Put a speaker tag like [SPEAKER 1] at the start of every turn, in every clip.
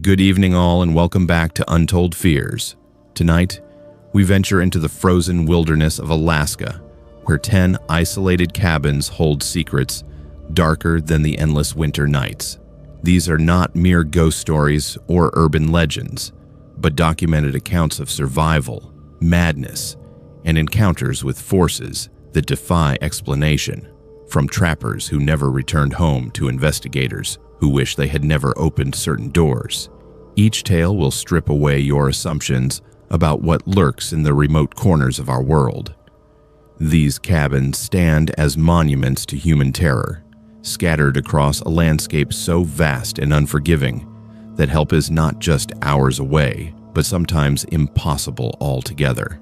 [SPEAKER 1] Good evening all and welcome back to Untold Fears. Tonight, we venture into the frozen wilderness of Alaska, where 10 isolated cabins hold secrets darker than the endless winter nights. These are not mere ghost stories or urban legends, but documented accounts of survival, madness, and encounters with forces that defy explanation, from trappers who never returned home to investigators who wish they had never opened certain doors. Each tale will strip away your assumptions about what lurks in the remote corners of our world. These cabins stand as monuments to human terror, scattered across a landscape so vast and unforgiving that help is not just hours away, but sometimes impossible altogether.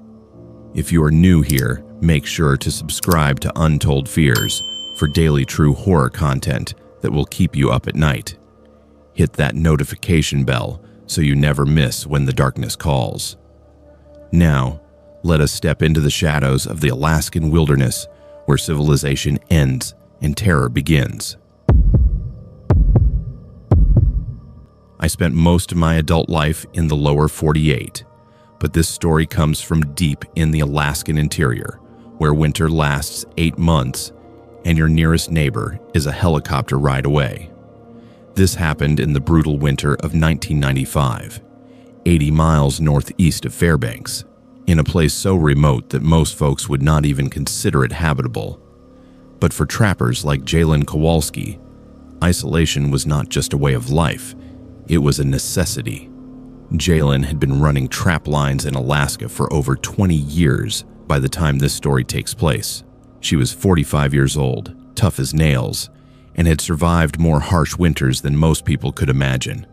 [SPEAKER 1] If you are new here, make sure to subscribe to Untold Fears for daily true horror content that will keep you up at night. Hit that notification bell so you never miss when the darkness calls. Now, let us step into the shadows of the Alaskan wilderness where civilization ends and terror begins. I spent most of my adult life in the lower 48, but this story comes from deep in the Alaskan interior, where winter lasts 8 months and your nearest neighbor is a helicopter ride away. This happened in the brutal winter of 1995, 80 miles northeast of Fairbanks, in a place so remote that most folks would not even consider it habitable. But for trappers like Jalen Kowalski, isolation was not just a way of life, it was a necessity. Jalen had been running trap lines in Alaska for over 20 years by the time this story takes place. She was 45 years old, tough as nails, and had survived more harsh winters than most people could imagine.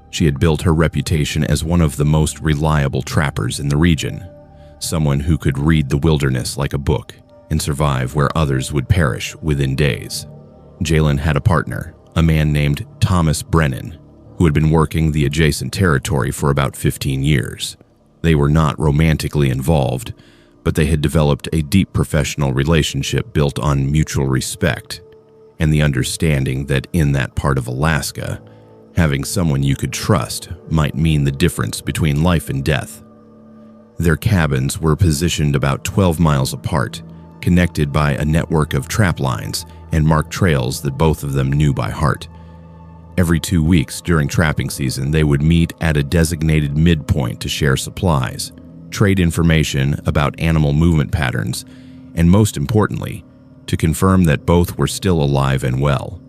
[SPEAKER 1] She had built her reputation as one of the most reliable trappers in the region, someone who could read the wilderness like a book and survive where others would perish within days. Jalen had a partner, a man named Thomas Brennan, who had been working the adjacent territory for about 15 years. They were not romantically involved, but they had developed a deep professional relationship built on mutual respect and the understanding that in that part of Alaska, having someone you could trust might mean the difference between life and death. Their cabins were positioned about 12 miles apart, connected by a network of trap lines and marked trails that both of them knew by heart. Every 2 weeks during trapping season, they would meet at a designated midpoint to share supplies, trade information about animal movement patterns, and most importantly, to confirm that both were still alive and well.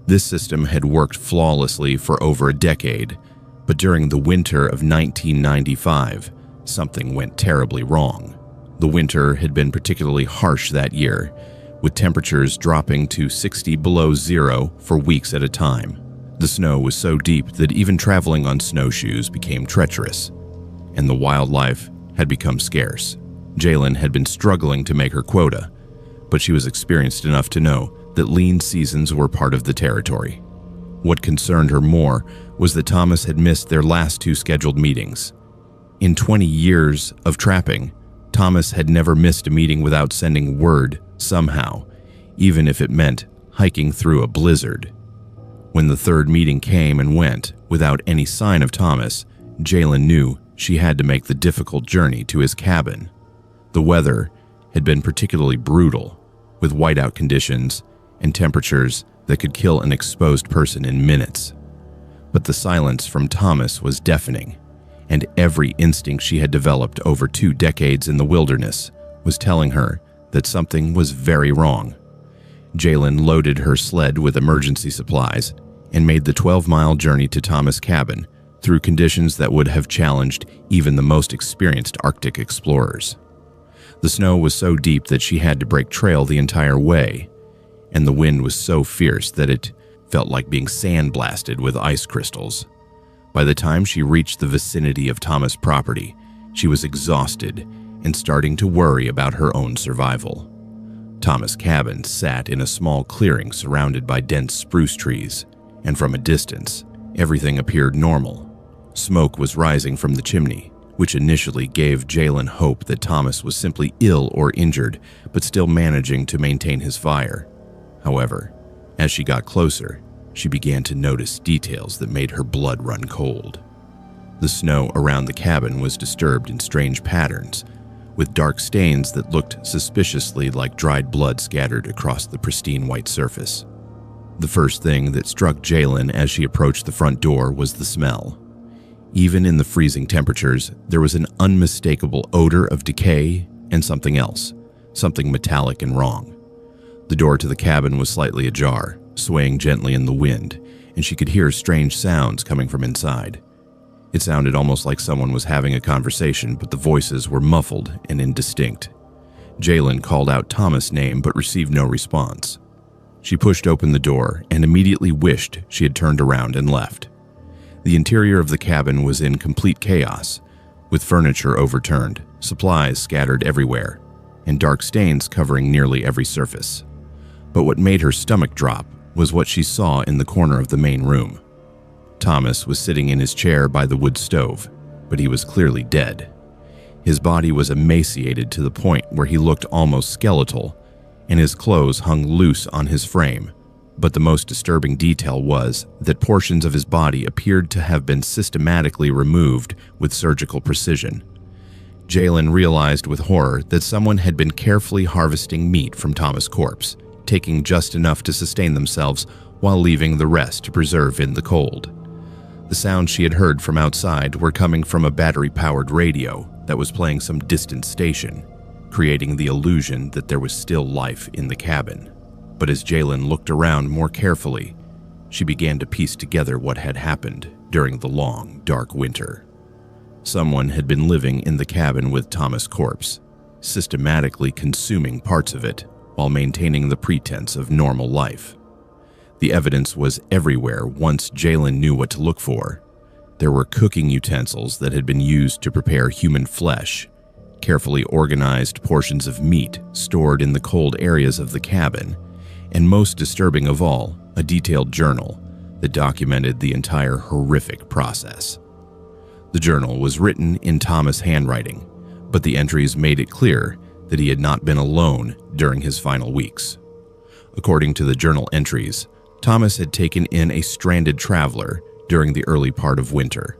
[SPEAKER 1] This system had worked flawlessly for over a decade, but during the winter of 1995, something went terribly wrong. The winter had been particularly harsh that year, with temperatures dropping to 60 below zero for weeks at a time. The snow was so deep that even traveling on snowshoes became treacherous, and the wildlife had become scarce. Jalen had been struggling to make her quota, but she was experienced enough to know that lean seasons were part of the territory. What concerned her more was that Thomas had missed their last 2 scheduled meetings. In 20 years of trapping, Thomas had never missed a meeting without sending word somehow, even if it meant hiking through a blizzard. When the 3rd meeting came and went without any sign of Thomas, Jalen knew she had to make the difficult journey to his cabin. The weather had been particularly brutal, with whiteout conditions and temperatures that could kill an exposed person in minutes. But the silence from Thomas was deafening, and every instinct she had developed over 2 decades in the wilderness was telling her that something was very wrong. Jalen loaded her sled with emergency supplies and made the 12-mile journey to Thomas' cabin through conditions that would have challenged even the most experienced Arctic explorers. The snow was so deep that she had to break trail the entire way, and the wind was so fierce that it felt like being sandblasted with ice crystals. By the time she reached the vicinity of Thomas' property, she was exhausted and starting to worry about her own survival. Thomas' cabin sat in a small clearing surrounded by dense spruce trees, and from a distance, everything appeared normal. Smoke was rising from the chimney, which initially gave Jalen hope that Thomas was simply ill or injured, but still managing to maintain his fire. However, as she got closer, she began to notice details that made her blood run cold. The snow around the cabin was disturbed in strange patterns, with dark stains that looked suspiciously like dried blood scattered across the pristine white surface. The first thing that struck Jalen as she approached the front door was the smell. Even in the freezing temperatures, there was an unmistakable odor of decay and something else, something metallic and wrong. The door to the cabin was slightly ajar, swaying gently in the wind, and she could hear strange sounds coming from inside. It sounded almost like someone was having a conversation, but the voices were muffled and indistinct. Jalen called out Thomas' name but received no response. She pushed open the door and immediately wished she had turned around and left. The interior of the cabin was in complete chaos, with furniture overturned, supplies scattered everywhere, and dark stains covering nearly every surface. But what made her stomach drop was what she saw in the corner of the main room. Thomas was sitting in his chair by the wood stove, but he was clearly dead. His body was emaciated to the point where he looked almost skeletal, and his clothes hung loose on his frame. But the most disturbing detail was that portions of his body appeared to have been systematically removed with surgical precision. Jalen realized with horror that someone had been carefully harvesting meat from Thomas' corpse, taking just enough to sustain themselves while leaving the rest to preserve in the cold. The sounds she had heard from outside were coming from a battery-powered radio that was playing some distant station, creating the illusion that there was still life in the cabin. But as Jalen looked around more carefully, she began to piece together what had happened during the long, dark winter. Someone had been living in the cabin with Thomas' corpse, systematically consuming parts of it while maintaining the pretense of normal life. The evidence was everywhere once Jalen knew what to look for. There were cooking utensils that had been used to prepare human flesh, carefully organized portions of meat stored in the cold areas of the cabin, and most disturbing of all, a detailed journal that documented the entire horrific process. The journal was written in Thomas' handwriting, but the entries made it clear that he had not been alone during his final weeks. According to the journal entries, Thomas had taken in a stranded traveler during the early part of winter,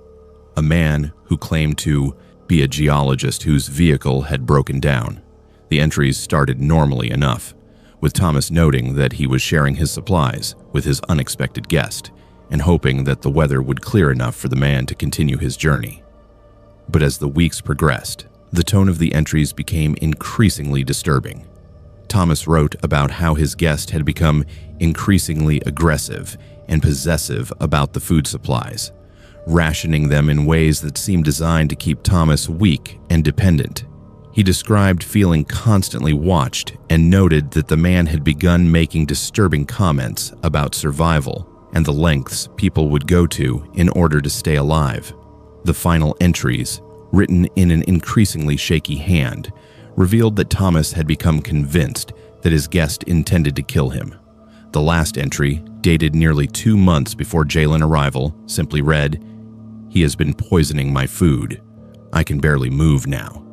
[SPEAKER 1] a man who claimed to be a geologist whose vehicle had broken down. The entries started normally enough, with Thomas noting that he was sharing his supplies with his unexpected guest and hoping that the weather would clear enough for the man to continue his journey. But as the weeks progressed, the tone of the entries became increasingly disturbing. Thomas wrote about how his guest had become increasingly aggressive and possessive about the food supplies, rationing them in ways that seemed designed to keep Thomas weak and dependent. He described feeling constantly watched and noted that the man had begun making disturbing comments about survival and the lengths people would go to in order to stay alive. The final entries, written in an increasingly shaky hand, revealed that Thomas had become convinced that his guest intended to kill him. The last entry, dated nearly 2 months before Jalen's arrival, simply read, "He has been poisoning my food. I can barely move now.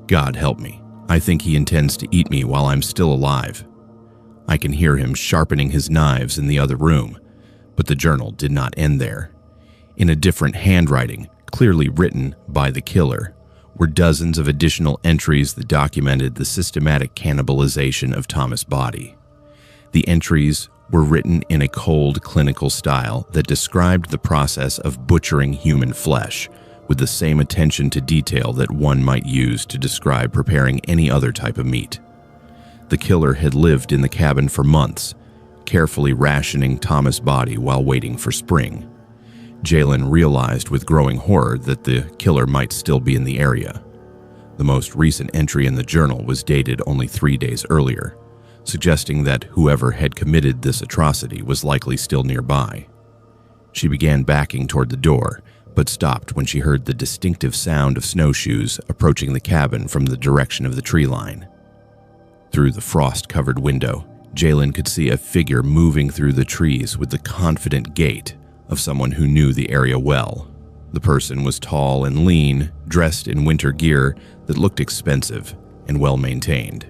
[SPEAKER 1] God help me. I think he intends to eat me while I'm still alive." I can hear him sharpening his knives in the other room, but the journal did not end there. In a different handwriting, clearly written by the killer, were dozens of additional entries that documented the systematic cannibalization of Thomas' body. The entries were written in a cold, clinical style that described the process of butchering human flesh, with the same attention to detail that one might use to describe preparing any other type of meat. The killer had lived in the cabin for months, carefully rationing Thomas' body while waiting for spring. Jalen realized with growing horror that the killer might still be in the area. The most recent entry in the journal was dated only 3 days earlier, suggesting that whoever had committed this atrocity was likely still nearby. She began backing toward the door, but stopped when she heard the distinctive sound of snowshoes approaching the cabin from the direction of the tree line. Through the frost-covered window, Jalen could see a figure moving through the trees with the confident gait of someone who knew the area well. The person was tall and lean, dressed in winter gear that looked expensive and well-maintained.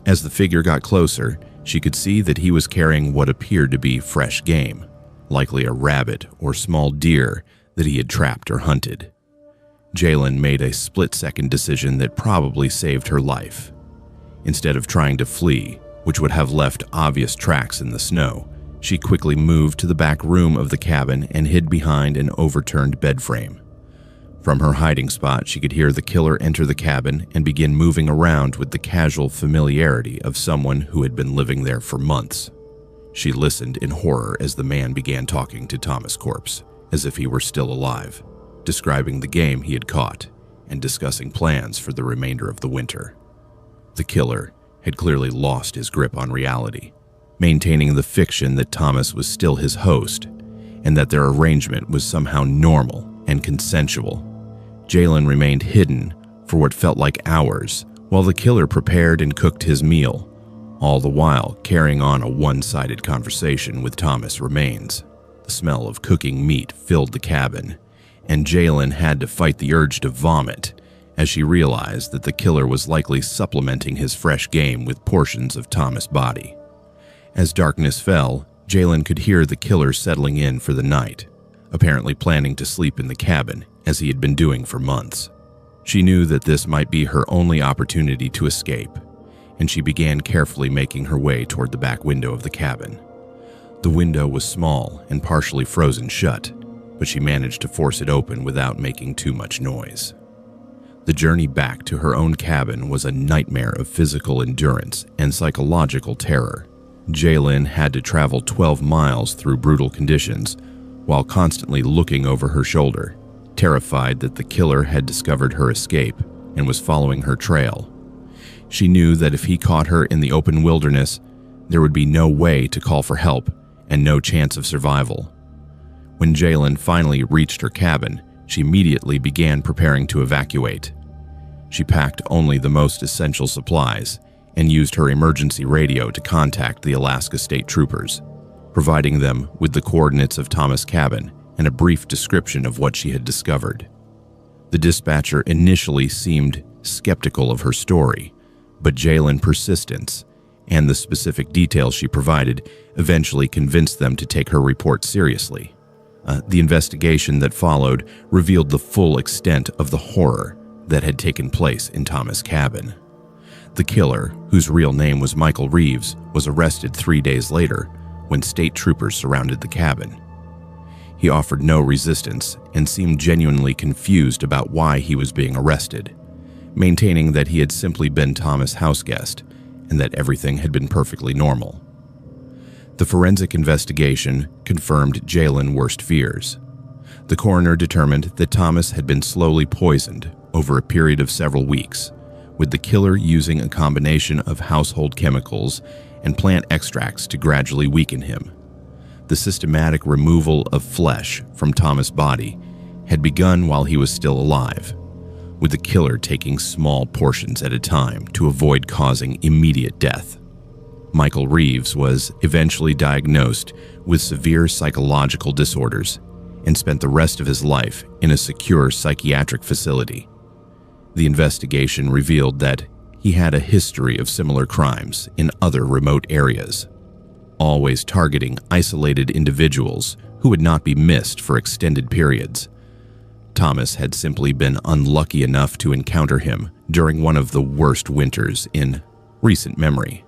[SPEAKER 1] As the figure got closer, she could see that he was carrying what appeared to be fresh game, likely a rabbit or small deer that he had trapped or hunted. Jalen made a split-second decision that probably saved her life. Instead of trying to flee, which would have left obvious tracks in the snow, she quickly moved to the back room of the cabin and hid behind an overturned bed frame. From her hiding spot, she could hear the killer enter the cabin and begin moving around with the casual familiarity of someone who had been living there for months. She listened in horror as the man began talking to Thomas' corpse, as if he were still alive, describing the game he had caught and discussing plans for the remainder of the winter. The killer had clearly lost his grip on reality, maintaining the fiction that Thomas was still his host and that their arrangement was somehow normal and consensual. Jalen remained hidden for what felt like hours while the killer prepared and cooked his meal, all the while carrying on a one-sided conversation with Thomas' remains. The smell of cooking meat filled the cabin, and Jalen had to fight the urge to vomit as she realized that the killer was likely supplementing his fresh game with portions of Thomas' body. As darkness fell, Jalen could hear the killer settling in for the night, apparently planning to sleep in the cabin as he had been doing for months. She knew that this might be her only opportunity to escape, and she began carefully making her way toward the back window of the cabin. The window was small and partially frozen shut, but she managed to force it open without making too much noise. The journey back to her own cabin was a nightmare of physical endurance and psychological terror. Jalen had to travel 12 miles through brutal conditions while constantly looking over her shoulder, terrified that the killer had discovered her escape and was following her trail. She knew that if he caught her in the open wilderness, there would be no way to call for help and no chance of survival. When Jalen finally reached her cabin, she immediately began preparing to evacuate. She packed only the most essential supplies and used her emergency radio to contact the Alaska State Troopers, providing them with the coordinates of Thomas' cabin and a brief description of what she had discovered. The dispatcher initially seemed skeptical of her story, but Jalen's persistence and the specific details she provided eventually convinced them to take her report seriously. The investigation that followed revealed the full extent of the horror that had taken place in Thomas' cabin. The killer, whose real name was Michael Reeves, was arrested 3 days later when state troopers surrounded the cabin. He offered no resistance and seemed genuinely confused about why he was being arrested, maintaining that he had simply been Thomas' houseguest and that everything had been perfectly normal. The forensic investigation confirmed Jalen's worst fears. The coroner determined that Thomas had been slowly poisoned over a period of several weeks, with the killer using a combination of household chemicals and plant extracts to gradually weaken him. The systematic removal of flesh from Thomas' body had begun while he was still alive, with the killer taking small portions at a time to avoid causing immediate death. Michael Reeves was eventually diagnosed with severe psychological disorders and spent the rest of his life in a secure psychiatric facility. The investigation revealed that he had a history of similar crimes in other remote areas, always targeting isolated individuals who would not be missed for extended periods. Thomas had simply been unlucky enough to encounter him during one of the worst winters in recent memory.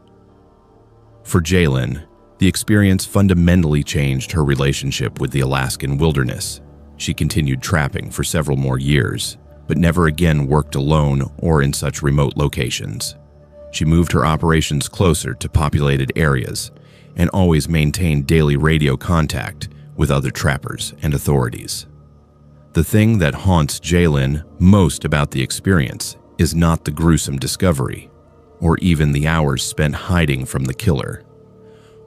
[SPEAKER 1] For Jalen, the experience fundamentally changed her relationship with the Alaskan wilderness. She continued trapping for several more years, but never again worked alone or in such remote locations. She moved her operations closer to populated areas and always maintained daily radio contact with other trappers and authorities. The thing that haunts Jalen most about the experience is not the gruesome discovery, or even the hours spent hiding from the killer.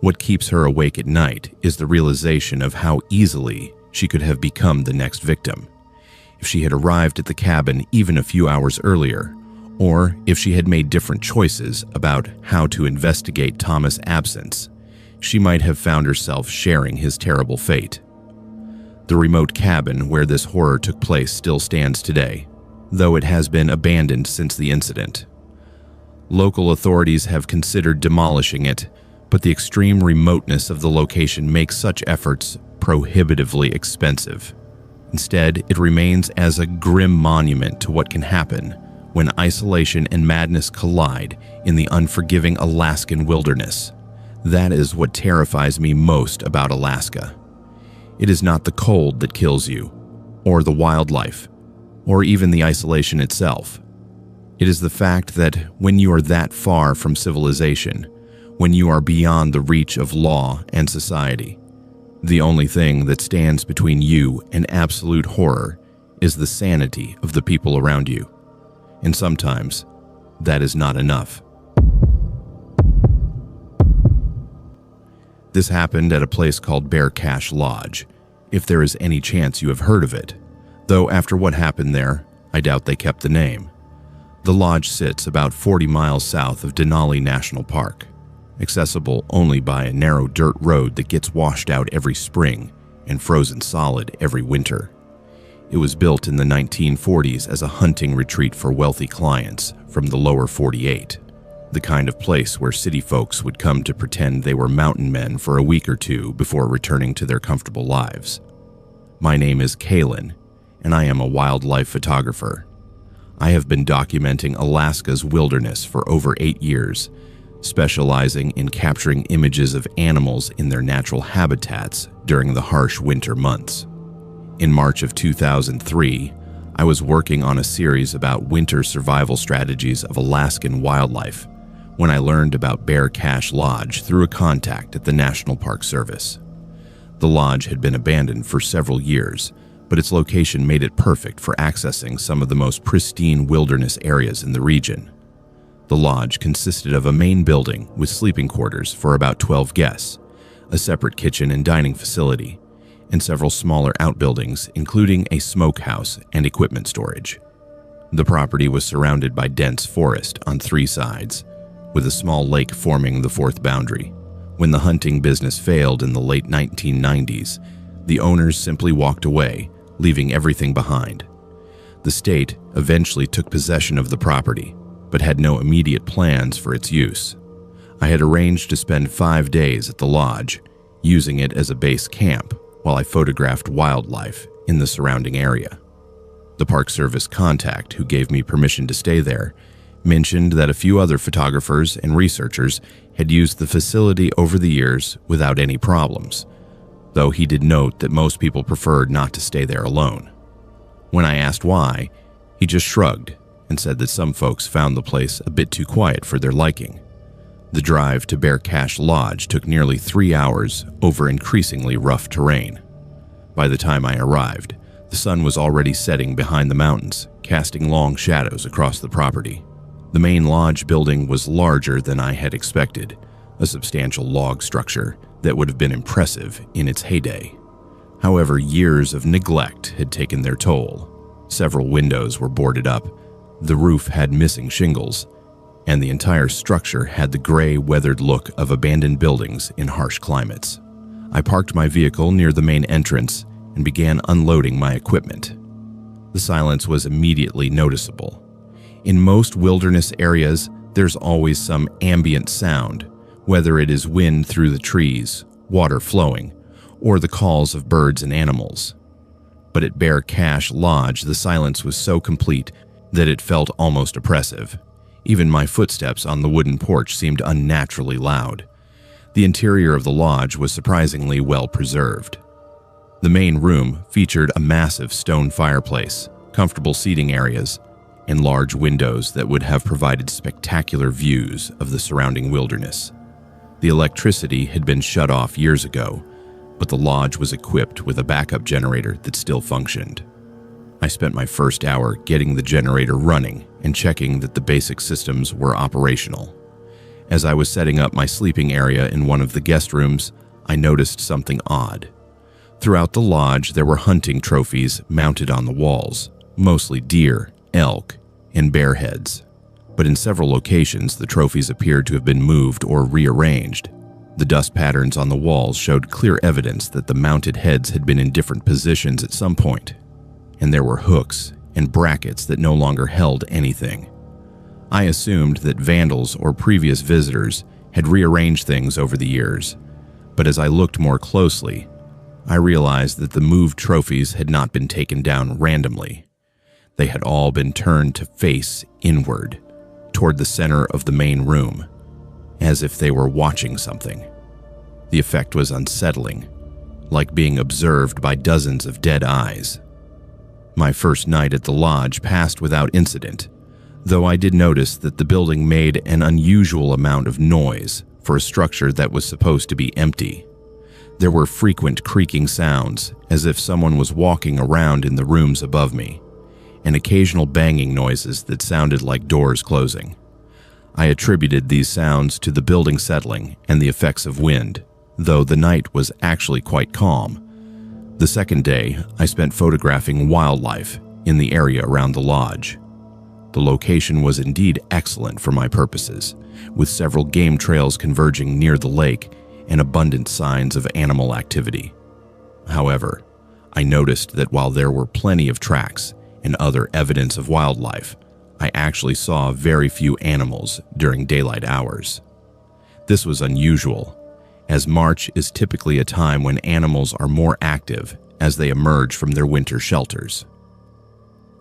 [SPEAKER 1] What keeps her awake at night is the realization of how easily she could have become the next victim if she had arrived at the cabin even a few hours earlier, or if she had made different choices about how to investigate Thomas' absence. She might have found herself sharing his terrible fate. The remote cabin where this horror took place still stands today, though it has been abandoned since the incident. Local authorities have considered demolishing it, but the extreme remoteness of the location makes such efforts prohibitively expensive. Instead, it remains as a grim monument to what can happen when isolation and madness collide in the unforgiving Alaskan wilderness. That is what terrifies me most about Alaska. It is not the cold that kills you, or the wildlife, or even the isolation itself. It is the fact that when you are that far from civilization, when you are beyond the reach of law and society, the only thing that stands between you and absolute horror is the sanity of the people around you. And sometimes, that is not enough. This happened at a place called Bear Cache Lodge, if there is any chance you have heard of it, though after what happened there, I doubt they kept the name. The lodge sits about 40 miles south of Denali National Park, accessible only by a narrow dirt road that gets washed out every spring and frozen solid every winter. It was built in the 1940s as a hunting retreat for wealthy clients from the lower 48, the kind of place where city folks would come to pretend they were mountain men for a week or two before returning to their comfortable lives. My name is Kalen, and I am a wildlife photographer. I have been documenting Alaska's wilderness for over 8 years, specializing in capturing images of animals in their natural habitats during the harsh winter months. In March of 2003, I was working on a series about winter survival strategies of Alaskan wildlife when I learned about Bear Cache Lodge through a contact at the National Park Service. The lodge had been abandoned for several years, but its location made it perfect for accessing some of the most pristine wilderness areas in the region. The lodge consisted of a main building with sleeping quarters for about 12 guests, a separate kitchen and dining facility, and several smaller outbuildings, including a smokehouse and equipment storage. The property was surrounded by dense forest on 3 sides, with a small lake forming the 4th boundary. When the hunting business failed in the late 1990s, the owners simply walked away, leaving everything behind. The state eventually took possession of the property, but had no immediate plans for its use. I had arranged to spend 5 days at the lodge, using it as a base camp while I photographed wildlife in the surrounding area. The Park Service contact who gave me permission to stay there mentioned that a few other photographers and researchers had used the facility over the years without any problems, though he did note that most people preferred not to stay there alone. When I asked why, he just shrugged and said that some folks found the place a bit too quiet for their liking. The drive to Bear Cache Lodge took nearly 3 hours over increasingly rough terrain. By the time I arrived, the sun was already setting behind the mountains, casting long shadows across the property. The main lodge building was larger than I had expected, a substantial log structure that would have been impressive in its heyday. However, years of neglect had taken their toll. Several windows were boarded up, the roof had missing shingles, and the entire structure had the gray, weathered look of abandoned buildings in harsh climates. I parked my vehicle near the main entrance and began unloading my equipment. The silence was immediately noticeable. In most wilderness areas, there's always some ambient sound, whether it is wind through the trees, water flowing, or the calls of birds and animals. But at Bear Cache Lodge, the silence was so complete that it felt almost oppressive. Even my footsteps on the wooden porch seemed unnaturally loud. The interior of the lodge was surprisingly well preserved. The main room featured a massive stone fireplace, comfortable seating areas, and large windows that would have provided spectacular views of the surrounding wilderness. The electricity had been shut off years ago, but the lodge was equipped with a backup generator that still functioned. I spent my first hour getting the generator running and checking that the basic systems were operational. As I was setting up my sleeping area in one of the guest rooms, I noticed something odd. Throughout the lodge, there were hunting trophies mounted on the walls, mostly deer, elk, and bear heads. But in several locations, the trophies appeared to have been moved or rearranged. The dust patterns on the walls showed clear evidence that the mounted heads had been in different positions at some point, and there were hooks and brackets that no longer held anything. I assumed that vandals or previous visitors had rearranged things over the years, but as I looked more closely, I realized that the moved trophies had not been taken down randomly. They had all been turned to face inward, toward the center of the main room, as if they were watching something. The effect was unsettling, like being observed by dozens of dead eyes. My first night at the lodge passed without incident, though I did notice that the building made an unusual amount of noise for a structure that was supposed to be empty. There were frequent creaking sounds, as if someone was walking around in the rooms above me, and occasional banging noises that sounded like doors closing. I attributed these sounds to the building settling and the effects of wind, though the night was actually quite calm. The second day, I spent photographing wildlife in the area around the lodge. The location was indeed excellent for my purposes, with several game trails converging near the lake and abundant signs of animal activity. However, I noticed that while there were plenty of tracks and other evidence of wildlife, I actually saw very few animals during daylight hours. This was unusual, as March is typically a time when animals are more active as they emerge from their winter shelters.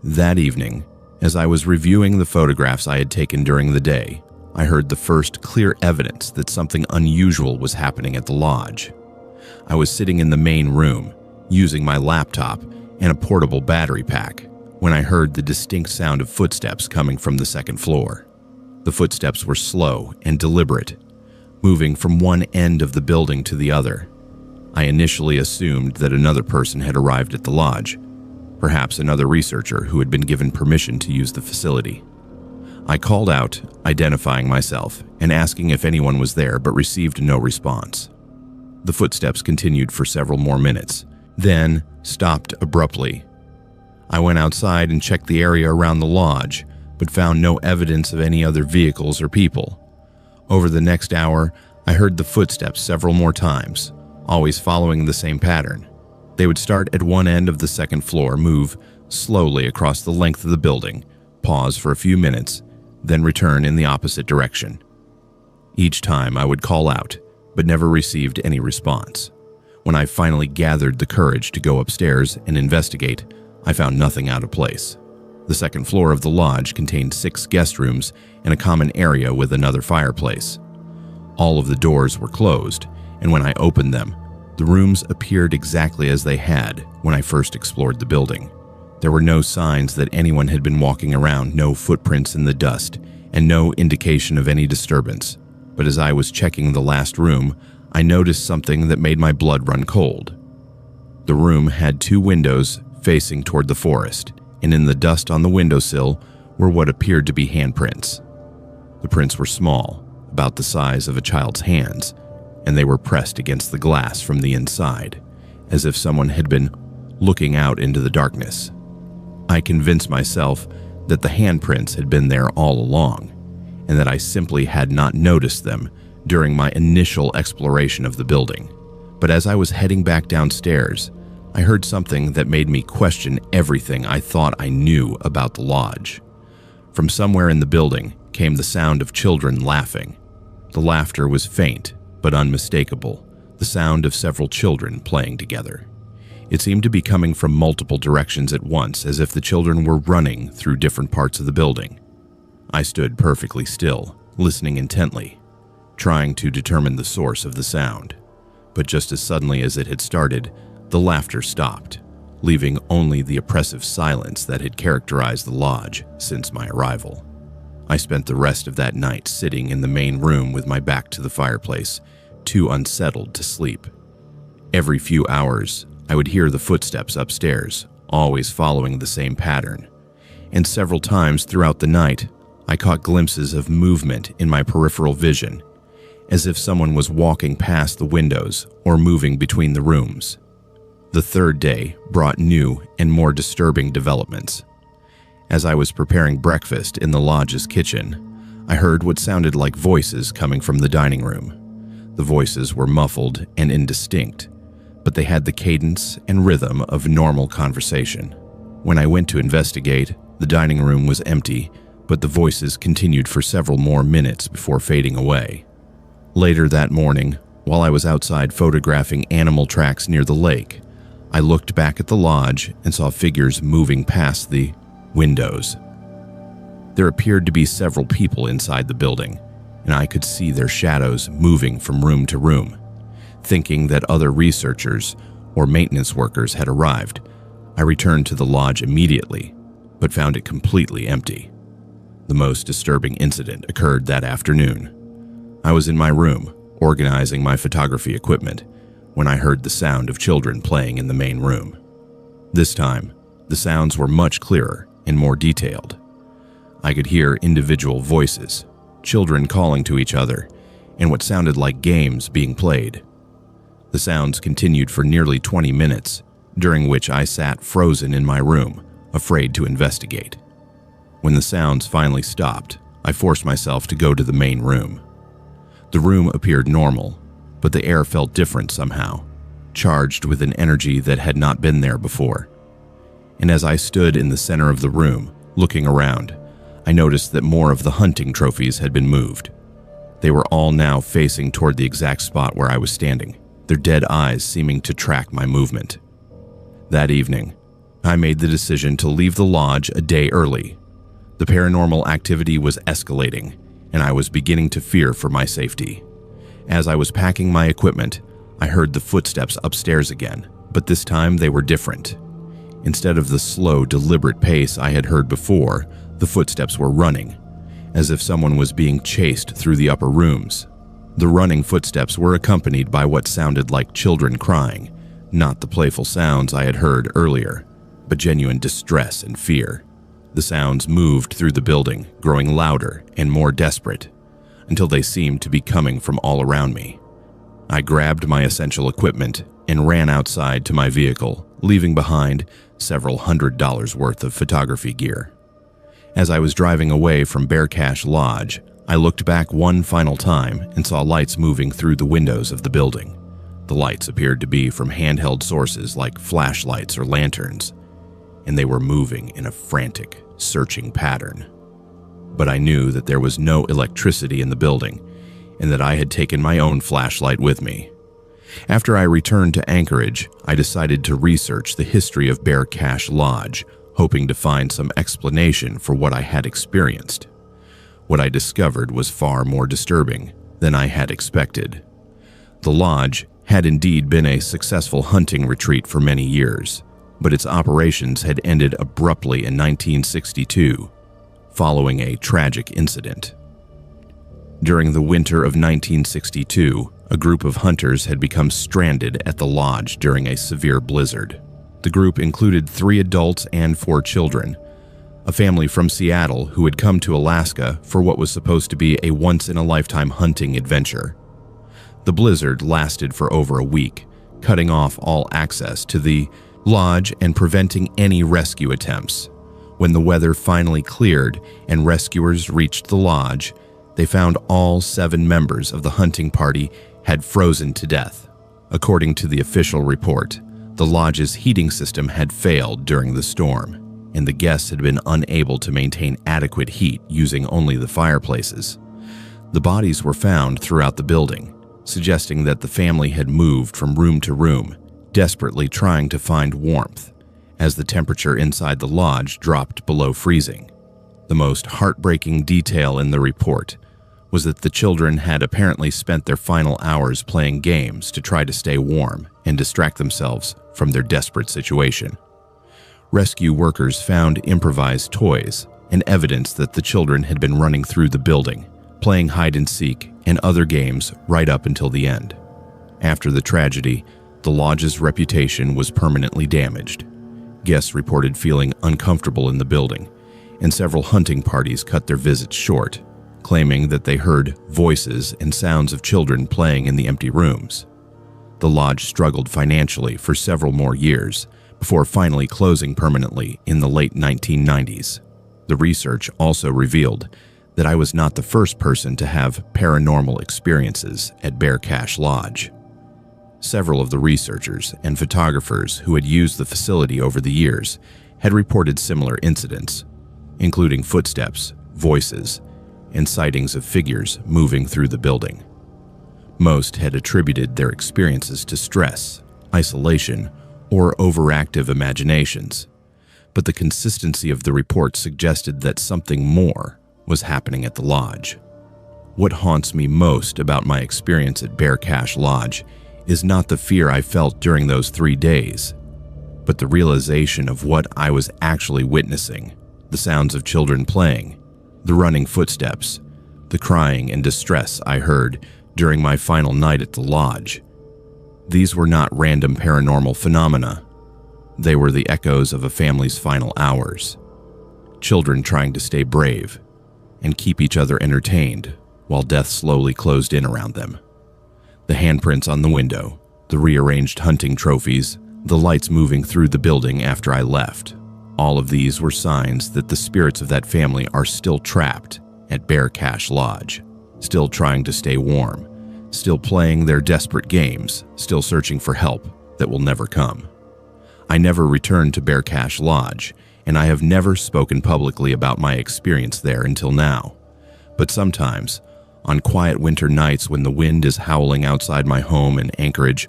[SPEAKER 1] That evening, as I was reviewing the photographs I had taken during the day, I heard the first clear evidence that something unusual was happening at the lodge. I was sitting in the main room, using my laptop and a portable battery pack, when I heard the distinct sound of footsteps coming from the second floor. The footsteps were slow and deliberate, moving from one end of the building to the other. I initially assumed that another person had arrived at the lodge, perhaps another researcher who had been given permission to use the facility. I called out, identifying myself and asking if anyone was there, but received no response. The footsteps continued for several more minutes, then stopped abruptly. I went outside and checked the area around the lodge, but found no evidence of any other vehicles or people. Over the next hour, I heard the footsteps several more times, always following the same pattern. They would start at one end of the second floor, move slowly across the length of the building, pause for a few minutes, then return in the opposite direction. Each time I would call out, but never received any response. When I finally gathered the courage to go upstairs and investigate, I found nothing out of place. The second floor of the lodge contained 6 guest rooms and a common area with another fireplace. All of the doors were closed, and when I opened them, the rooms appeared exactly as they had when I first explored the building. There were no signs that anyone had been walking around, no footprints in the dust, and no indication of any disturbance. But as I was checking the last room, I noticed something that made my blood run cold. The room had 2 windows facing toward the forest, and in the dust on the windowsill were what appeared to be handprints. The prints were small, about the size of a child's hands, and they were pressed against the glass from the inside, as if someone had been looking out into the darkness. I convinced myself that the handprints had been there all along, and that I simply had not noticed them during my initial exploration of the building. But as I was heading back downstairs, I heard something that made me question everything I thought I knew about the lodge. From somewhere in the building came the sound of children laughing. The laughter was faint but unmistakable, the sound of several children playing together. It seemed to be coming from multiple directions at once, as if the children were running through different parts of the building. I stood perfectly still, listening intently, trying to determine the source of the sound. But just as suddenly as it had started, the laughter stopped, leaving only the oppressive silence that had characterized the lodge since my arrival. I spent the rest of that night sitting in the main room with my back to the fireplace, too unsettled to sleep. Every few hours, I would hear the footsteps upstairs, always following the same pattern. And several times throughout the night, I caught glimpses of movement in my peripheral vision, as if someone was walking past the windows or moving between the rooms. The third day brought new and more disturbing developments. As I was preparing breakfast in the lodge's kitchen, I heard what sounded like voices coming from the dining room. The voices were muffled and indistinct, but they had the cadence and rhythm of normal conversation. When I went to investigate, the dining room was empty, but the voices continued for several more minutes before fading away. Later that morning, while I was outside photographing animal tracks near the lake, I looked back at the lodge and saw figures moving past the windows. There appeared to be several people inside the building, and I could see their shadows moving from room to room. Thinking that other researchers or maintenance workers had arrived, I returned to the lodge immediately, but found it completely empty. The most disturbing incident occurred that afternoon. I was in my room, organizing my photography equipment, when I heard the sound of children playing in the main room. This time, the sounds were much clearer and more detailed. I could hear individual voices, children calling to each other, and what sounded like games being played. The sounds continued for nearly 20 minutes, during which I sat frozen in my room, afraid to investigate. When the sounds finally stopped, I forced myself to go to the main room. The room appeared normal, but the air felt different somehow, charged with an energy that had not been there before. And as I stood in the center of the room, looking around, I noticed that more of the hunting trophies had been moved. They were all now facing toward the exact spot where I was standing, their dead eyes seeming to track my movement. That evening, I made the decision to leave the lodge a day early. The paranormal activity was escalating, and I was beginning to fear for my safety. As I was packing my equipment, I heard the footsteps upstairs again, but this time they were different. Instead of the slow, deliberate pace I had heard before, the footsteps were running, as if someone was being chased through the upper rooms. The running footsteps were accompanied by what sounded like children crying, not the playful sounds I had heard earlier, but genuine distress and fear. The sounds moved through the building, growing louder and more desperate, until they seemed to be coming from all around me. I grabbed my essential equipment and ran outside to my vehicle, leaving behind several $100s worth of photography gear. As I was driving away from Bear Cache Lodge, I looked back one final time and saw lights moving through the windows of the building. The lights appeared to be from handheld sources like flashlights or lanterns, and they were moving in a frantic, searching pattern. But I knew that there was no electricity in the building and that I had taken my own flashlight with me. After I returned to Anchorage, I decided to research the history of Bear Cache Lodge, hoping to find some explanation for what I had experienced. What I discovered was far more disturbing than I had expected. The lodge had indeed been a successful hunting retreat for many years, but its operations had ended abruptly in 1962, following a tragic incident. During the winter of 1962, a group of hunters had become stranded at the lodge during a severe blizzard. The group included 3 adults and 4 children, a family from Seattle who had come to Alaska for what was supposed to be a once-in-a-lifetime hunting adventure. The blizzard lasted for over a week, cutting off all access to the lodge and preventing any rescue attempts. When the weather finally cleared and rescuers reached the lodge, they found all 7 members of the hunting party had frozen to death. According to the official report, the lodge's heating system had failed during the storm, and the guests had been unable to maintain adequate heat using only the fireplaces. The bodies were found throughout the building, suggesting that the family had moved from room to room, desperately trying to find warmth, as the temperature inside the lodge dropped below freezing. The most heartbreaking detail in the report was that the children had apparently spent their final hours playing games to try to stay warm and distract themselves from their desperate situation. Rescue workers found improvised toys and evidence that the children had been running through the building, playing hide-and-seek and other games right up until the end. After the tragedy, the lodge's reputation was permanently damaged. Guests reported feeling uncomfortable in the building, and several hunting parties cut their visits short, claiming that they heard voices and sounds of children playing in the empty rooms. The lodge struggled financially for several more years before finally closing permanently in the late 1990s. The research also revealed that I was not the first person to have paranormal experiences at Bear Cache Lodge. Several of the researchers and photographers who had used the facility over the years had reported similar incidents, including footsteps, voices, and sightings of figures moving through the building. Most had attributed their experiences to stress, isolation, or overactive imaginations, but the consistency of the reports suggested that something more was happening at the lodge. What haunts me most about my experience at Bear Cache Lodge is not the fear I felt during those 3 days, but the realization of what I was actually witnessing: the sounds of children playing, the running footsteps, the crying and distress I heard during my final night at the lodge. These were not random paranormal phenomena. They were the echoes of a family's final hours. Children trying to stay brave and keep each other entertained while death slowly closed in around them. The handprints on the window, the rearranged hunting trophies, the lights moving through the building after I left. All of these were signs that the spirits of that family are still trapped at Bear Cache Lodge, still trying to stay warm, still playing their desperate games, still searching for help that will never come. I never returned to Bear Cache Lodge, and I have never spoken publicly about my experience there until now. But sometimes, on quiet winter nights when the wind is howling outside my home in Anchorage,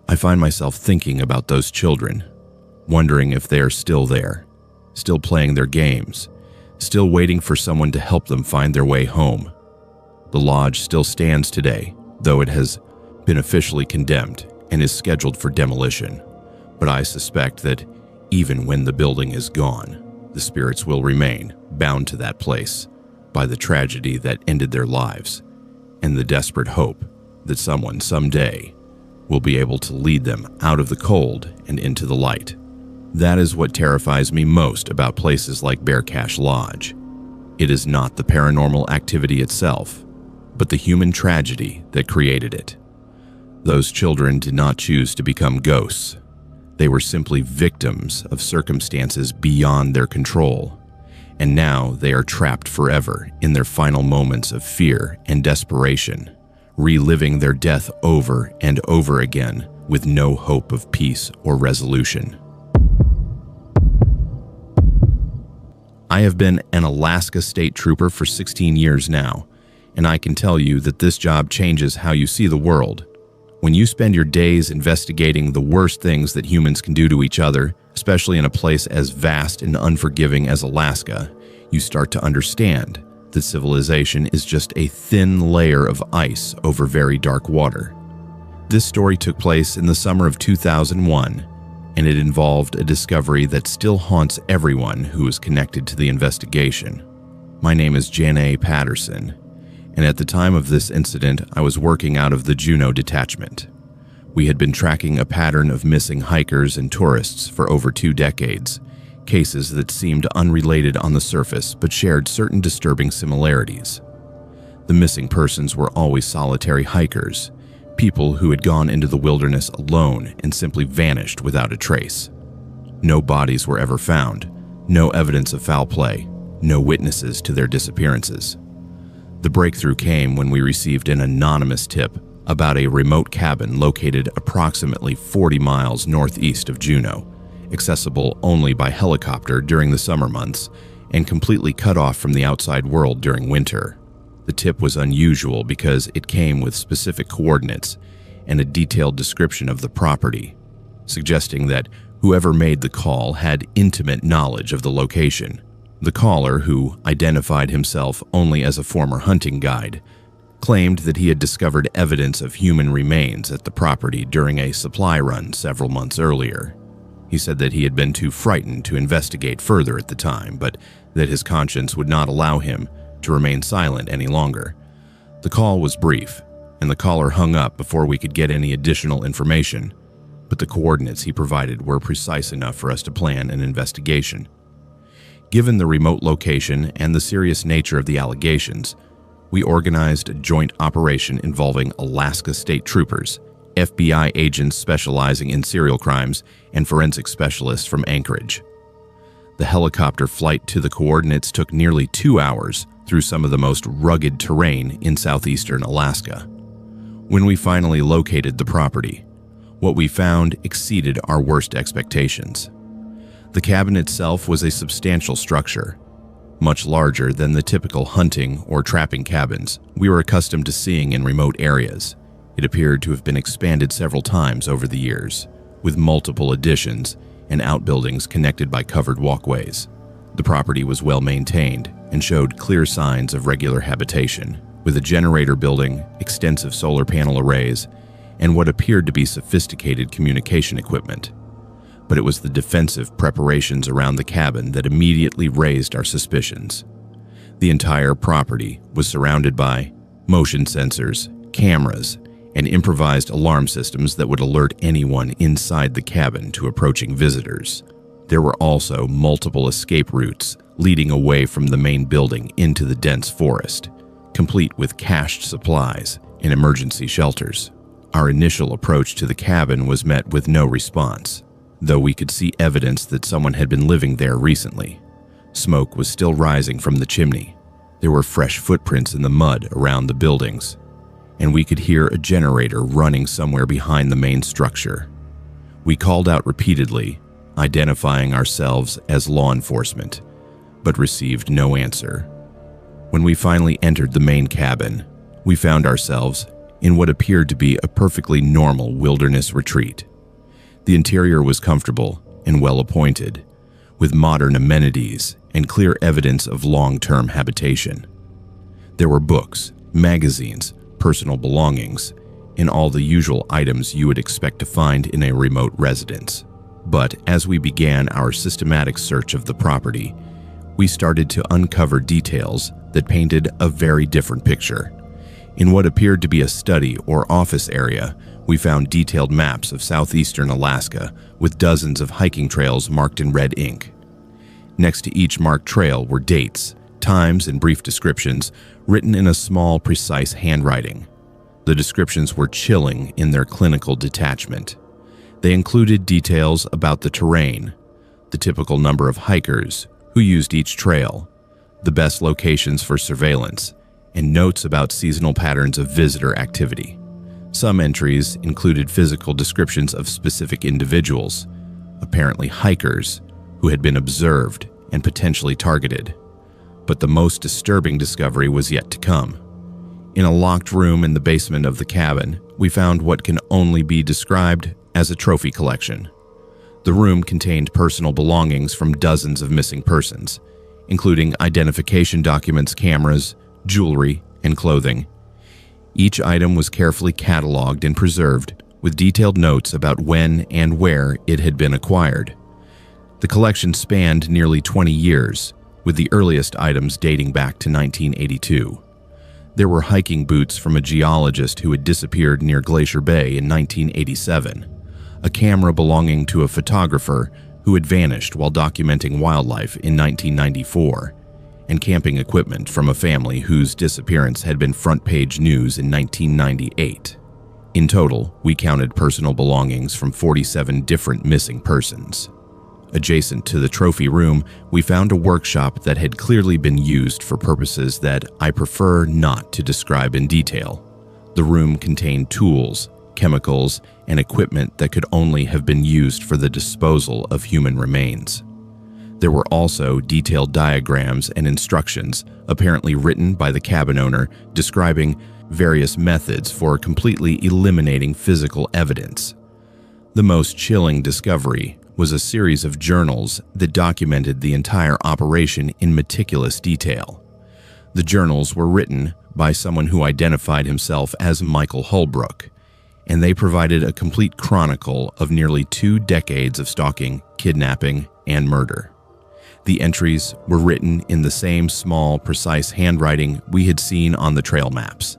[SPEAKER 1] I find myself thinking about those children, wondering if they are still there, still playing their games, still waiting for someone to help them find their way home. The lodge still stands today, though it has been officially condemned and is scheduled for demolition. But I suspect that even when the building is gone, the spirits will remain bound to that place by the tragedy that ended their lives and the desperate hope that someone someday will be able to lead them out of the cold and into the light. That is what terrifies me most about places like Bear Cache Lodge. It is not the paranormal activity itself, but the human tragedy that created it. Those children did not choose to become ghosts. They were simply victims of circumstances beyond their control, and now they are trapped forever in their final moments of fear and desperation, reliving their death over and over again with no hope of peace or resolution. I have been an Alaska state trooper for 16 years now, and I can tell you that this job changes how you see the world. When you spend your days investigating the worst things that humans can do to each other, especially in a place as vast and unforgiving as Alaska, you start to understand that civilization is just a thin layer of ice over very dark water. This story took place in the summer of 2001, and it involved a discovery that still haunts everyone who is connected to the investigation. My name is Janae Patterson, and at the time of this incident, I was working out of the Juneau detachment. We had been tracking a pattern of missing hikers and tourists for over 2 decades, cases that seemed unrelated on the surface but shared certain disturbing similarities. The missing persons were always solitary hikers, people who had gone into the wilderness alone and simply vanished without a trace. No bodies were ever found, no evidence of foul play, no witnesses to their disappearances. The breakthrough came when we received an anonymous tip about a remote cabin located approximately 40 miles northeast of Juneau, accessible only by helicopter during the summer months and completely cut off from the outside world during winter. The tip was unusual because it came with specific coordinates and a detailed description of the property, suggesting that whoever made the call had intimate knowledge of the location. The caller, who identified himself only as a former hunting guide, claimed that he had discovered evidence of human remains at the property during a supply run several months earlier. He said that he had been too frightened to investigate further at the time, but that his conscience would not allow him to remain silent any longer. The call was brief, and the caller hung up before we could get any additional information, but the coordinates he provided were precise enough for us to plan an investigation. Given the remote location and the serious nature of the allegations, we organized a joint operation involving Alaska State Troopers, FBI agents specializing in serial crimes, and forensic specialists from Anchorage. The helicopter flight to the coordinates took nearly 2 hours through some of the most rugged terrain in southeastern Alaska. When we finally located the property, what we found exceeded our worst expectations. The cabin itself was a substantial structure, much larger than the typical hunting or trapping cabins we were accustomed to seeing in remote areas. It appeared to have been expanded several times over the years, with multiple additions and outbuildings connected by covered walkways. The property was well maintained and showed clear signs of regular habitation, with a generator building, extensive solar panel arrays, and what appeared to be sophisticated communication equipment. But it was the defensive preparations around the cabin that immediately raised our suspicions. The entire property was surrounded by motion sensors, cameras, and improvised alarm systems that would alert anyone inside the cabin to approaching visitors. There were also multiple escape routes leading away from the main building into the dense forest, complete with cached supplies and emergency shelters. Our initial approach to the cabin was met with no response, though we could see evidence that someone had been living there recently. Smoke was still rising from the chimney. There were fresh footprints in the mud around the buildings, and we could hear a generator running somewhere behind the main structure. We called out repeatedly, identifying ourselves as law enforcement, but received no answer. When we finally entered the main cabin, we found ourselves in what appeared to be a perfectly normal wilderness retreat. The interior was comfortable and well appointed, with modern amenities and clear evidence of long-term habitation. There were books, magazines, personal belongings, and all the usual items you would expect to find in a remote residence. But as we began our systematic search of the property, we started to uncover details that painted a very different picture. In what appeared to be a study or office area, we found detailed maps of southeastern Alaska with dozens of hiking trails marked in red ink. Next to each marked trail were dates, times, and brief descriptions written in a small, precise handwriting. The descriptions were chilling in their clinical detachment. They included details about the terrain, the typical number of hikers who used each trail, the best locations for surveillance, and notes about seasonal patterns of visitor activity. Some entries included physical descriptions of specific individuals, apparently hikers, who had been observed and potentially targeted. But the most disturbing discovery was yet to come. In a locked room in the basement of the cabin, we found what can only be described as a trophy collection. The room contained personal belongings from dozens of missing persons, including identification documents, cameras, jewelry, and clothing. Each item was carefully cataloged and preserved, with detailed notes about when and where it had been acquired. The collection spanned nearly 20 years, with the earliest items dating back to 1982. There were hiking boots from a geologist who had disappeared near Glacier Bay in 1987, a camera belonging to a photographer who had vanished while documenting wildlife in 1994, and camping equipment from a family whose disappearance had been front-page news in 1998. In total, we counted personal belongings from 47 different missing persons. Adjacent to the trophy room, we found a workshop that had clearly been used for purposes that I prefer not to describe in detail. The room contained tools, chemicals, and equipment that could only have been used for the disposal of human remains. There were also detailed diagrams and instructions, apparently written by the cabin owner, describing various methods for completely eliminating physical evidence. The most chilling discovery was a series of journals that documented the entire operation in meticulous detail. The journals were written by someone who identified himself as Michael Holbrook, and they provided a complete chronicle of nearly 2 decades of stalking, kidnapping, and murder. The entries were written in the same small, precise handwriting we had seen on the trail maps,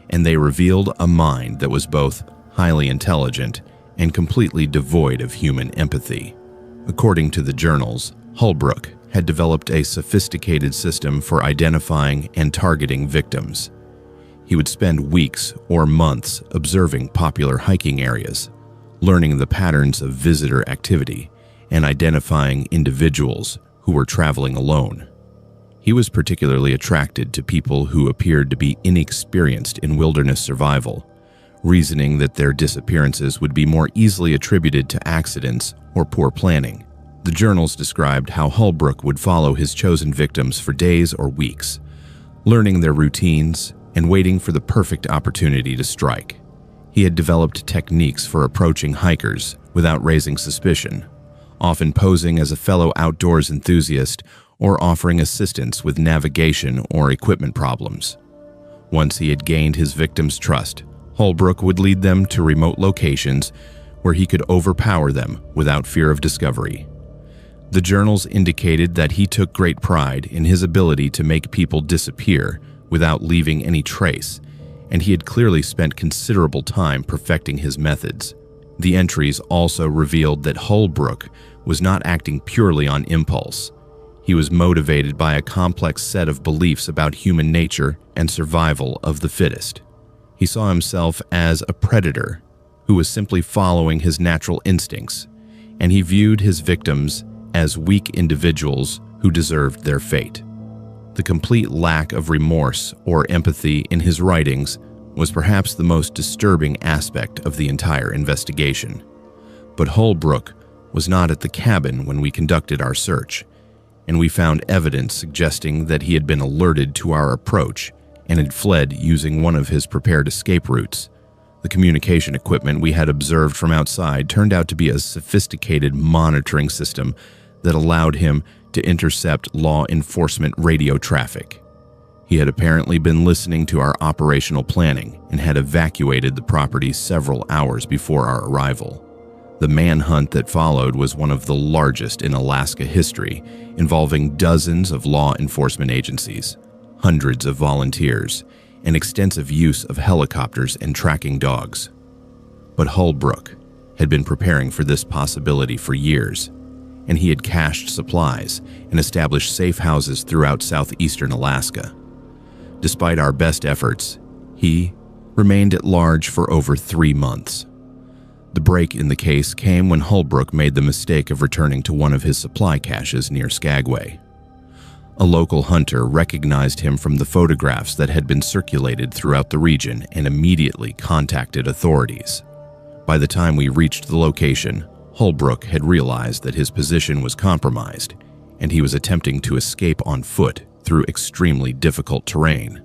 [SPEAKER 1] and they revealed a mind that was both highly intelligent and completely devoid of human empathy. According to the journals, Holbrook had developed a sophisticated system for identifying and targeting victims. He would spend weeks or months observing popular hiking areas, learning the patterns of visitor activity, and identifying individuals who were traveling alone. He was particularly attracted to people who appeared to be inexperienced in wilderness survival, reasoning that their disappearances would be more easily attributed to accidents or poor planning. The journals described how Holbrook would follow his chosen victims for days or weeks, learning their routines and waiting for the perfect opportunity to strike. He had developed techniques for approaching hikers without raising suspicion, often posing as a fellow outdoors enthusiast or offering assistance with navigation or equipment problems. Once he had gained his victims' trust, Holbrook would lead them to remote locations where he could overpower them without fear of discovery. The journals indicated that he took great pride in his ability to make people disappear without leaving any trace, and he had clearly spent considerable time perfecting his methods. The entries also revealed that Holbrook was not acting purely on impulse. He was motivated by a complex set of beliefs about human nature and survival of the fittest. He saw himself as a predator who was simply following his natural instincts, and he viewed his victims as weak individuals who deserved their fate. The complete lack of remorse or empathy in his writings was perhaps the most disturbing aspect of the entire investigation. But Holbrook was not at the cabin when we conducted our search, and we found evidence suggesting that he had been alerted to our approach and had fled using one of his prepared escape routes. The communication equipment we had observed from outside turned out to be a sophisticated monitoring system that allowed him to intercept law enforcement radio traffic. He had apparently been listening to our operational planning and had evacuated the property several hours before our arrival. The manhunt that followed was one of the largest in Alaska history, involving dozens of law enforcement agencies, hundreds of volunteers, and extensive use of helicopters and tracking dogs. But Holbrook had been preparing for this possibility for years, and he had cached supplies and established safe houses throughout southeastern Alaska. Despite our best efforts, he remained at large for over 3 months. The break in the case came when Holbrook made the mistake of returning to one of his supply caches near Skagway. A local hunter recognized him from the photographs that had been circulated throughout the region and immediately contacted authorities. By the time we reached the location, Holbrook had realized that his position was compromised, and he was attempting to escape on foot through extremely difficult terrain.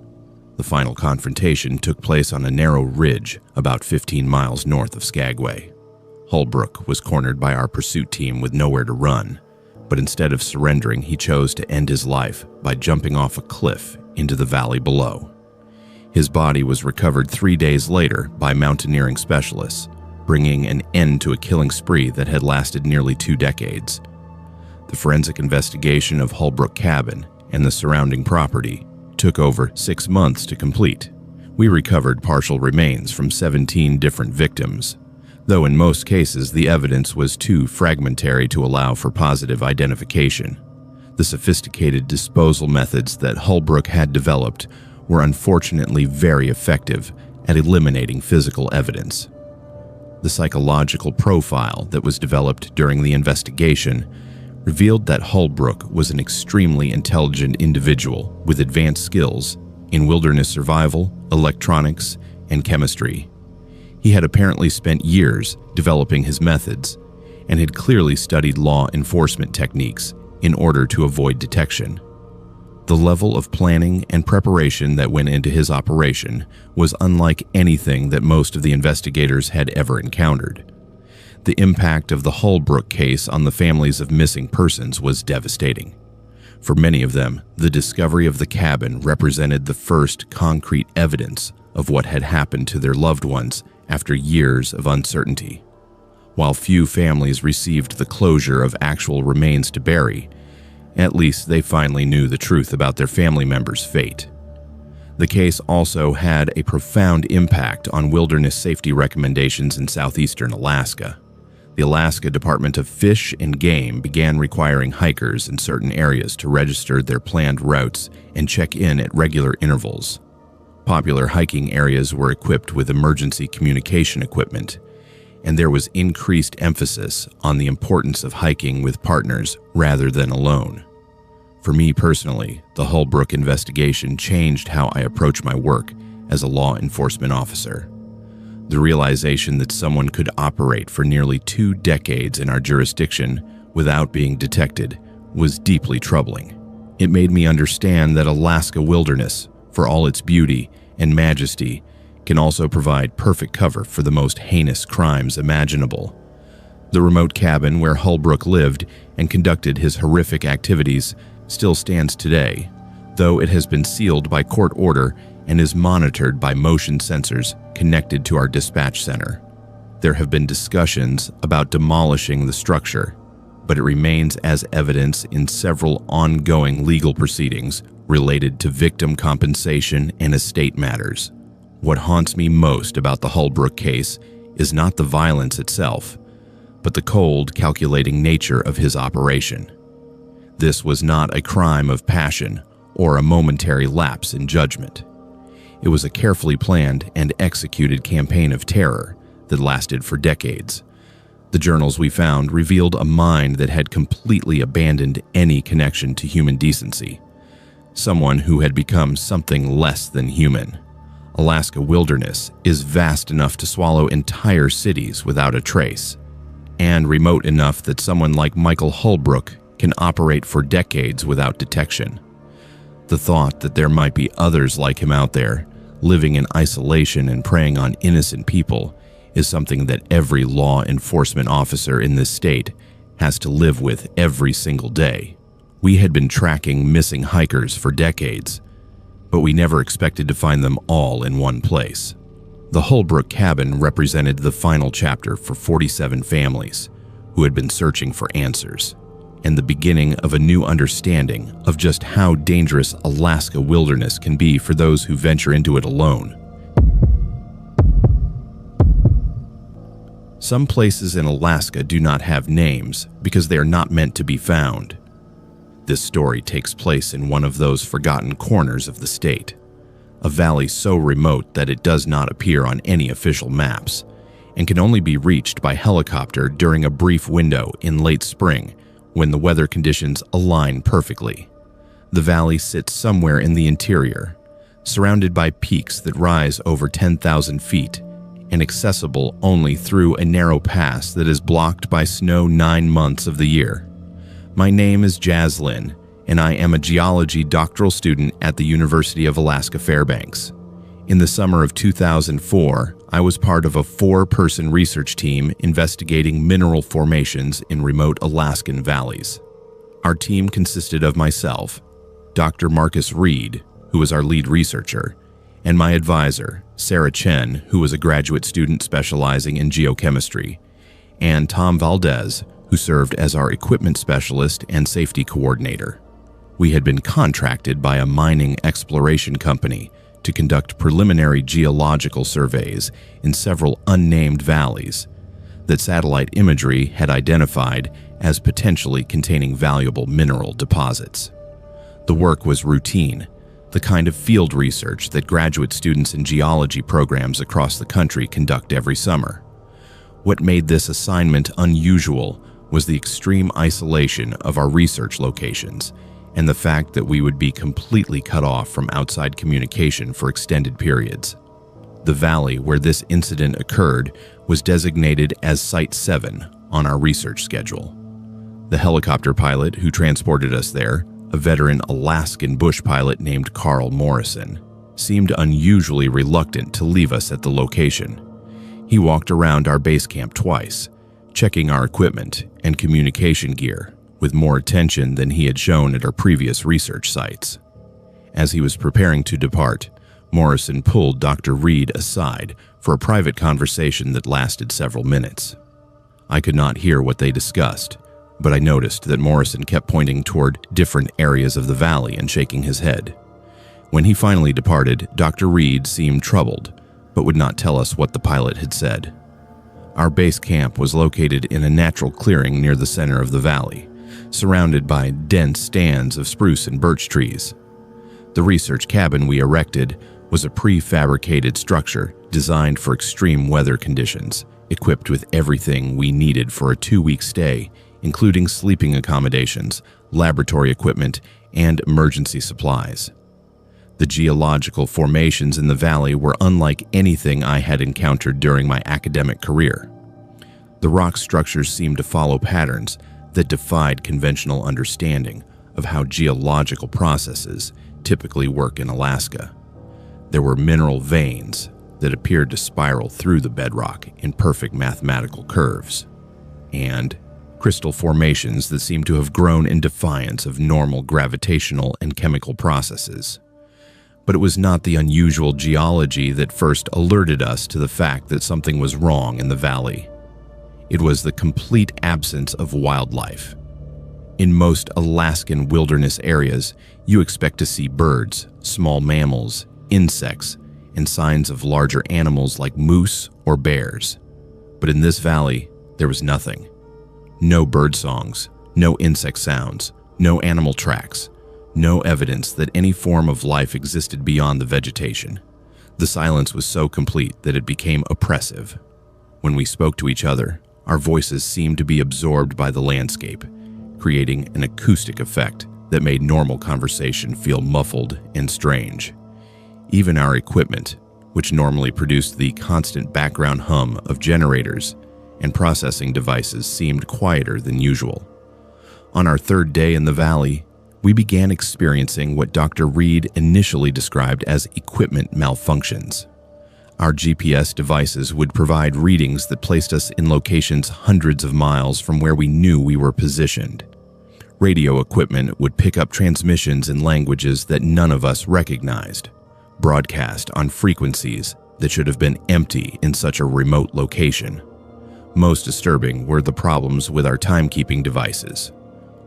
[SPEAKER 1] The final confrontation took place on a narrow ridge about 15 miles north of Skagway. Holbrook was cornered by our pursuit team with nowhere to run, but instead of surrendering, he chose to end his life by jumping off a cliff into the valley below. His body was recovered 3 days later by mountaineering specialists, bringing an end to a killing spree that had lasted nearly 2 decades. The forensic investigation of Holbrook Cabin and the surrounding property took over 6 months to complete. We recovered partial remains from 17 different victims, though in most cases the evidence was too fragmentary to allow for positive identification. The sophisticated disposal methods that Holbrook had developed were unfortunately very effective at eliminating physical evidence. The psychological profile that was developed during the investigation revealed that Holbrook was an extremely intelligent individual with advanced skills in wilderness survival, electronics, and chemistry. He had apparently spent years developing his methods and had clearly studied law enforcement techniques in order to avoid detection. The level of planning and preparation that went into his operation was unlike anything that most of the investigators had ever encountered. The impact of the Holbrook case on the families of missing persons was devastating. For many of them, the discovery of the cabin represented the first concrete evidence of what had happened to their loved ones after years of uncertainty. While few families received the closure of actual remains to bury, at least they finally knew the truth about their family members' fate. The case also had a profound impact on wilderness safety recommendations in southeastern Alaska. The Alaska Department of Fish and Game began requiring hikers in certain areas to register their planned routes and check in at regular intervals. Popular hiking areas were equipped with emergency communication equipment, and there was increased emphasis on the importance of hiking with partners rather than alone. For me personally, the Holbrook investigation changed how I approach my work as a law enforcement officer. The realization that someone could operate for nearly 2 decades in our jurisdiction without being detected was deeply troubling. It made me understand that Alaska wilderness, for all its beauty and majesty, can also provide perfect cover for the most heinous crimes imaginable. The remote cabin where Holbrook lived and conducted his horrific activities still stands today, though it has been sealed by court order and is monitored by motion sensors connected to our dispatch center. There have been discussions about demolishing the structure, but it remains as evidence in several ongoing legal proceedings related to victim compensation and estate matters. What haunts me most about the Holbrook case is not the violence itself, but the cold, calculating nature of his operation. This was not a crime of passion or a momentary lapse in judgment. It was a carefully planned and executed campaign of terror that lasted for decades. The journals we found revealed a mind that had completely abandoned any connection to human decency. Someone who had become something less than human. Alaska wilderness is vast enough to swallow entire cities without a trace, and remote enough that someone like Michael Holbrook can operate for decades without detection. The thought that there might be others like him out there, living in isolation and preying on innocent people, is something that every law enforcement officer in this state has to live with every single day. We had been tracking missing hikers for decades, but we never expected to find them all in one place. The Holbrook cabin represented the final chapter for 47 families who had been searching for answers, and the beginning of a new understanding of just how dangerous Alaska wilderness can be for those who venture into it alone. Some places in Alaska do not have names because they are not meant to be found. This story takes place in one of those forgotten corners of the state, a valley so remote that it does not appear on any official maps, and can only be reached by helicopter during a brief window in late spring when the weather conditions align perfectly. The valley sits somewhere in the interior, surrounded by peaks that rise over 10,000 feet and accessible only through a narrow pass that is blocked by snow 9 months of the year. My name is Jaslyn, and I am a geology doctoral student at the University of Alaska Fairbanks. In the summer of 2004, I was part of a 4-person research team investigating mineral formations in remote Alaskan valleys. Our team consisted of myself, Dr. Marcus Reed, who was our lead researcher, and my advisor, Sarah Chen, who was a graduate student specializing in geochemistry, and Tom Valdez, who served as our equipment specialist and safety coordinator. We had been contracted by a mining exploration company to conduct preliminary geological surveys in several unnamed valleys that satellite imagery had identified as potentially containing valuable mineral deposits. The work was routine, the kind of field research that graduate students in geology programs across the country conduct every summer. What made this assignment unusual was the extreme isolation of our research locations and the fact that we would be completely cut off from outside communication for extended periods. The valley where this incident occurred was designated as Site 7 on our research schedule. The helicopter pilot who transported us there, a veteran Alaskan bush pilot named Carl Morrison, seemed unusually reluctant to leave us at the location. He walked around our base camp twice, checking our equipment and communication gear with more attention than he had shown at our previous research sites. As he was preparing to depart, Morrison pulled Dr. Reed aside for a private conversation that lasted several minutes. I could not hear what they discussed, but I noticed that Morrison kept pointing toward different areas of the valley and shaking his head. When he finally departed, Dr. Reed seemed troubled, but would not tell us what the pilot had said. Our base camp was located in a natural clearing near the center of the valley, surrounded by dense stands of spruce and birch trees. The research cabin we erected was a prefabricated structure designed for extreme weather conditions, equipped with everything we needed for a 2-week stay, including sleeping accommodations, laboratory equipment, and emergency supplies. The geological formations in the valley were unlike anything I had encountered during my academic career. The rock structures seemed to follow patterns that defied conventional understanding of how geological processes typically work in Alaska. There were mineral veins, that appeared to spiral through the bedrock in perfect mathematical curves, and crystal formations that seemed to have grown in defiance of normal gravitational and chemical processes. But it was not the unusual geology that first alerted us to the fact that something was wrong in the valley. It was the complete absence of wildlife. In most Alaskan wilderness areas, you expect to see birds, small mammals, insects, and signs of larger animals like moose or bears. But in this valley, there was nothing. No bird songs, no insect sounds, no animal tracks, no evidence that any form of life existed beyond the vegetation. The silence was so complete that it became oppressive. When we spoke to each other, our voices seemed to be absorbed by the landscape, creating an acoustic effect that made normal conversation feel muffled and strange. Even our equipment, which normally produced the constant background hum of generators and processing devices, seemed quieter than usual. On our third day in the valley, we began experiencing what Dr. Reed initially described as equipment malfunctions. Our GPS devices would provide readings that placed us in locations hundreds of miles from where we knew we were positioned. Radio equipment would pick up transmissions in languages that none of us recognized, broadcast on frequencies that should have been empty in such a remote location. Most disturbing were the problems with our timekeeping devices.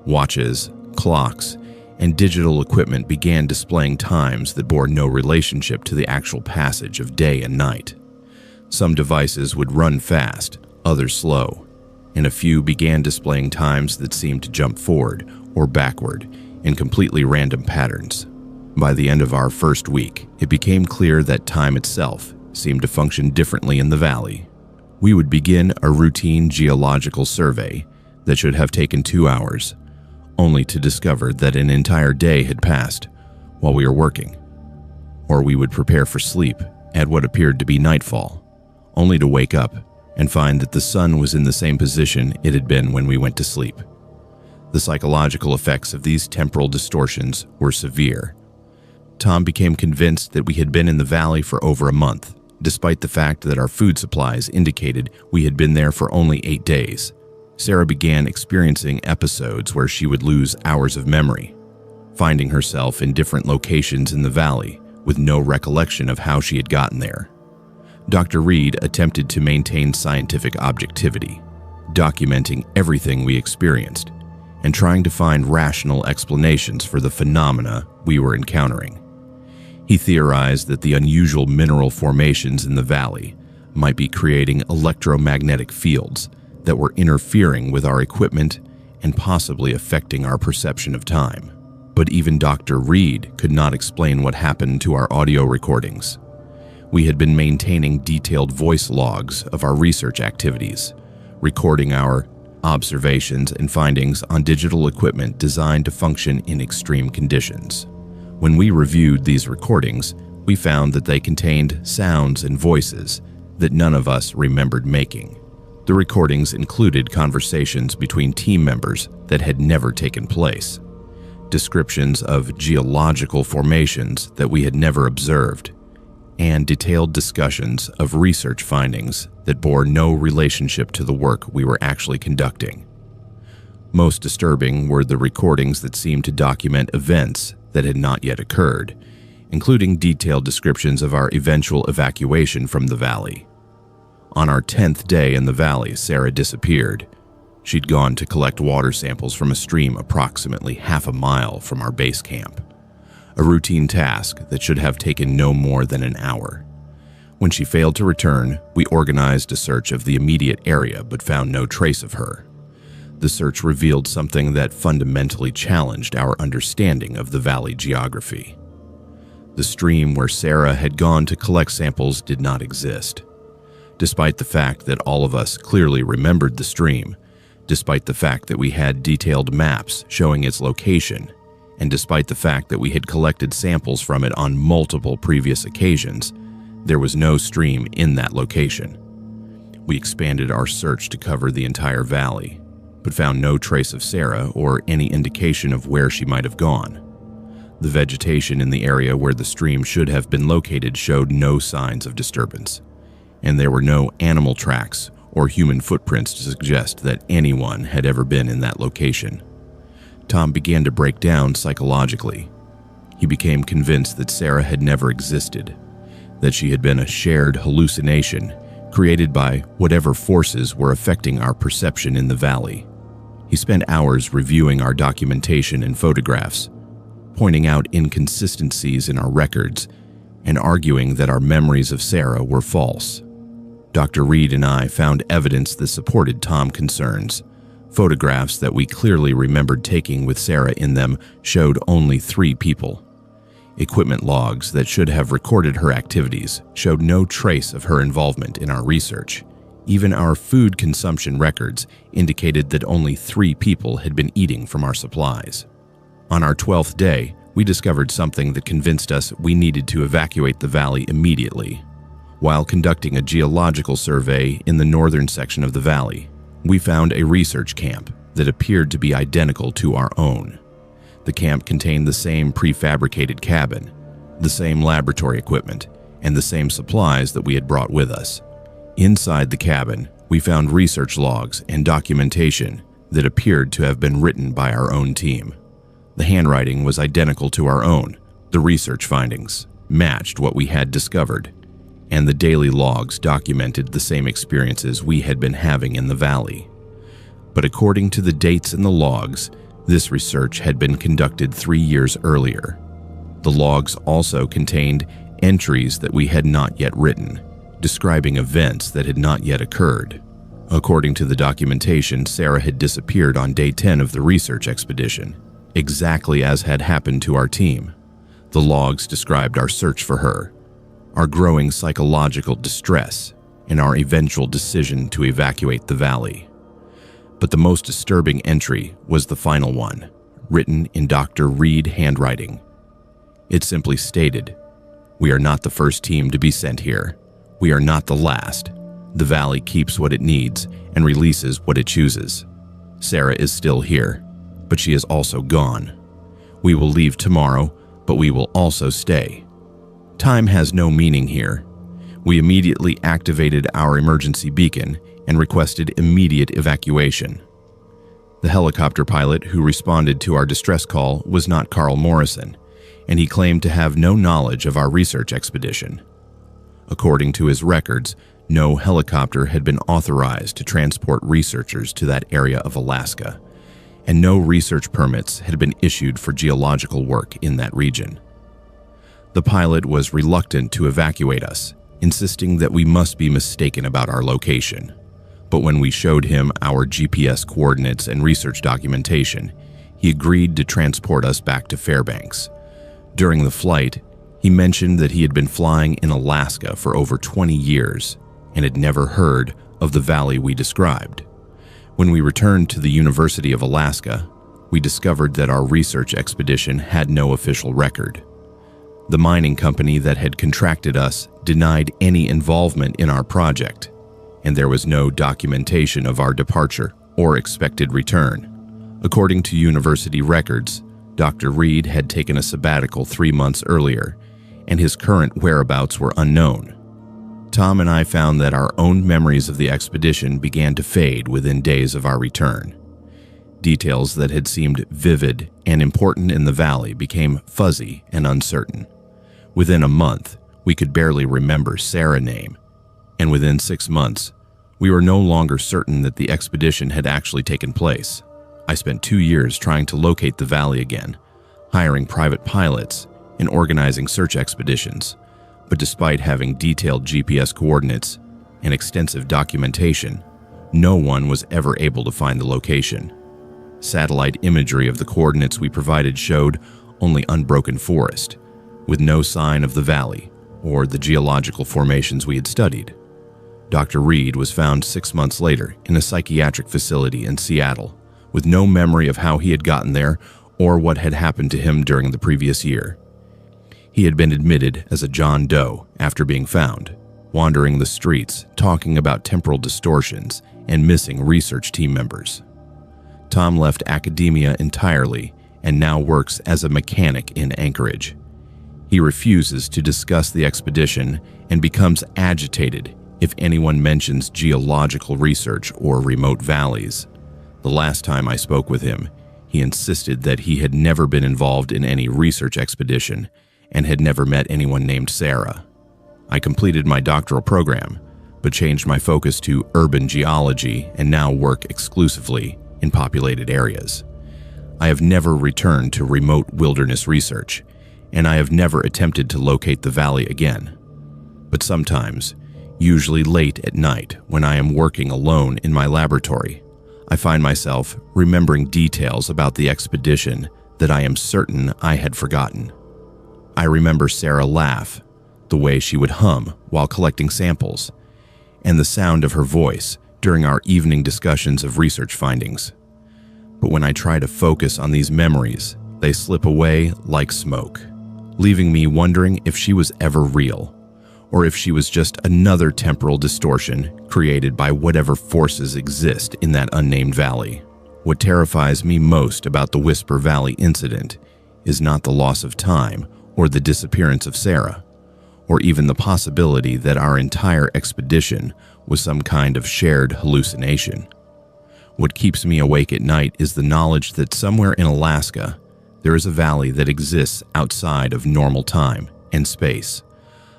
[SPEAKER 1] Watches, clocks, and digital equipment began displaying times that bore no relationship to the actual passage of day and night. Some devices would run fast, others slow, and a few began displaying times that seemed to jump forward or backward in completely random patterns. By the end of our first week, it became clear that time itself seemed to function differently in the valley. We would begin a routine geological survey that should have taken 2 hours, only to discover that an entire day had passed while we were working. Or we would prepare for sleep at what appeared to be nightfall, only to wake up and find that the sun was in the same position it had been when we went to sleep. The psychological effects of these temporal distortions were severe. Tom became convinced that we had been in the valley for over a month, despite the fact that our food supplies indicated we had been there for only 8 days. Sarah began experiencing episodes where she would lose hours of memory, finding herself in different locations in the valley with no recollection of how she had gotten there. Dr. Reed attempted to maintain scientific objectivity, documenting everything we experienced and trying to find rational explanations for the phenomena we were encountering. He theorized that the unusual mineral formations in the valley might be creating electromagnetic fields that were interfering with our equipment and possibly affecting our perception of time. But even Dr. Reed could not explain what happened to our audio recordings. We had been maintaining detailed voice logs of our research activities, recording our observations and findings on digital equipment designed to function in extreme conditions. When we reviewed these recordings, we found that they contained sounds and voices that none of us remembered making. The recordings included conversations between team members that had never taken place, descriptions of geological formations that we had never observed, and detailed discussions of research findings that bore no relationship to the work we were actually conducting. Most disturbing were the recordings that seemed to document events that had not yet occurred, including detailed descriptions of our eventual evacuation from the valley. On our 10th day in the valley, Sarah disappeared. She'd gone to collect water samples from a stream approximately half a mile from our base camp, a routine task that should have taken no more than an hour. When she failed to return, we organized a search of the immediate area but found no trace of her. The search revealed something that fundamentally challenged our understanding of the valley geography. The stream where Sarah had gone to collect samples did not exist. Despite the fact that all of us clearly remembered the stream, despite the fact that we had detailed maps showing its location, and despite the fact that we had collected samples from it on multiple previous occasions, there was no stream in that location. We expanded our search to cover the entire valley, but found no trace of Sarah or any indication of where she might have gone. The vegetation in the area where the stream should have been located showed no signs of disturbance, and there were no animal tracks or human footprints to suggest that anyone had ever been in that location. Tom began to break down psychologically. He became convinced that Sarah had never existed, that she had been a shared hallucination created by whatever forces were affecting our perception in the valley. He spent hours reviewing our documentation and photographs, pointing out inconsistencies in our records and arguing that our memories of Sarah were false. Dr. Reed and I found evidence that supported Tom's concerns. Photographs that we clearly remembered taking with Sarah in them showed only 3 people. Equipment logs that should have recorded her activities showed no trace of her involvement in our research. Even our food consumption records indicated that only 3 people had been eating from our supplies. On our 12th day, we discovered something that convinced us we needed to evacuate the valley immediately. While conducting a geological survey in the northern section of the valley, we found a research camp that appeared to be identical to our own. The camp contained the same prefabricated cabin, the same laboratory equipment, and the same supplies that we had brought with us. Inside the cabin, we found research logs and documentation that appeared to have been written by our own team. The handwriting was identical to our own. The research findings matched what we had discovered, and the daily logs documented the same experiences we had been having in the valley. But according to the dates in the logs, this research had been conducted 3 years earlier. The logs also contained entries that we had not yet written, describing events that had not yet occurred. According to the documentation, Sarah had disappeared on day 10 of the research expedition, exactly as had happened to our team. The logs described our search for her, our growing psychological distress, and our eventual decision to evacuate the valley. But the most disturbing entry was the final one, written in Dr. Reed handwriting. It simply stated, "We are not the first team to be sent here. We are not the last. The valley keeps what it needs and releases what it chooses. Sarah is still here, but she is also gone. We will leave tomorrow, but we will also stay." Time has no meaning here. We immediately activated our emergency beacon and requested immediate evacuation. The helicopter pilot who responded to our distress call was not Carl Morrison, and he claimed to have no knowledge of our research expedition. According to his records, no helicopter had been authorized to transport researchers to that area of Alaska, and no research permits had been issued for geological work in that region. The pilot was reluctant to evacuate us, insisting that we must be mistaken about our location. But when we showed him our GPS coordinates and research documentation, he agreed to transport us back to Fairbanks. During the flight, he mentioned that he had been flying in Alaska for over 20 years and had never heard of the valley we described. When we returned to the University of Alaska, we discovered that our research expedition had no official record. The mining company that had contracted us denied any involvement in our project, and there was no documentation of our departure or expected return. According to university records, Dr. Reed had taken a sabbatical 3 months earlier, and his current whereabouts were unknown. Tom and I found that our own memories of the expedition began to fade within days of our return. Details that had seemed vivid and important in the valley became fuzzy and uncertain. Within a month, we could barely remember Sarah's name, and within 6 months, we were no longer certain that the expedition had actually taken place. I spent 2 years trying to locate the valley again, hiring private pilots and organizing search expeditions, but despite having detailed GPS coordinates and extensive documentation, no one was ever able to find the location. Satellite imagery of the coordinates we provided showed only unbroken forest, with no sign of the valley or the geological formations we had studied. Dr. Reed was found 6 months later in a psychiatric facility in Seattle, with no memory of how he had gotten there or what had happened to him during the previous year. He had been admitted as a John Doe after being found, wandering the streets, talking about temporal distortions and missing research team members. Tom left academia entirely and now works as a mechanic in Anchorage. He refuses to discuss the expedition and becomes agitated if anyone mentions geological research or remote valleys. The last time I spoke with him, he insisted that he had never been involved in any research expedition and had never met anyone named Sarah. I completed my doctoral program, but changed my focus to urban geology and now work exclusively in populated areas. I have never returned to remote wilderness research, and I have never attempted to locate the valley again. But sometimes, usually late at night when I am working alone in my laboratory, I find myself remembering details about the expedition that I am certain I had forgotten. I remember Sarah laugh, the way she would hum while collecting samples, and the sound of her voice during our evening discussions of research findings. But when I try to focus on these memories, they slip away like smoke, leaving me wondering if she was ever real, or if she was just another temporal distortion created by whatever forces exist in that unnamed valley. What terrifies me most about the Whisper Valley incident is not the loss of time or the disappearance of Sarah, or even the possibility that our entire expedition was some kind of shared hallucination. What keeps me awake at night is the knowledge that somewhere in Alaska, there is a valley that exists outside of normal time and space,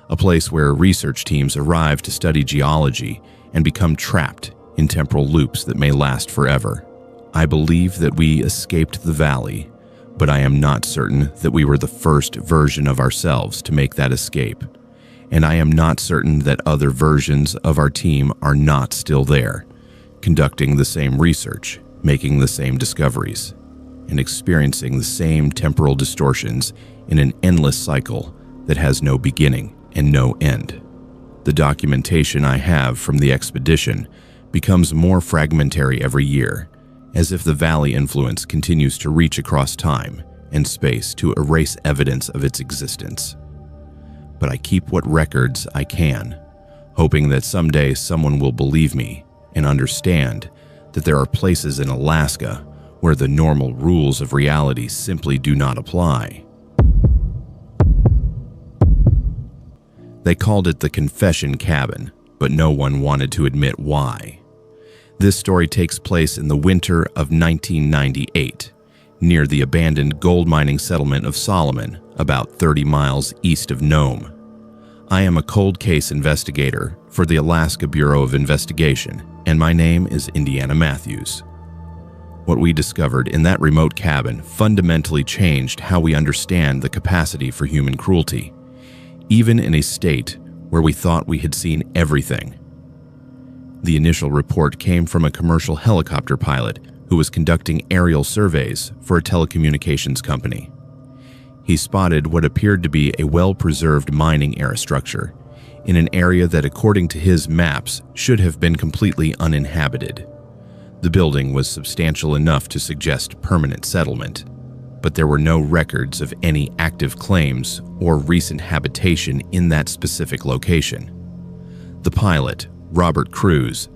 [SPEAKER 1] a place where research teams arrive to study geology and become trapped in temporal loops that may last forever. I believe that we escaped the valley, but I am not certain that we were the first version of ourselves to make that escape, and I am not certain that other versions of our team are not still there, conducting the same research, making the same discoveries, and experiencing the same temporal distortions in an endless cycle that has no beginning and no end. The documentation I have from the expedition becomes more fragmentary every year, as if the valley influence continues to reach across time and space to erase evidence of its existence. But I keep what records I can, hoping that someday someone will believe me and understand that there are places in Alaska where the normal rules of reality simply do not apply. They called it the Confession Cabin, but no one wanted to admit why. This story takes place in the winter of 1998, near the abandoned gold mining settlement of Solomon, about 30 miles east of Nome. I am a cold case investigator for the Alaska Bureau of Investigation, and my name is Indiana Matthews. What we discovered in that remote cabin fundamentally changed how we understand the capacity for human cruelty, even in a state where we thought we had seen everything. The initial report came from a commercial helicopter pilot who was conducting aerial surveys for a telecommunications company. He spotted what appeared to be a well-preserved mining aerostructure in an area that, according to his maps, should have been completely uninhabited. The building was substantial enough to suggest permanent settlement, but there were no records of any active claims or recent habitation in that specific location. The pilot, Robert Cruz,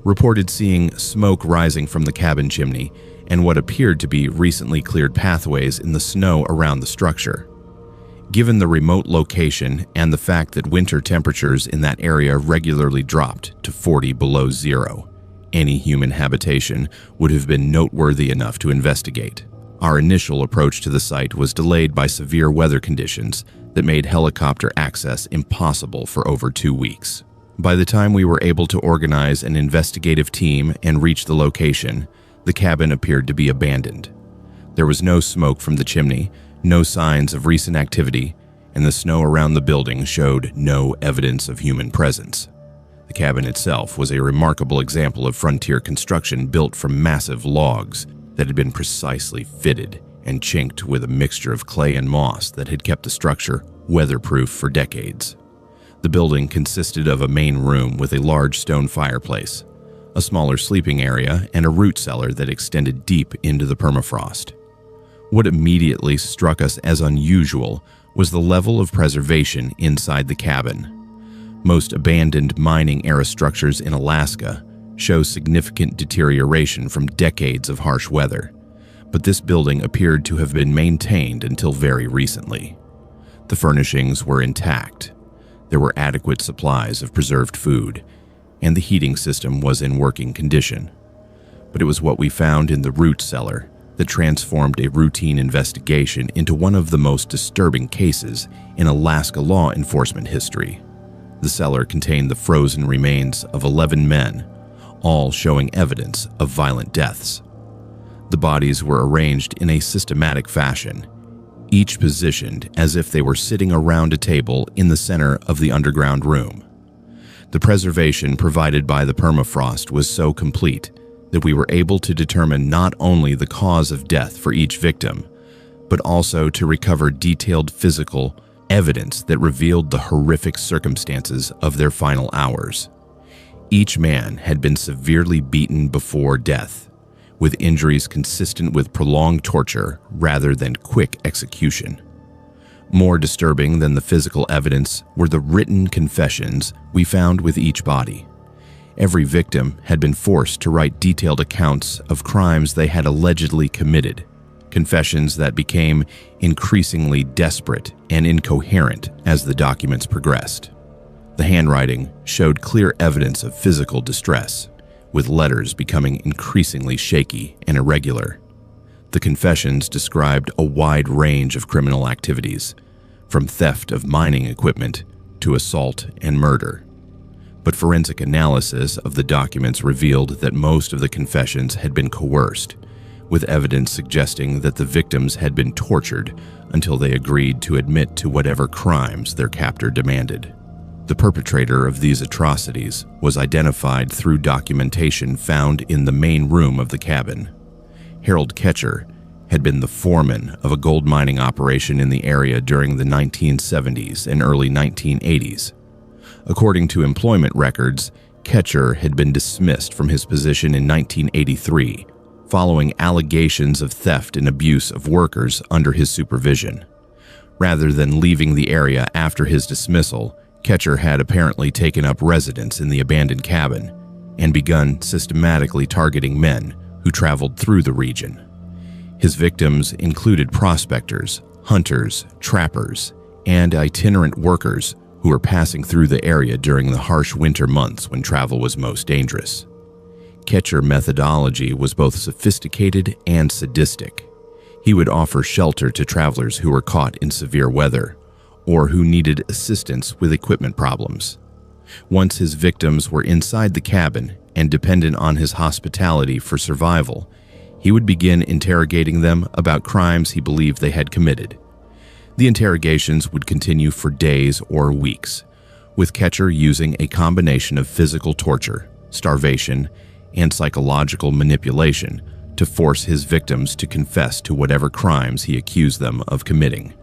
[SPEAKER 1] reported seeing smoke rising from the cabin chimney and what appeared to be recently cleared pathways in the snow around the structure. Given the remote location and the fact that winter temperatures in that area regularly dropped to 40 below zero, any human habitation would have been noteworthy enough to investigate. Our initial approach to the site was delayed by severe weather conditions that made helicopter access impossible for over 2 weeks. By the time we were able to organize an investigative team and reach the location, the cabin appeared to be abandoned. There was no smoke from the chimney, no signs of recent activity, and the snow around the building showed no evidence of human presence. The cabin itself was a remarkable example of frontier construction built from massive logs that had been precisely fitted and chinked with a mixture of clay and moss that had kept the structure weatherproof for decades. The building consisted of a main room with a large stone fireplace, a smaller sleeping area, and a root cellar that extended deep into the permafrost. What immediately struck us as unusual was the level of preservation inside the cabin. Most abandoned mining aerostructures in Alaska show significant deterioration from decades of harsh weather, but this building appeared to have been maintained until very recently. The furnishings were intact. There were adequate supplies of preserved food, and the heating system was in working condition. But it was what we found in the root cellar that transformed a routine investigation into one of the most disturbing cases in Alaska law enforcement history. The cellar contained the frozen remains of 11 men, all showing evidence of violent deaths. The bodies were arranged in a systematic fashion, each positioned as if they were sitting around a table in the center of the underground room. The preservation provided by the permafrost was so complete that we were able to determine not only the cause of death for each victim, but also to recover detailed physical evidence that revealed the horrific circumstances of their final hours. Each man had been severely beaten before death, with injuries consistent with prolonged torture rather than quick execution. More disturbing than the physical evidence were the written confessions we found with each body. Every victim had been forced to write detailed accounts of crimes they had allegedly committed, confessions that became increasingly desperate and incoherent as the documents progressed. The handwriting showed clear evidence of physical distress, with letters becoming increasingly shaky and irregular. The confessions described a wide range of criminal activities, from theft of mining equipment to assault and murder. But forensic analysis of the documents revealed that most of the confessions had been coerced, with evidence suggesting that the victims had been tortured until they agreed to admit to whatever crimes their captor demanded. The perpetrator of these atrocities was identified through documentation found in the main room of the cabin. Harold Ketcher had been the foreman of a gold mining operation in the area during the 1970s and early 1980s. According to employment records, Ketcher had been dismissed from his position in 1983, following allegations of theft and abuse of workers under his supervision. Rather than leaving the area after his dismissal, Ketcher had apparently taken up residence in the abandoned cabin and begun systematically targeting men who traveled through the region. His victims included prospectors, hunters, trappers, and itinerant workers who were passing through the area during the harsh winter months when travel was most dangerous. Ketcher methodology was both sophisticated and sadistic. He would offer shelter to travelers who were caught in severe weather or who needed assistance with equipment problems. Once his victims were inside the cabin and dependent on his hospitality for survival, he would begin interrogating them about crimes he believed they had committed. The interrogations would continue for days or weeks, with Ketcher using a combination of physical torture, starvation, and psychological manipulation to force his victims to confess to whatever crimes he accused them of committing.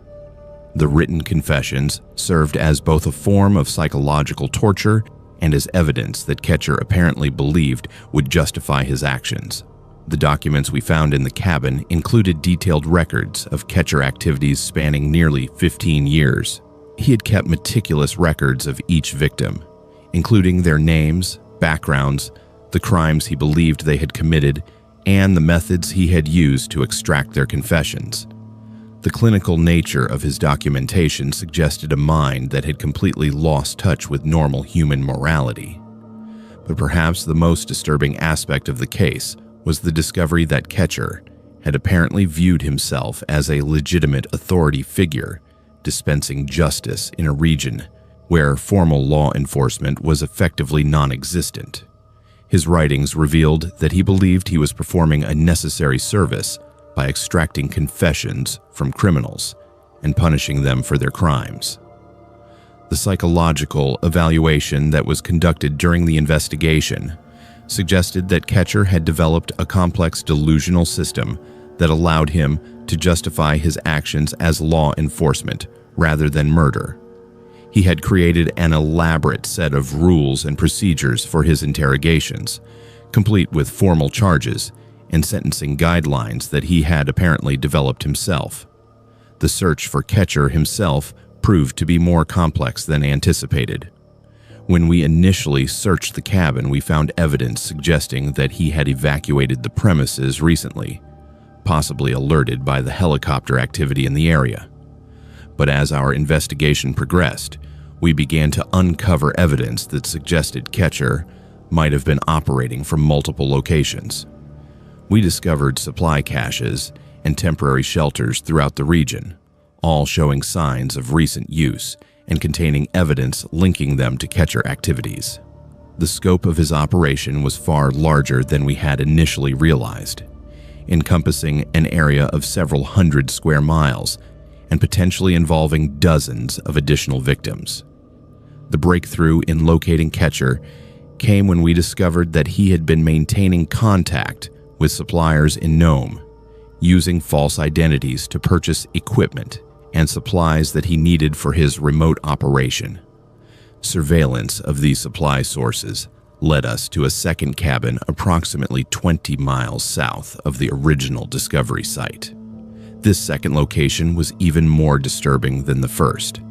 [SPEAKER 1] The written confessions served as both a form of psychological torture and as evidence that Ketcher apparently believed would justify his actions. The documents we found in the cabin included detailed records of Ketcher activities spanning nearly 15 years. He had kept meticulous records of each victim, including their names, backgrounds, the crimes he believed they had committed, and the methods he had used to extract their confessions. The clinical nature of his documentation suggested a mind that had completely lost touch with normal human morality. But perhaps the most disturbing aspect of the case was the discovery that Ketcher had apparently viewed himself as a legitimate authority figure, dispensing justice in a region where formal law enforcement was effectively non-existent. His writings revealed that he believed he was performing a necessary service by extracting confessions from criminals and punishing them for their crimes. The psychological evaluation that was conducted during the investigation suggested that Ketcher had developed a complex delusional system that allowed him to justify his actions as law enforcement rather than murder. He had created an elaborate set of rules and procedures for his interrogations, complete with formal charges and sentencing guidelines that he had apparently developed himself. The search for Ketcher himself proved to be more complex than anticipated. When we initially searched the cabin, we found evidence suggesting that he had evacuated the premises recently, possibly alerted by the helicopter activity in the area. But as our investigation progressed, we began to uncover evidence that suggested Ketcher might have been operating from multiple locations. We discovered supply caches and temporary shelters throughout the region, all showing signs of recent use and containing evidence linking them to Ketcher activities. The scope of his operation was far larger than we had initially realized, encompassing an area of several hundred square miles and potentially involving dozens of additional victims. The breakthrough in locating Ketcher came when we discovered that he had been maintaining contact with suppliers in Nome, using false identities to purchase equipment and supplies that he needed for his remote operation. Surveillance of these supply sources led us to a second cabin approximately 20 miles south of the original discovery site. This second location was even more disturbing than the first.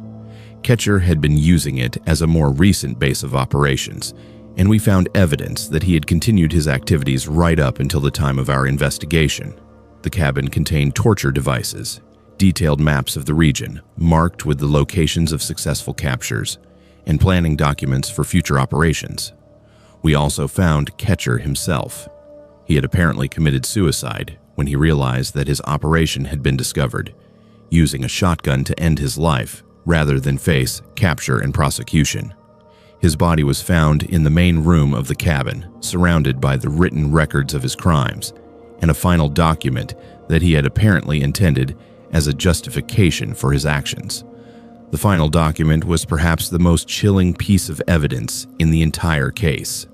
[SPEAKER 1] Ketcher had been using it as a more recent base of operations, and we found evidence that he had continued his activities right up until the time of our investigation. The cabin contained torture devices, detailed maps of the region, marked with the locations of successful captures, and planning documents for future operations. We also found Ketcher himself. He had apparently committed suicide when he realized that his operation had been discovered, using a shotgun to end his life rather than face capture and prosecution. His body was found in the main room of the cabin, surrounded by the written records of his crimes and a final document that he had apparently intended as a justification for his actions. The final document was perhaps the most chilling piece of evidence in the entire case.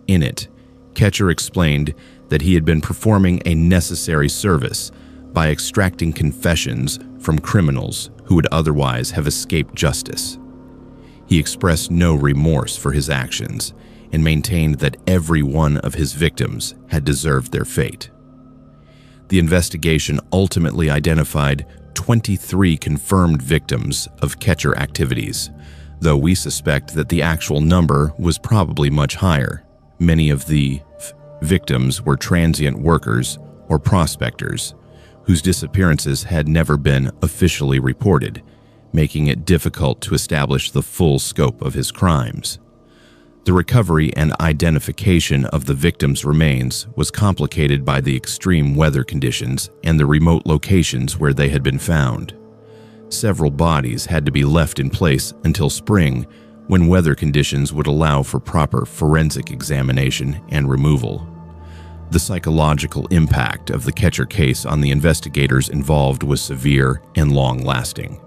[SPEAKER 1] In it, Ketcher explained that he had been performing a necessary service by extracting confessions from criminals who would otherwise have escaped justice. He expressed no remorse for his actions and maintained that every one of his victims had deserved their fate. The investigation ultimately identified 23 confirmed victims of Ketcher activities, though we suspect that the actual number was probably much higher. Many of the victims were transient workers or prospectors whose disappearances had never been officially reported, making it difficult to establish the full scope of his crimes. The recovery and identification of the victims' remains was complicated by the extreme weather conditions and the remote locations where they had been found. Several bodies had to be left in place until spring, when weather conditions would allow for proper forensic examination and removal. The psychological impact of the Ketcher case on the investigators involved was severe and long-lasting.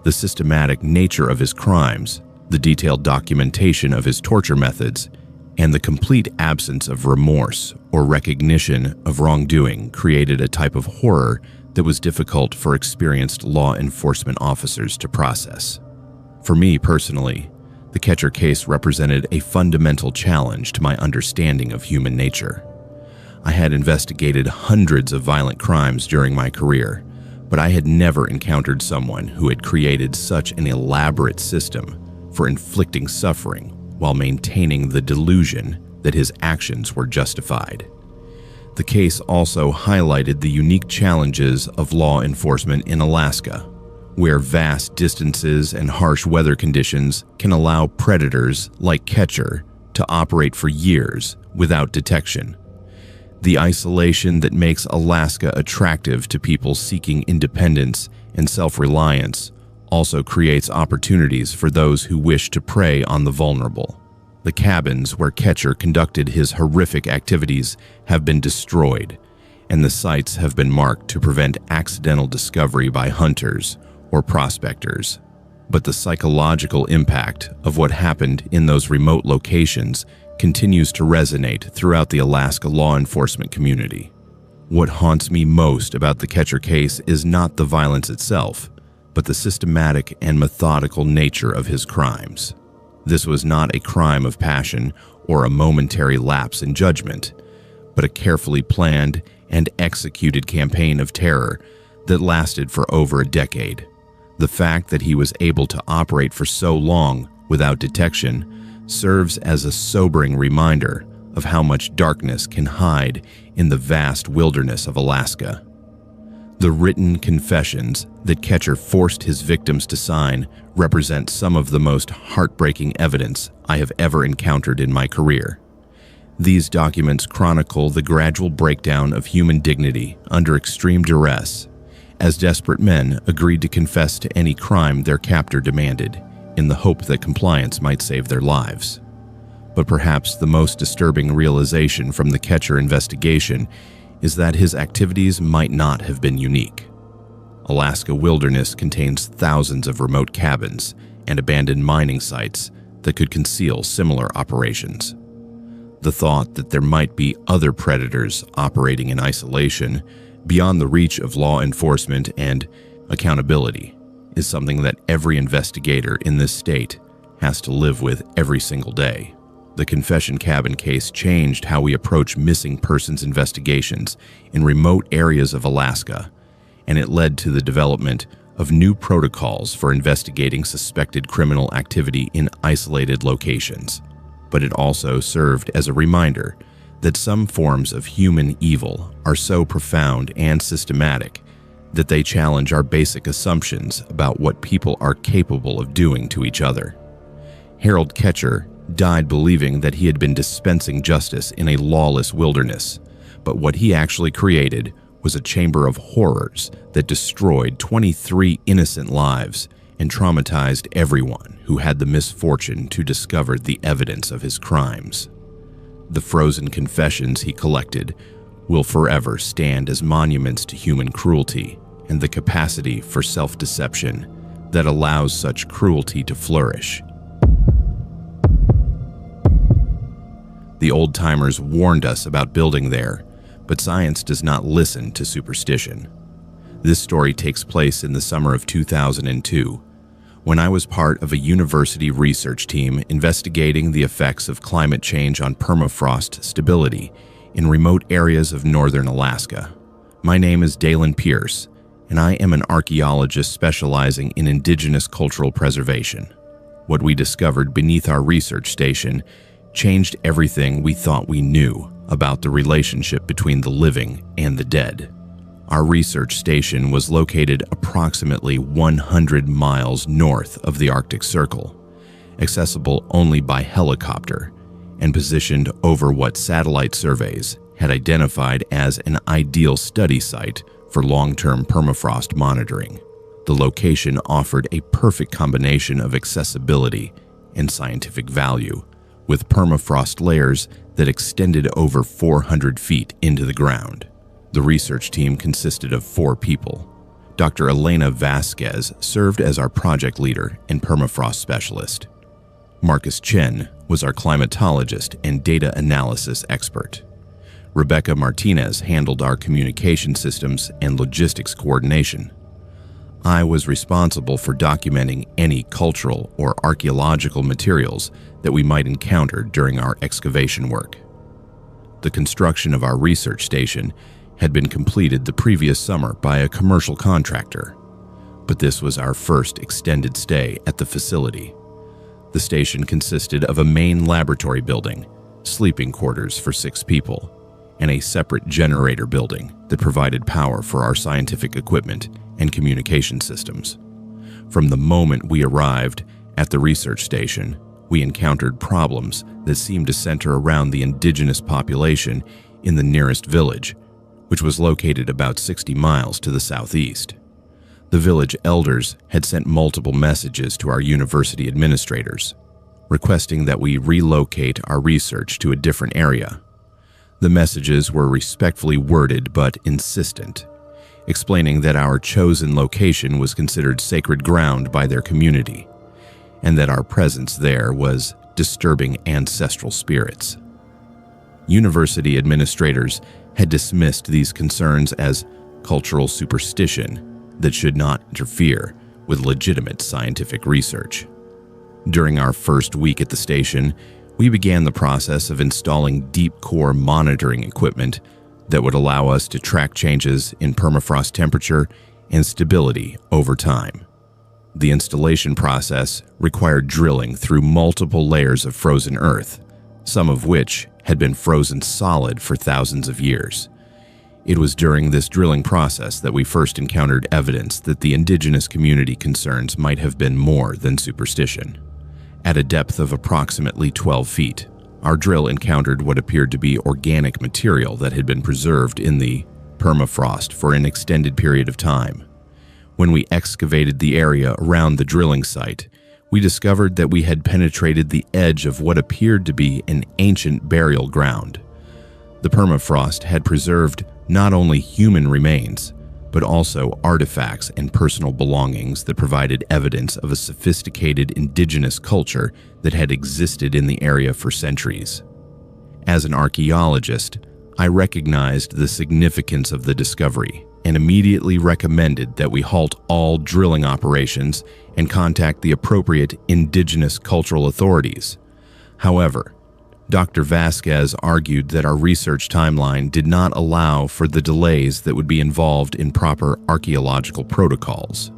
[SPEAKER 1] The systematic nature of his crimes, the detailed documentation of his torture methods, and the complete absence of remorse or recognition of wrongdoing created a type of horror that was difficult for experienced law enforcement officers to process. For me personally, the Ketcher case represented a fundamental challenge to my understanding of human nature. I had investigated hundreds of violent crimes during my career, but I had never encountered someone who had created such an elaborate system for inflicting suffering while maintaining the delusion that his actions were justified. The case also highlighted the unique challenges of law enforcement in Alaska, where vast distances and harsh weather conditions can allow predators like Ketcher to operate for years without detection. The isolation that makes Alaska attractive to people seeking independence and self-reliance also creates opportunities for those who wish to prey on the vulnerable. The cabins where Ketcher conducted his horrific activities have been destroyed, and the sites have been marked to prevent accidental discovery by hunters or prospectors. But the psychological impact of what happened in those remote locations continues to resonate throughout the Alaska law enforcement community. What haunts me most about the Ketcher case is not the violence itself, but the systematic and methodical nature of his crimes. This was not a crime of passion or a momentary lapse in judgment, but a carefully planned and executed campaign of terror that lasted for over a decade. The fact that he was able to operate for so long without detection serves as a sobering reminder of how much darkness can hide in the vast wilderness of Alaska. The written confessions that Ketcher forced his victims to sign represent some of the most heartbreaking evidence I have ever encountered in my career. These documents chronicle the gradual breakdown of human dignity under extreme duress, as desperate men agreed to confess to any crime their captor demanded, in the hope that compliance might save their lives. But perhaps the most disturbing realization from the Ketcher investigation is that his activities might not have been unique. Alaska wilderness contains thousands of remote cabins and abandoned mining sites that could conceal similar operations. The thought that there might be other predators operating in isolation, beyond the reach of law enforcement and accountability, is something that every investigator in this state has to live with every single day. The confession cabin case changed how we approach missing persons investigations in remote areas of Alaska, and it led to the development of new protocols for investigating suspected criminal activity in isolated locations. But it also served as a reminder that some forms of human evil are so profound and systematic that they challenge our basic assumptions about what people are capable of doing to each other. Harold Ketcher died believing that he had been dispensing justice in a lawless wilderness, but what he actually created was a chamber of horrors that destroyed 23 innocent lives and traumatized everyone who had the misfortune to discover the evidence of his crimes. The frozen confessions he collected will forever stand as monuments to human cruelty and the capacity for self-deception that allows such cruelty to flourish. The old-timers warned us about building there, but science does not listen to superstition. This story takes place in the summer of 2002, when I was part of a university research team investigating the effects of climate change on permafrost stability in remote areas of northern Alaska. My name is Dalen Pierce, and I am an archaeologist specializing in indigenous cultural preservation. What we discovered beneath our research station changed everything we thought we knew about the relationship between the living and the dead. Our research station was located approximately 100 miles north of the Arctic Circle, accessible only by helicopter, and positioned over what satellite surveys had identified as an ideal study site for long-term permafrost monitoring. The location offered a perfect combination of accessibility and scientific value, with permafrost layers that extended over 400 feet into the ground. The research team consisted of 4 people. Dr. Elena Vasquez served as our project leader and permafrost specialist. Marcus Chen was our climatologist and data analysis expert. Rebecca Martinez handled our communication systems and logistics coordination. I was responsible for documenting any cultural or archaeological materials that we might encounter during our excavation work. The construction of our research station had been completed the previous summer by a commercial contractor, but this was our first extended stay at the facility. The station consisted of a main laboratory building, sleeping quarters for 6 people, and a separate generator building that provided power for our scientific equipment and communication systems. From the moment we arrived at the research station, we encountered problems that seemed to center around the indigenous population in the nearest village, which was located about 60 miles to the southeast. The village elders had sent multiple messages to our university administrators, requesting that we relocate our research to a different area. The messages were respectfully worded but insistent, explaining that our chosen location was considered sacred ground by their community, and that our presence there was disturbing ancestral spirits. University administrators had dismissed these concerns as cultural superstition that should not interfere with legitimate scientific research. During our first week at the station, we began the process of installing deep core monitoring equipment that would allow us to track changes in permafrost temperature and stability over time. The installation process required drilling through multiple layers of frozen earth, some of which had been frozen solid for thousands of years. It was during this drilling process that we first encountered evidence that the indigenous community concerns might have been more than superstition. At a depth of approximately 12 feet, our drill encountered what appeared to be organic material that had been preserved in the permafrost for an extended period of time. When we excavated the area around the drilling site, we discovered that we had penetrated the edge of what appeared to be an ancient burial ground. The permafrost had preserved not only human remains, but also artifacts and personal belongings that provided evidence of a sophisticated indigenous culture that had existed in the area for centuries. As an archaeologist, I recognized the significance of the discovery and immediately recommended that we halt all drilling operations and contact the appropriate indigenous cultural authorities. However, Dr. Vasquez argued that our research timeline did not allow for the delays that would be involved in proper archaeological protocols.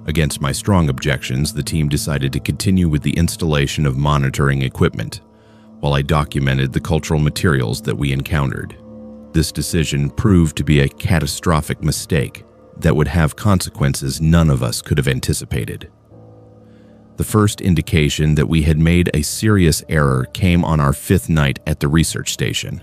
[SPEAKER 1] Against my strong objections, the team decided to continue with the installation of monitoring equipment, while I documented the cultural materials that we encountered. This decision proved to be a catastrophic mistake that would have consequences none of us could have anticipated. The first indication that we had made a serious error came on our 5th night at the research station.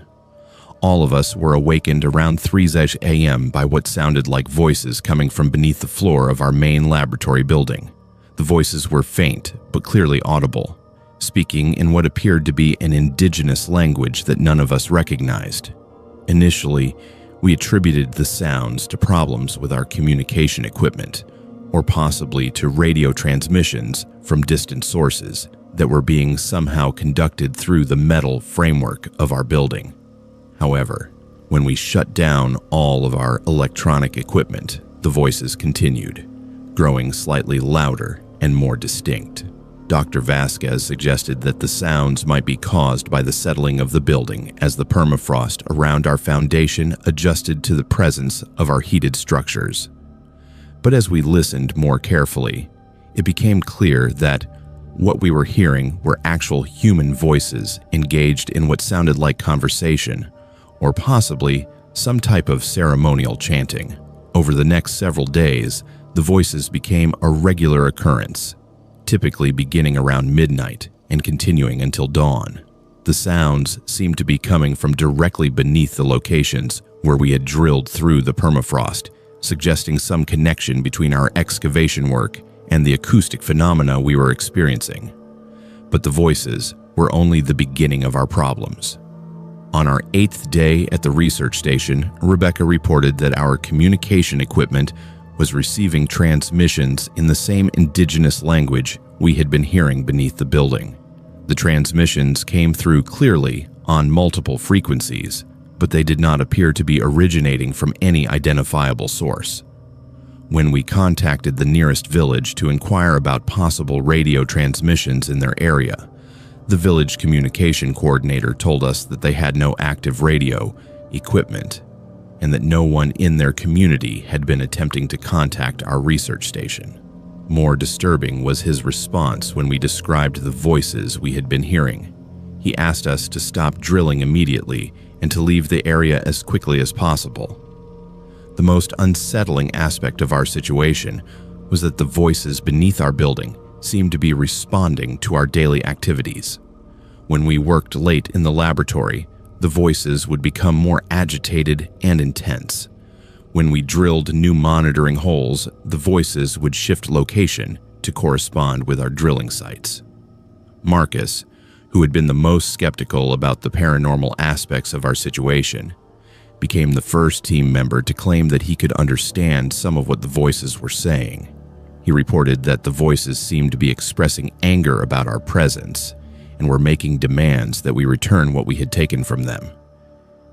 [SPEAKER 1] All of us were awakened around 3 a.m. by what sounded like voices coming from beneath the floor of our main laboratory building. The voices were faint, but clearly audible, speaking in what appeared to be an indigenous language that none of us recognized. Initially, we attributed the sounds to problems with our communication equipment, or possibly to radio transmissions from distant sources that were being somehow conducted through the metal framework of our building. However, when we shut down all of our electronic equipment, the voices continued, growing slightly louder and more distinct. Dr. Vasquez suggested that the sounds might be caused by the settling of the building as the permafrost around our foundation adjusted to the presence of our heated structures. But as we listened more carefully, it became clear that what we were hearing were actual human voices engaged in what sounded like conversation, or possibly some type of ceremonial chanting. Over the next several days, the voices became a regular occurrence, typically beginning around midnight and continuing until dawn. The sounds seemed to be coming from directly beneath the locations where we had drilled through the permafrost, suggesting some connection between our excavation work and the acoustic phenomena we were experiencing. But the voices were only the beginning of our problems. On our 8th day at the research station, Rebecca reported that our communication equipment was receiving transmissions in the same indigenous language we had been hearing beneath the building. The transmissions came through clearly on multiple frequencies, but they did not appear to be originating from any identifiable source. When we contacted the nearest village to inquire about possible radio transmissions in their area, the village communication coordinator told us that they had no active radio equipment and that no one in their community had been attempting to contact our research station. More disturbing was his response when we described the voices we had been hearing. He asked us to stop drilling immediately and to leave the area as quickly as possible. The most unsettling aspect of our situation was that the voices beneath our building seemed to be responding to our daily activities. When we worked late in the laboratory, the voices would become more agitated and intense. When we drilled new monitoring holes, the voices would shift location to correspond with our drilling sites. Marcus, who had been the most skeptical about the paranormal aspects of our situation, became the first team member to claim that he could understand some of what the voices were saying. He reported that the voices seemed to be expressing anger about our presence and were making demands that we return what we had taken from them.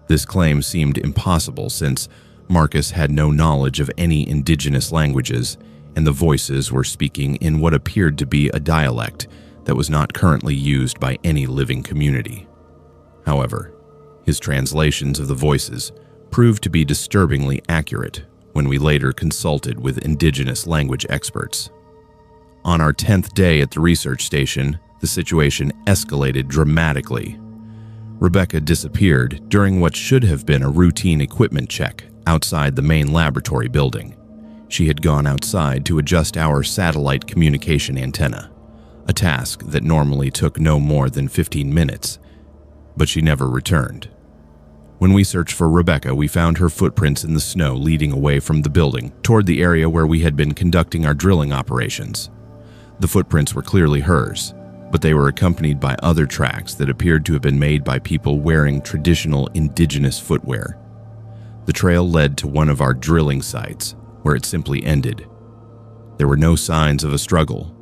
[SPEAKER 1] This claim seemed impossible since Marcus had no knowledge of any indigenous languages, and the voices were speaking in what appeared to be a dialect that was not currently used by any living community. However, his translations of the voices proved to be disturbingly accurate when we later consulted with indigenous language experts. On our 10th day at the research station, the situation escalated dramatically. Rebecca disappeared during what should have been a routine equipment check outside the main laboratory building. She had gone outside to adjust our satellite communication antenna, a task that normally took no more than 15 minutes, but she never returned. When we searched for Rebecca, we found her footprints in the snow leading away from the building toward the area where we had been conducting our drilling operations. The footprints were clearly hers, but they were accompanied by other tracks that appeared to have been made by people wearing traditional indigenous footwear. The trail led to one of our drilling sites, where it simply ended. There were no signs of a struggle,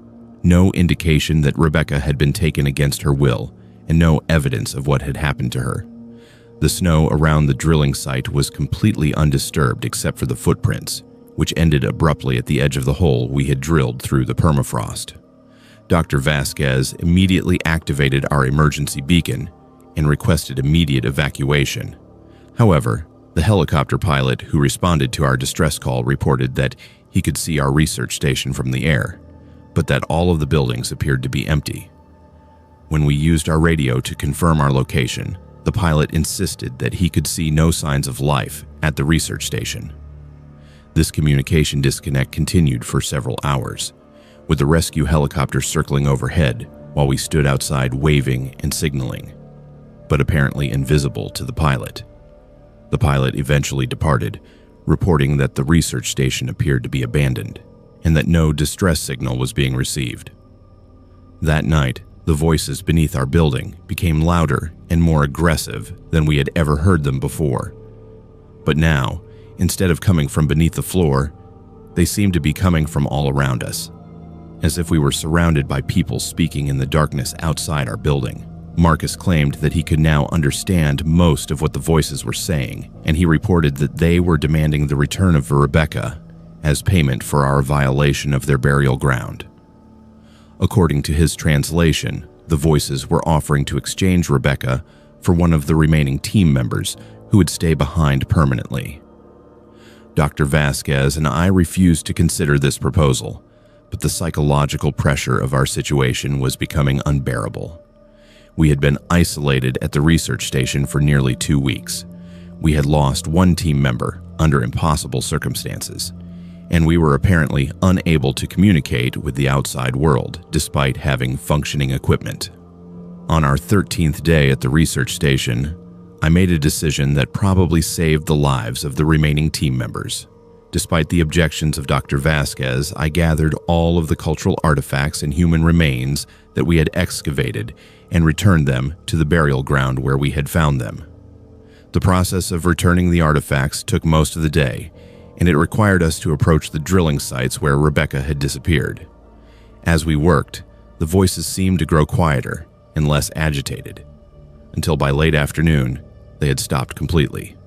[SPEAKER 1] no indication that Rebecca had been taken against her will, and no evidence of what had happened to her. The snow around the drilling site was completely undisturbed except for the footprints, which ended abruptly at the edge of the hole we had drilled through the permafrost. Dr. Vasquez immediately activated our emergency beacon and requested immediate evacuation. However, the helicopter pilot who responded to our distress call reported that he could see our research station from the air, but that all of the buildings appeared to be empty. When we used our radio to confirm our location, the pilot insisted that he could see no signs of life at the research station. This communication disconnect continued for several hours, with the rescue helicopter circling overhead while we stood outside waving and signaling, but apparently invisible to the pilot. The pilot eventually departed, reporting that the research station appeared to be abandoned and that no distress signal was being received. That night, the voices beneath our building became louder and more aggressive than we had ever heard them before. But now, instead of coming from beneath the floor, they seemed to be coming from all around us, as if we were surrounded by people speaking in the darkness outside our building. Marcus claimed that he could now understand most of what the voices were saying, and he reported that they were demanding the return of Rebecca as payment for our violation of their burial ground. According to his translation, the voices were offering to exchange Rebecca for one of the remaining team members who would stay behind permanently. Dr. Vasquez and I refused to consider this proposal, but the psychological pressure of our situation was becoming unbearable. We had been isolated at the research station for nearly 2 weeks. We had lost one team member under impossible circumstances, and we were apparently unable to communicate with the outside world despite having functioning equipment. On our 13th day at the research station, I made a decision that probably saved the lives of the remaining team members. Despite the objections of Dr. Vasquez, I gathered all of the cultural artifacts and human remains that we had excavated and returned them to the burial ground where we had found them. The process of returning the artifacts took most of the day, and it required us to approach the drilling sites where Rebecca had disappeared. As we worked, the voices seemed to grow quieter and less agitated, until by late afternoon, they had stopped completely.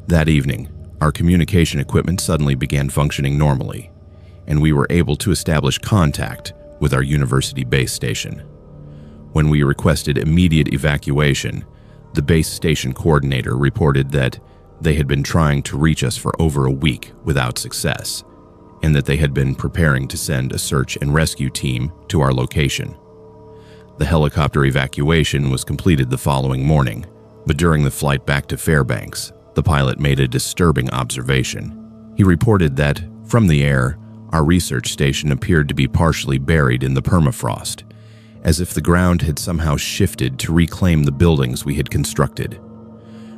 [SPEAKER 1] That evening, our communication equipment suddenly began functioning normally, and we were able to establish contact with our university base station. When we requested immediate evacuation, the base station coordinator reported that they had been trying to reach us for over a week without success, and that they had been preparing to send a search and rescue team to our location. The helicopter evacuation was completed the following morning, but during the flight back to Fairbanks, the pilot made a disturbing observation. He reported that, from the air, our research station appeared to be partially buried in the permafrost, as if the ground had somehow shifted to reclaim the buildings we had constructed.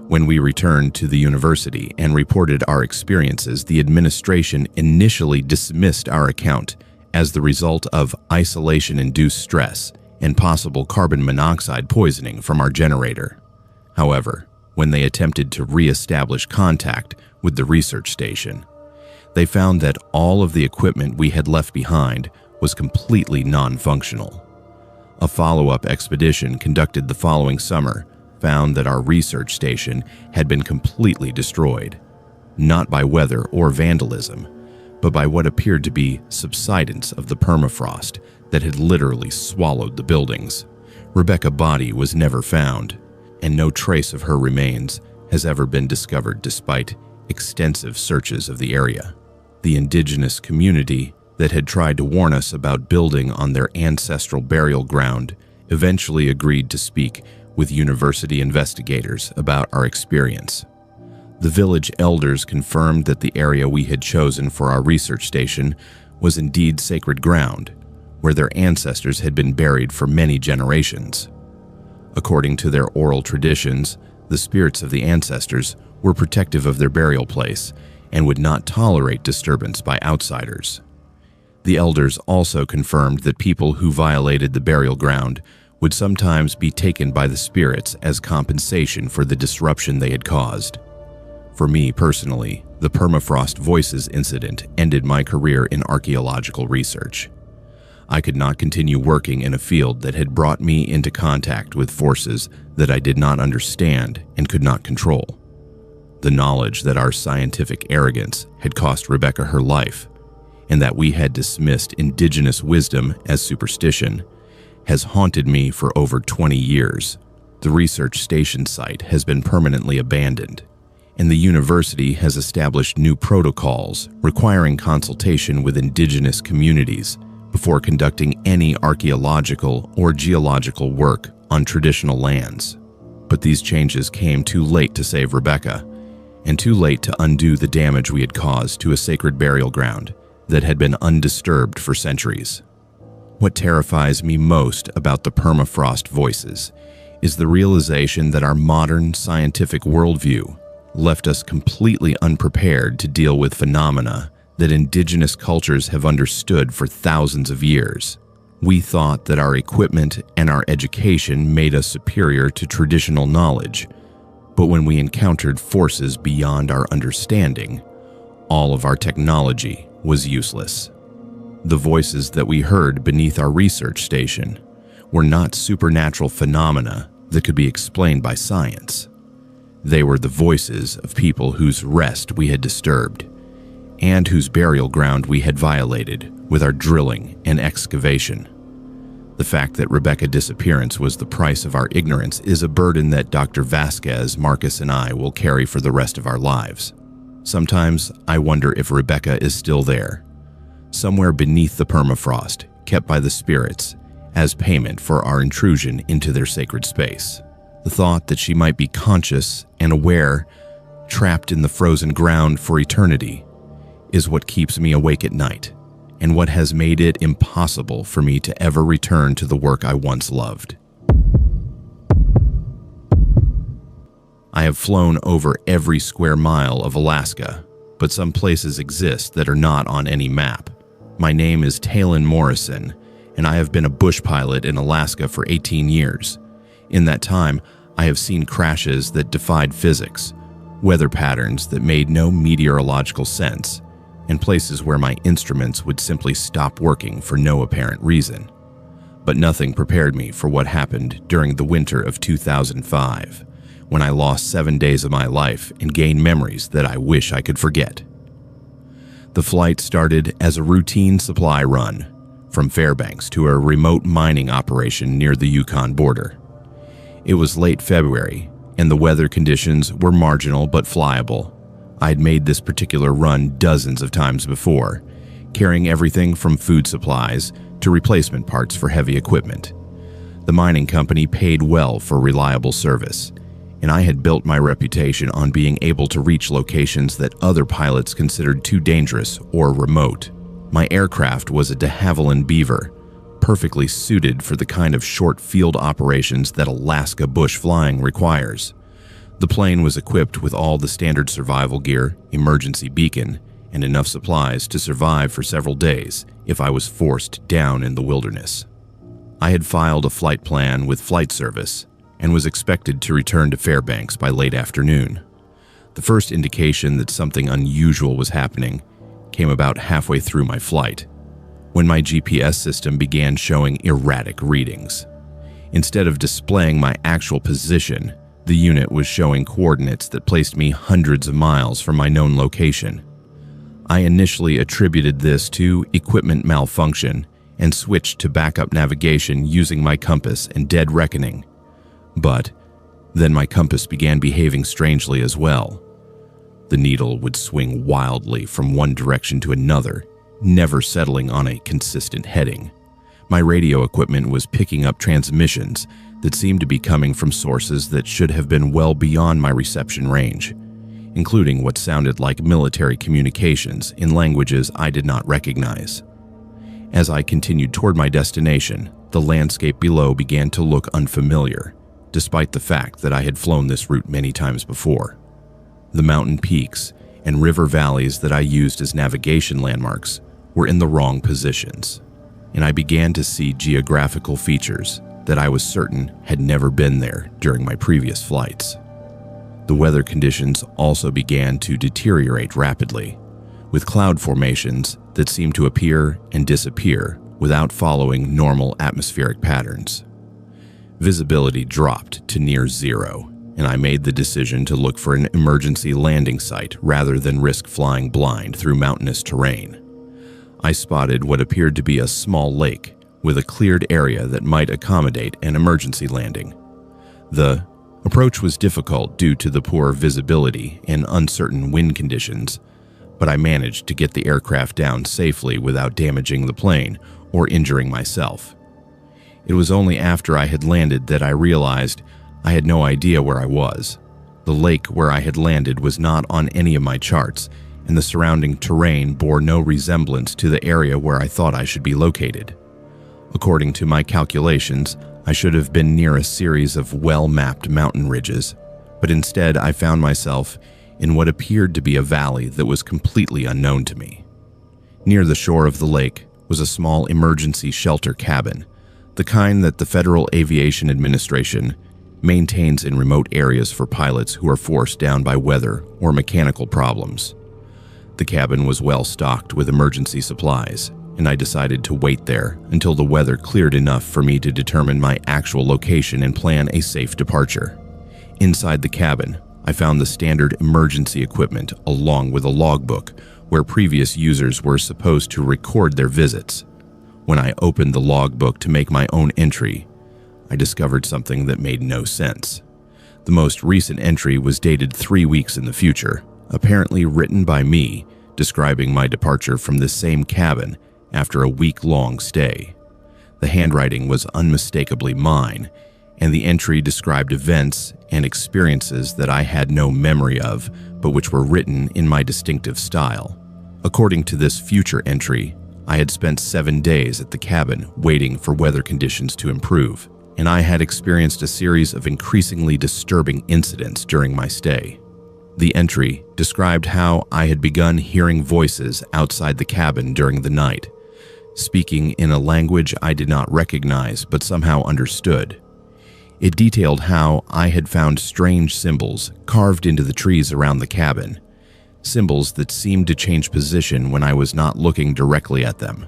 [SPEAKER 1] When we returned to the university and reported our experiences, the administration initially dismissed our account as the result of isolation-induced stress and possible carbon monoxide poisoning from our generator. However, when they attempted to re-establish contact with the research station, they found that all of the equipment we had left behind was completely non-functional. A follow-up expedition conducted the following summer found that our research station had been completely destroyed, not by weather or vandalism, but by what appeared to be subsidence of the permafrost that had literally swallowed the buildings. Rebecca's body was never found, and no trace of her remains has ever been discovered despite extensive searches of the area. The indigenous community that had tried to warn us about building on their ancestral burial ground eventually agreed to speak with university investigators about our experience. The village elders confirmed that the area we had chosen for our research station was indeed sacred ground, where their ancestors had been buried for many generations. According to their oral traditions, the spirits of the ancestors were protective of their burial place and would not tolerate disturbance by outsiders. The elders also confirmed that people who violated the burial ground would sometimes be taken by the spirits as compensation for the disruption they had caused. For me personally, the permafrost voices incident ended my career in archaeological research. I could not continue working in a field that had brought me into contact with forces that I did not understand and could not control. The knowledge that our scientific arrogance had cost Rebecca her life, and that we had dismissed indigenous wisdom as superstition, has haunted me for over 20 years. The research station site has been permanently abandoned, and the university has established new protocols requiring consultation with indigenous communities before conducting any archaeological or geological work on traditional lands. But these changes came too late to save Rebecca, and too late to undo the damage we had caused to a sacred burial ground that had been undisturbed for centuries. What terrifies me most about the permafrost voices is the realization that our modern scientific worldview left us completely unprepared to deal with phenomena that indigenous cultures have understood for thousands of years. We thought that our equipment and our education made us superior to traditional knowledge, but when we encountered forces beyond our understanding, all of our technology was useless. The voices that we heard beneath our research station were not supernatural phenomena that could be explained by science. They were the voices of people whose rest we had disturbed, and whose burial ground we had violated with our drilling and excavation. The fact that Rebecca's disappearance was the price of our ignorance is a burden that Dr. Vasquez, Marcus, and I will carry for the rest of our lives. Sometimes I wonder if Rebecca is still there, somewhere beneath the permafrost, kept by the spirits as payment for our intrusion into their sacred space. The thought that she might be conscious and aware, trapped in the frozen ground for eternity, is what keeps me awake at night, and what has made it impossible for me to ever return to the work I once loved. I have flown over every square mile of Alaska, but some places exist that are not on any map. My name is Talon Morrison, and I have been a bush pilot in Alaska for 18 years. In that time, I have seen crashes that defied physics, weather patterns that made no meteorological sense, and places where my instruments would simply stop working for no apparent reason. But nothing prepared me for what happened during the winter of 2005, when I lost 7 days of my life and gained memories that I wish I could forget. The flight started as a routine supply run from Fairbanks to a remote mining operation near the Yukon border. It was late February, and the weather conditions were marginal but flyable. I'd made this particular run dozens of times before, carrying everything from food supplies to replacement parts for heavy equipment. The mining company paid well for reliable service, and I had built my reputation on being able to reach locations that other pilots considered too dangerous or remote. My aircraft was a de Havilland Beaver, perfectly suited for the kind of short field operations that Alaska bush flying requires. The plane was equipped with all the standard survival gear, emergency beacon, and enough supplies to survive for several days if I was forced down in the wilderness. I had filed a flight plan with flight service and was expected to return to Fairbanks by late afternoon. The first indication that something unusual was happening came about halfway through my flight, when my GPS system began showing erratic readings. Instead of displaying my actual position, the unit was showing coordinates that placed me hundreds of miles from my known location. I initially attributed this to equipment malfunction and switched to backup navigation using my compass and dead reckoning. But then my compass began behaving strangely as well. The needle would swing wildly from one direction to another, never settling on a consistent heading. My radio equipment was picking up transmissions that seemed to be coming from sources that should have been well beyond my reception range. including what sounded like military communications in languages I did not recognize. As I continued toward my destination, the landscape below began to look unfamiliar, despite the fact that I had flown this route many times before. The mountain peaks and river valleys that I used as navigation landmarks were in the wrong positions, and I began to see geographical features that I was certain had never been there during my previous flights. The weather conditions also began to deteriorate rapidly, with cloud formations that seemed to appear and disappear without following normal atmospheric patterns. Visibility dropped to near zero, and I made the decision to look for an emergency landing site rather than risk flying blind through mountainous terrain. I spotted what appeared to be a small lake with a cleared area that might accommodate an emergency landing. The approach was difficult due to the poor visibility and uncertain wind conditions, but I managed to get the aircraft down safely without damaging the plane or injuring myself. It was only after I had landed that I realized I had no idea where I was. The lake where I had landed was not on any of my charts, and the surrounding terrain bore no resemblance to the area where I thought I should be located. According to my calculations, I should have been near a series of well-mapped mountain ridges, but instead I found myself in what appeared to be a valley that was completely unknown to me. Near the shore of the lake was a small emergency shelter cabin, the kind that the Federal Aviation Administration maintains in remote areas for pilots who are forced down by weather or mechanical problems. The cabin was well stocked with emergency supplies, and I decided to wait there until the weather cleared enough for me to determine my actual location and plan a safe departure. Inside the cabin, I found the standard emergency equipment along with a logbook where previous users were supposed to record their visits. When I opened the logbook to make my own entry, I discovered something that made no sense. The most recent entry was dated 3 weeks in the future, apparently written by me, describing my departure from the same cabin after a week-long stay. The handwriting was unmistakably mine, and the entry described events and experiences that I had no memory of, but which were written in my distinctive style. According to this future entry, I had spent 7 days at the cabin waiting for weather conditions to improve, and I had experienced a series of increasingly disturbing incidents during my stay. The entry described how I had begun hearing voices outside the cabin during the night, speaking in a language I did not recognize but somehow understood. It detailed how I had found strange symbols carved into the trees around the cabin, symbols that seemed to change position when I was not looking directly at them.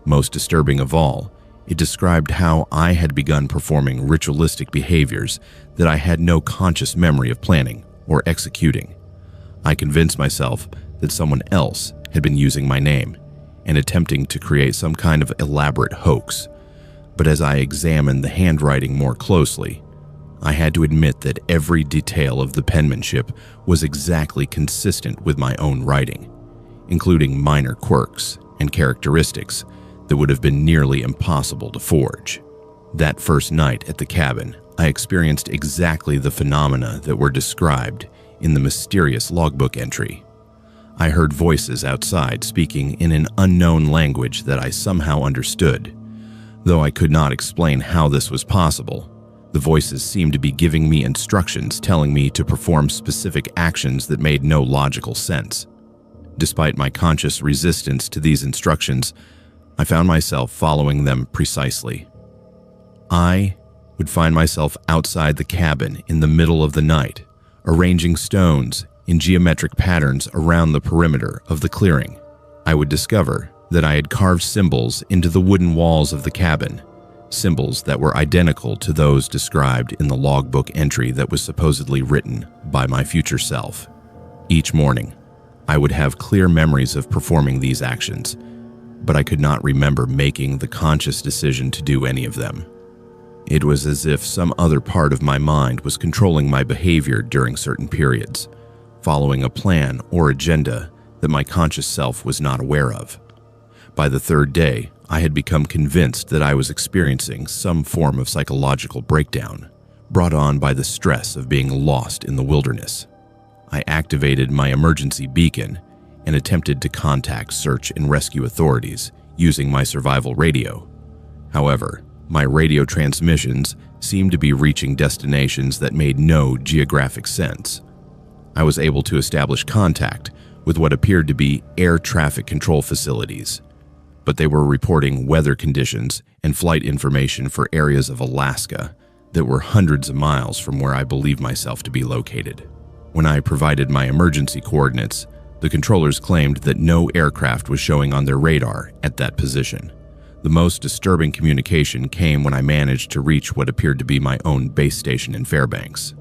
[SPEAKER 1] Most disturbing of all, it described how I had begun performing ritualistic behaviors that I had no conscious memory of planning or executing. I convinced myself that someone else had been using my name and attempting to create some kind of elaborate hoax. But as I examined the handwriting more closely, I had to admit that every detail of the penmanship was exactly consistent with my own writing, including minor quirks and characteristics that would have been nearly impossible to forge. That first night at the cabin, I experienced exactly the phenomena that were described in the mysterious logbook entry. I heard voices outside speaking in an unknown language that I somehow understood. Though I could not explain how this was possible, the voices seemed to be giving me instructions telling me to perform specific actions that made no logical sense. Despite my conscious resistance to these instructions, I found myself following them precisely. I would find myself outside the cabin in the middle of the night, arranging stones in geometric patterns around the perimeter of the clearing. I would discover that I had carved symbols into the wooden walls of the cabin, symbols that were identical to those described in the logbook entry that was supposedly written by my future self. Each morning, I would have clear memories of performing these actions, but I could not remember making the conscious decision to do any of them. It was as if some other part of my mind was controlling my behavior during certain periods, following a plan or agenda that my conscious self was not aware of. By the third day, I had become convinced that I was experiencing some form of psychological breakdown, brought on by the stress of being lost in the wilderness. I activated my emergency beacon and attempted to contact search and rescue authorities using my survival radio. However, my radio transmissions seemed to be reaching destinations that made no geographic sense. I was able to establish contact with what appeared to be air traffic control facilities, but they were reporting weather conditions and flight information for areas of Alaska that were hundreds of miles from where I believed myself to be located. When I provided my emergency coordinates, the controllers claimed that no aircraft was showing on their radar at that position. The most disturbing communication came when I managed to reach what appeared to be my own base station in Fairbanks.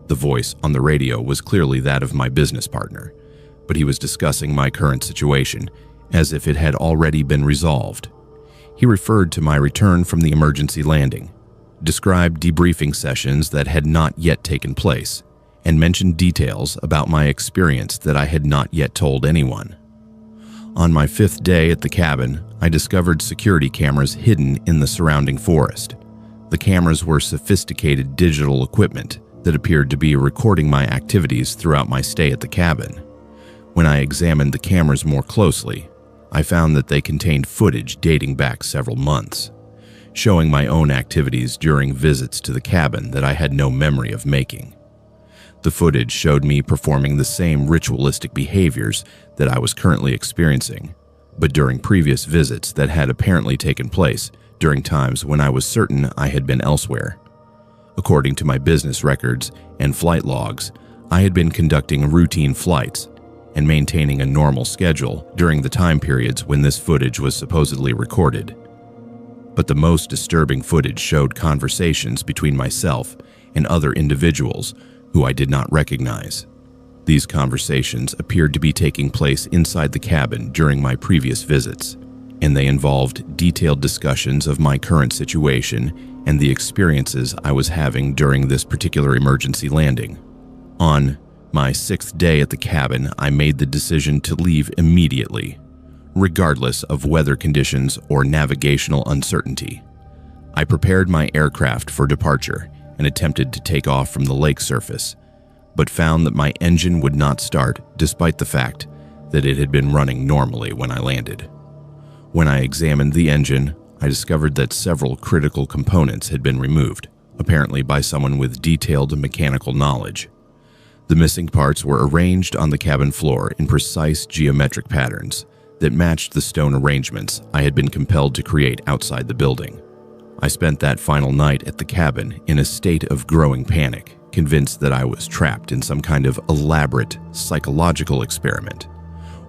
[SPEAKER 1] The voice on the radio was clearly that of my business partner, but he was discussing my current situation as if it had already been resolved. He referred to my return from the emergency landing, described debriefing sessions that had not yet taken place, and mentioned details about my experience that I had not yet told anyone. On my 5th day at the cabin, I discovered security cameras hidden in the surrounding forest. The cameras were sophisticated digital equipment that appeared to be recording my activities throughout my stay at the cabin. When I examined the cameras more closely, I found that they contained footage dating back several months, showing my own activities during visits to the cabin that I had no memory of making. The footage showed me performing the same ritualistic behaviors that I was currently experiencing, but during previous visits that had apparently taken place during times when I was certain I had been elsewhere. According to my business records and flight logs, I had been conducting routine flights and maintaining a normal schedule during the time periods when this footage was supposedly recorded. But the most disturbing footage showed conversations between myself and other individuals who I did not recognize. These conversations appeared to be taking place inside the cabin during my previous visits, and they involved detailed discussions of my current situation and the experiences I was having during this particular emergency landing. On my 6th day at the cabin, I made the decision to leave immediately, regardless of weather conditions or navigational uncertainty. I prepared my aircraft for departure and attempted to take off from the lake surface, but found that my engine would not start despite the fact that it had been running normally when I landed. When I examined the engine, I discovered that several critical components had been removed, apparently by someone with detailed mechanical knowledge. The missing parts were arranged on the cabin floor in precise geometric patterns that matched the stone arrangements I had been compelled to create outside the building. I spent that final night at the cabin in a state of growing panic, convinced that I was trapped in some kind of elaborate psychological experiment,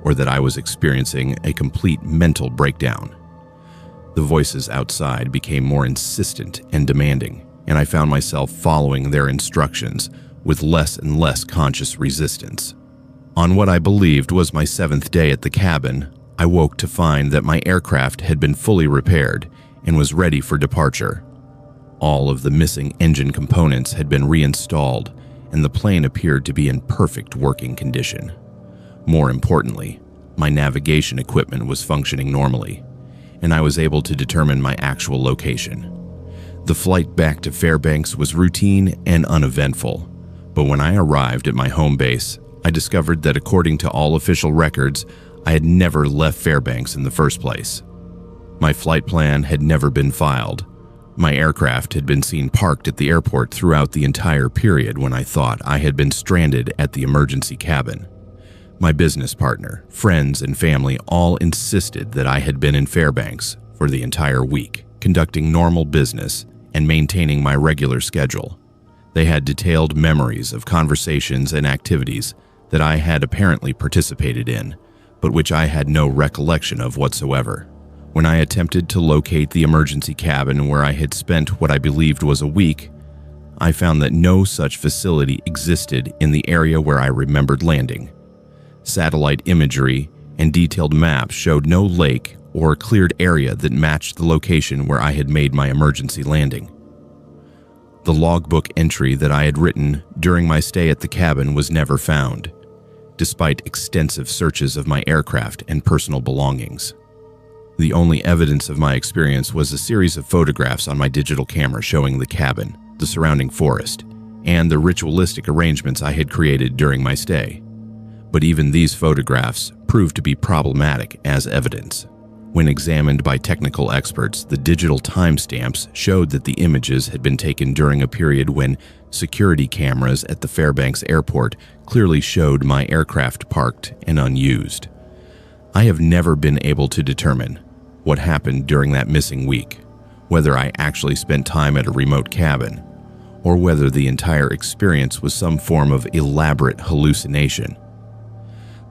[SPEAKER 1] or that I was experiencing a complete mental breakdown. The voices outside became more insistent and demanding, and I found myself following their instructions with less and less conscious resistance. On what I believed was my 7th day at the cabin, I woke to find that my aircraft had been fully repaired and was ready for departure. All of the missing engine components had been reinstalled, and the plane appeared to be in perfect working condition. More importantly, my navigation equipment was functioning normally, and I was able to determine my actual location. The flight back to Fairbanks was routine and uneventful, but when I arrived at my home base, I discovered that according to all official records, I had never left Fairbanks in the first place. My flight plan had never been filed. My aircraft had been seen parked at the airport throughout the entire period when I thought I had been stranded at the emergency cabin. My business partner, friends, and family all insisted that I had been in Fairbanks for the entire week, conducting normal business and maintaining my regular schedule. They had detailed memories of conversations and activities that I had apparently participated in, but which I had no recollection of whatsoever. When I attempted to locate the emergency cabin where I had spent what I believed was a week, I found that no such facility existed in the area where I remembered landing. Satellite imagery and detailed maps showed no lake or cleared area that matched the location where I had made my emergency landing. The logbook entry that I had written during my stay at the cabin was never found, despite extensive searches of my aircraft and personal belongings. The only evidence of my experience was a series of photographs on my digital camera showing the cabin, the surrounding forest, and the ritualistic arrangements I had created during my stay. But even these photographs proved to be problematic as evidence. When examined by technical experts, the digital timestamps showed that the images had been taken during a period when security cameras at the Fairbanks airport clearly showed my aircraft parked and unused. I have never been able to determine what happened during that missing week, whether I actually spent time at a remote cabin, or whether the entire experience was some form of elaborate hallucination.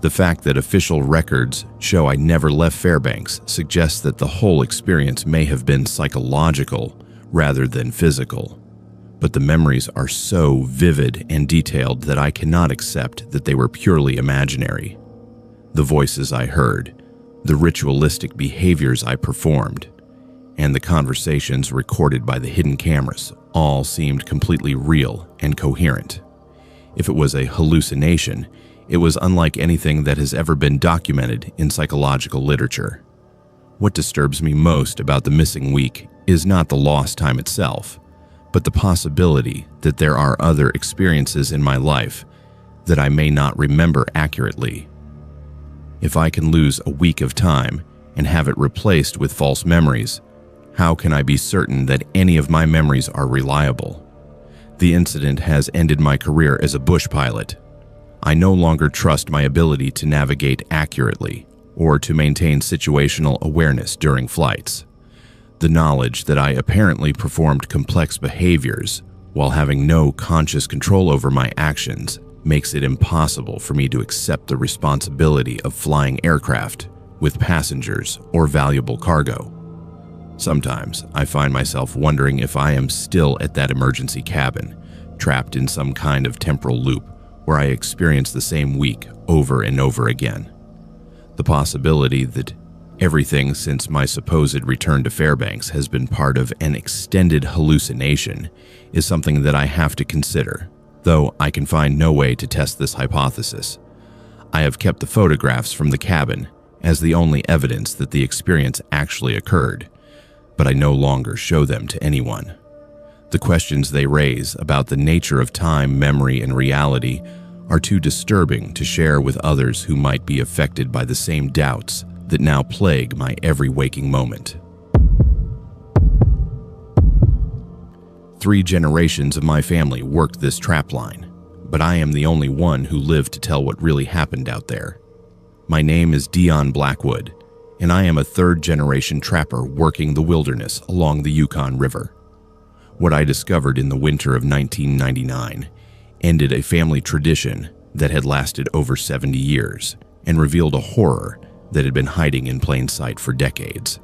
[SPEAKER 1] The fact that official records show I never left Fairbanks suggests that the whole experience may have been psychological rather than physical. But the memories are so vivid and detailed that I cannot accept that they were purely imaginary. The voices I heard, the ritualistic behaviors I performed, and the conversations recorded by the hidden cameras all seemed completely real and coherent. If it was a hallucination, it was unlike anything that has ever been documented in psychological literature. What disturbs me most about the missing week is not the lost time itself, but the possibility that there are other experiences in my life that I may not remember accurately. If I can lose a week of time and have it replaced with false memories, how can I be certain that any of my memories are reliable? The incident has ended my career as a bush pilot. I no longer trust my ability to navigate accurately or to maintain situational awareness during flights. The knowledge that I apparently performed complex behaviors while having no conscious control over my actions makes it impossible for me to accept the responsibility of flying aircraft with passengers or valuable cargo. Sometimes I find myself wondering if I am still at that emergency cabin, trapped in some kind of temporal loop where I experience the same week over and over again. The possibility that everything since my supposed return to Fairbanks has been part of an extended hallucination is something that I have to consider, though I can find no way to test this hypothesis. I have kept the photographs from the cabin as the only evidence that the experience actually occurred, but I no longer show them to anyone. The questions they raise about the nature of time, memory, and reality are too disturbing to share with others who might be affected by the same doubts that now plague my every waking moment. 3 generations of my family worked this trap line, but I am the only one who lived to tell what really happened out there. My name is Dion Blackwood, and I am a 3rd-generation trapper working the wilderness along the Yukon River. What I discovered in the winter of 1999 ended a family tradition that had lasted over 70 years and revealed a horror that had been hiding in plain sight for decades.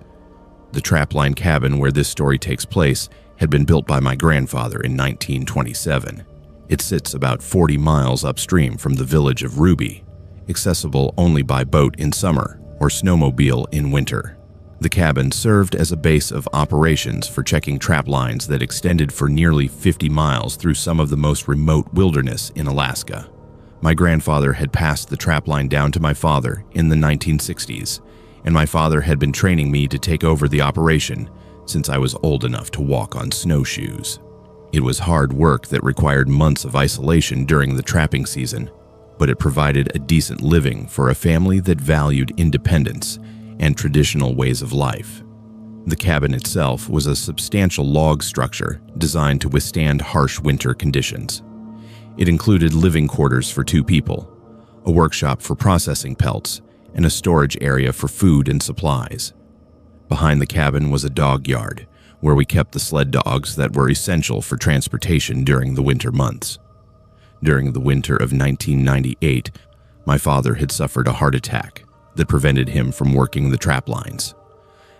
[SPEAKER 1] The trapline cabin where this story takes place had been built by my grandfather in 1927. It sits about 40 miles upstream from the village of Ruby, accessible only by boat in summer or snowmobile in winter. The cabin served as a base of operations for checking trap lines that extended for nearly 50 miles through some of the most remote wilderness in Alaska. My grandfather had passed the trap line down to my father in the 1960s, and my father had been training me to take over the operation since I was old enough to walk on snowshoes. It was hard work that required months of isolation during the trapping season, but it provided a decent living for a family that valued independence and traditional ways of life. The cabin itself was a substantial log structure designed to withstand harsh winter conditions. It included living quarters for 2 people, a workshop for processing pelts, and a storage area for food and supplies. Behind the cabin was a dog yard, where we kept the sled dogs that were essential for transportation during the winter months. During the winter of 1998, my father had suffered a heart attack that prevented him from working the trap lines.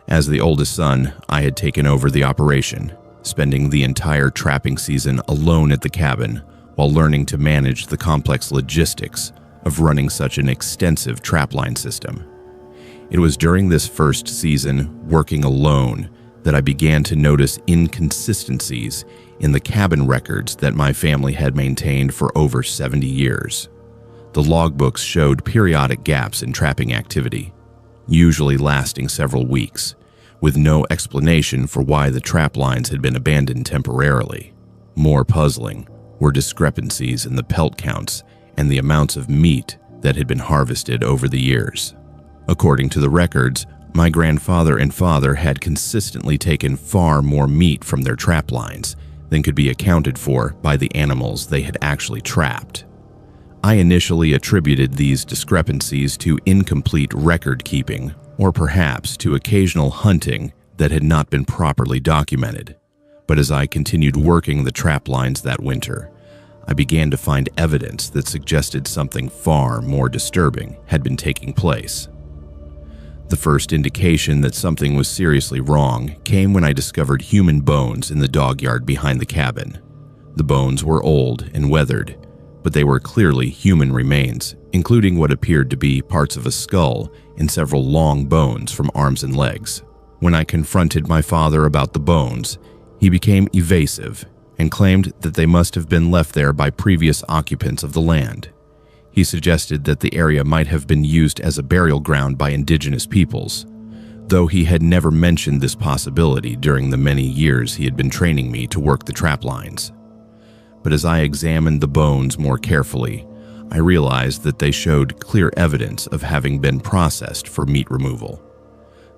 [SPEAKER 1] As the oldest son, I had taken over the operation, spending the entire trapping season alone at the cabin while learning to manage the complex logistics of running such an extensive trapline system. It was during this first season, working alone, that I began to notice inconsistencies in the cabin records that my family had maintained for over 70 years. The logbooks showed periodic gaps in trapping activity, usually lasting several weeks, with no explanation for why the trap lines had been abandoned temporarily. More puzzling were discrepancies in the pelt counts and the amounts of meat that had been harvested over the years. According to the records, my grandfather and father had consistently taken far more meat from their trap lines than could be accounted for by the animals they had actually trapped. I initially attributed these discrepancies to incomplete record keeping, or perhaps to occasional hunting that had not been properly documented. But as I continued working the trap lines that winter, I began to find evidence that suggested something far more disturbing had been taking place. The first indication that something was seriously wrong came when I discovered human bones in the dog yard behind the cabin. The bones were old and weathered, but they were clearly human remains, including what appeared to be parts of a skull and several long bones from arms and legs. When I confronted my father about the bones, he became evasive and claimed that they must have been left there by previous occupants of the land. He suggested that the area might have been used as a burial ground by indigenous peoples, though he had never mentioned this possibility during the many years he had been training me to work the trap lines. But as I examined the bones more carefully, I realized that they showed clear evidence of having been processed for meat removal.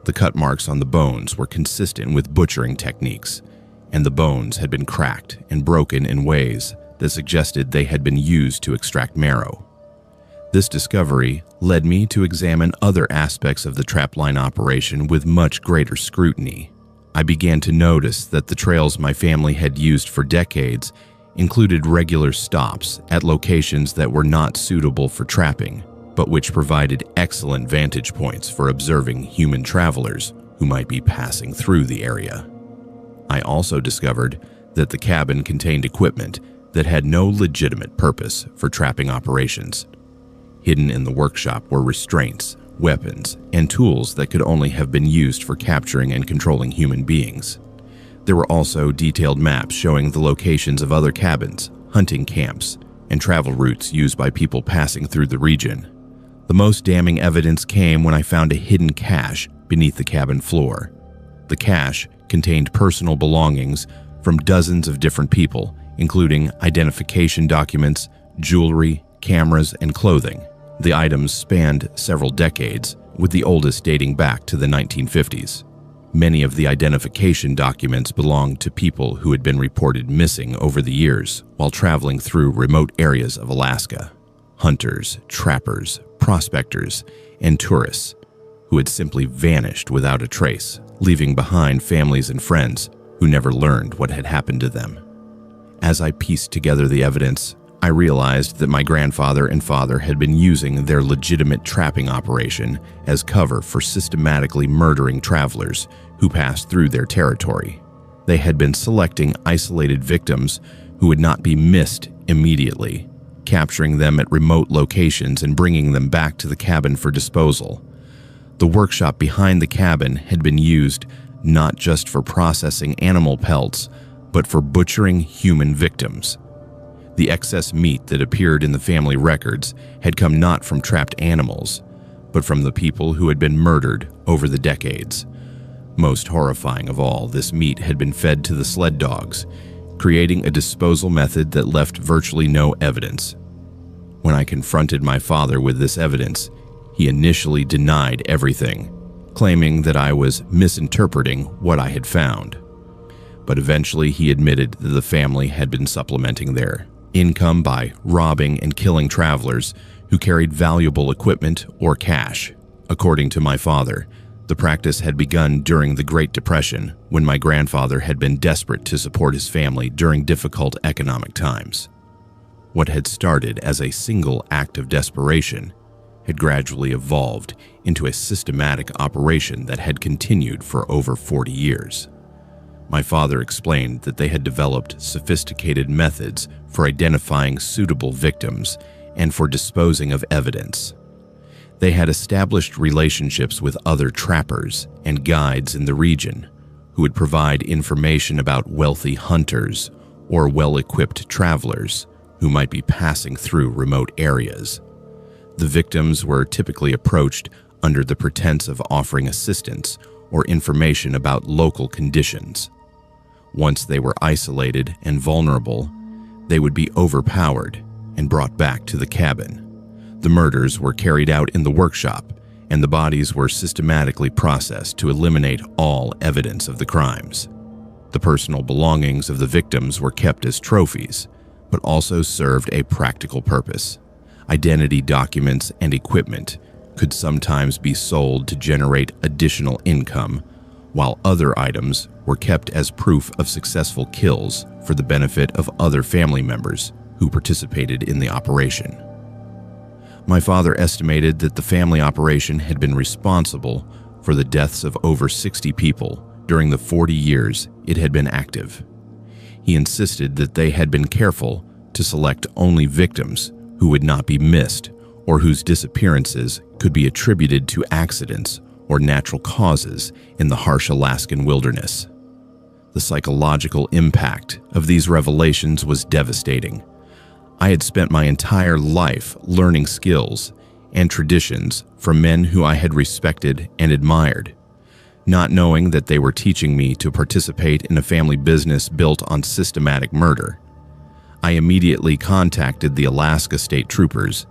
[SPEAKER 1] The cut marks on the bones were consistent with butchering techniques, and the bones had been cracked and broken in ways that suggested they had been used to extract marrow. This discovery led me to examine other aspects of the trapline operation with much greater scrutiny. I began to notice that the trails my family had used for decades included regular stops at locations that were not suitable for trapping, but which provided excellent vantage points for observing human travelers who might be passing through the area. I also discovered that the cabin contained equipment that had no legitimate purpose for trapping operations. Hidden in the workshop were restraints, weapons, and tools that could only have been used for capturing and controlling human beings. There were also detailed maps showing the locations of other cabins, hunting camps, and travel routes used by people passing through the region. The most damning evidence came when I found a hidden cache beneath the cabin floor. The cache contained personal belongings from dozens of different people, including identification documents, jewelry, cameras, and clothing. The items spanned several decades, with the oldest dating back to the 1950s. Many of the identification documents belonged to people who had been reported missing over the years while traveling through remote areas of Alaska. Hunters, trappers, prospectors, and tourists who had simply vanished without a trace, leaving behind families and friends who never learned what had happened to them. As I pieced together the evidence, I realized that my grandfather and father had been using their legitimate trapping operation as cover for systematically murdering travelers who passed through their territory. They had been selecting isolated victims who would not be missed immediately, capturing them at remote locations and bringing them back to the cabin for disposal. The workshop behind the cabin had been used not just for processing animal pelts, but for butchering human victims. The excess meat that appeared in the family records had come not from trapped animals, but from the people who had been murdered over the decades. Most horrifying of all, this meat had been fed to the sled dogs, creating a disposal method that left virtually no evidence. When I confronted my father with this evidence, he initially denied everything, claiming that I was misinterpreting what I had found. But eventually he admitted that the family had been supplementing their income by robbing and killing travelers who carried valuable equipment or cash. According to my father, the practice had begun during the Great Depression, when my grandfather had been desperate to support his family during difficult economic times. What had started as a single act of desperation had gradually evolved into a systematic operation that had continued for over 40 years. My father explained that they had developed sophisticated methods for identifying suitable victims and for disposing of evidence. They had established relationships with other trappers and guides in the region who would provide information about wealthy hunters or well-equipped travelers who might be passing through remote areas. The victims were typically approached under the pretense of offering assistance or information about local conditions. Once they were isolated and vulnerable, They would be overpowered and brought back to the cabin. The murders were carried out in the workshop, and the bodies were systematically processed to eliminate all evidence of the crimes. The personal belongings of the victims were kept as trophies, but also served a practical purpose. Identity documents and equipment could sometimes be sold to generate additional income, while other items were kept as proof of successful kills for the benefit of other family members who participated in the operation. My father estimated that the family operation had been responsible for the deaths of over 60 people during the 40 years it had been active. He insisted that they had been careful to select only victims who would not be missed or whose disappearances could be attributed to accidents or natural causes in the harsh Alaskan wilderness. The psychological impact of these revelations was devastating. I had spent my entire life learning skills and traditions from men who I had respected and admired, not knowing that they were teaching me to participate in a family business built on systematic murder. I immediately contacted the Alaska State Troopers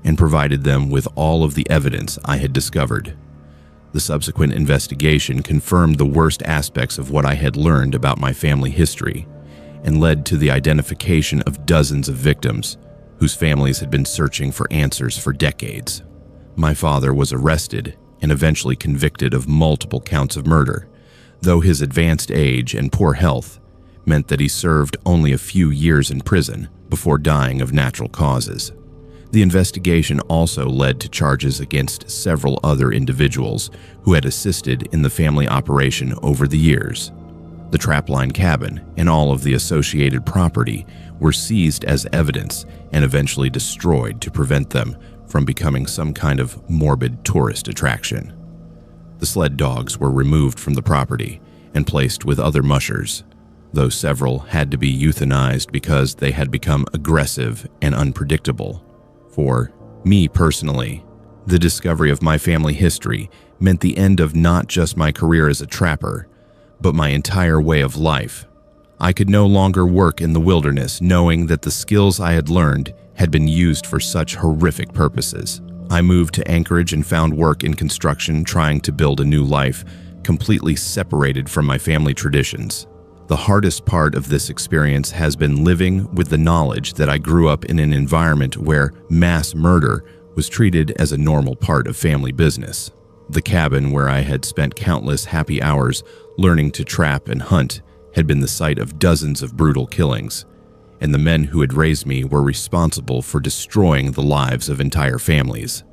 [SPEAKER 1] and provided them with all of the evidence I had discovered. The subsequent investigation confirmed the worst aspects of what I had learned about my family history and led to the identification of dozens of victims whose families had been searching for answers for decades. My father was arrested and eventually convicted of multiple counts of murder, though his advanced age and poor health meant that he served only a few years in prison before dying of natural causes. The investigation also led to charges against several other individuals who had assisted in the family operation over the years. The trapline cabin and all of the associated property were seized as evidence and eventually destroyed to prevent them from becoming some kind of morbid tourist attraction. The sled dogs were removed from the property and placed with other mushers, though several had to be euthanized because they had become aggressive and unpredictable. For me personally, the discovery of my family history meant the end of not just my career as a trapper, but my entire way of life. I could no longer work in the wilderness knowing that the skills I had learned had been used for such horrific purposes. I moved to Anchorage and found work in construction, trying to build a new life, completely separated from my family traditions. The hardest part of this experience has been living with the knowledge that I grew up in an environment where mass murder was treated as a normal part of family business. The cabin where I had spent countless happy hours learning to trap and hunt had been the site of dozens of brutal killings, and the men who had raised me were responsible for destroying the lives of entire families.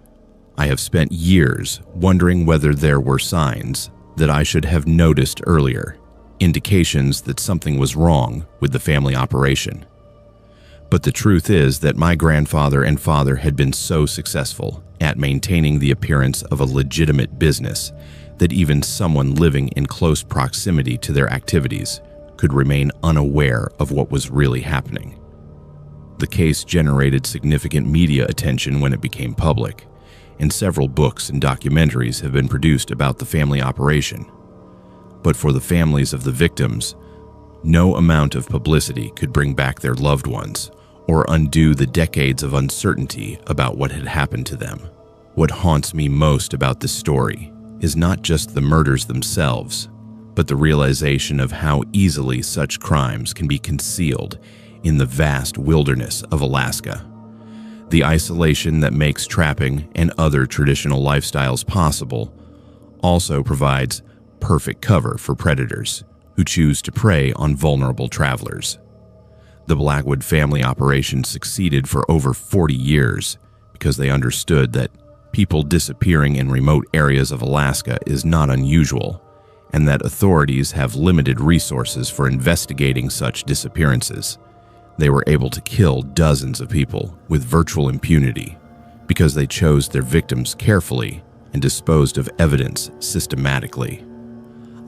[SPEAKER 1] I have spent years wondering whether there were signs that I should have noticed earlier, indications that something was wrong with the family operation. But the truth is that my grandfather and father had been so successful at maintaining the appearance of a legitimate business that even someone living in close proximity to their activities could remain unaware of what was really happening. The case generated significant media attention when it became public, and several books and documentaries have been produced about the family operation. But for the families of the victims, no amount of publicity could bring back their loved ones or undo the decades of uncertainty about what had happened to them. What haunts me most about this story is not just the murders themselves, but the realization of how easily such crimes can be concealed in the vast wilderness of Alaska. The isolation that makes trapping and other traditional lifestyles possible also provides perfect cover for predators who choose to prey on vulnerable travelers. The Blackwood family operation succeeded for over 40 years because they understood that people disappearing in remote areas of Alaska is not unusual, and that authorities have limited resources for investigating such disappearances. They were able to kill dozens of people with virtual impunity because they chose their victims carefully and disposed of evidence systematically.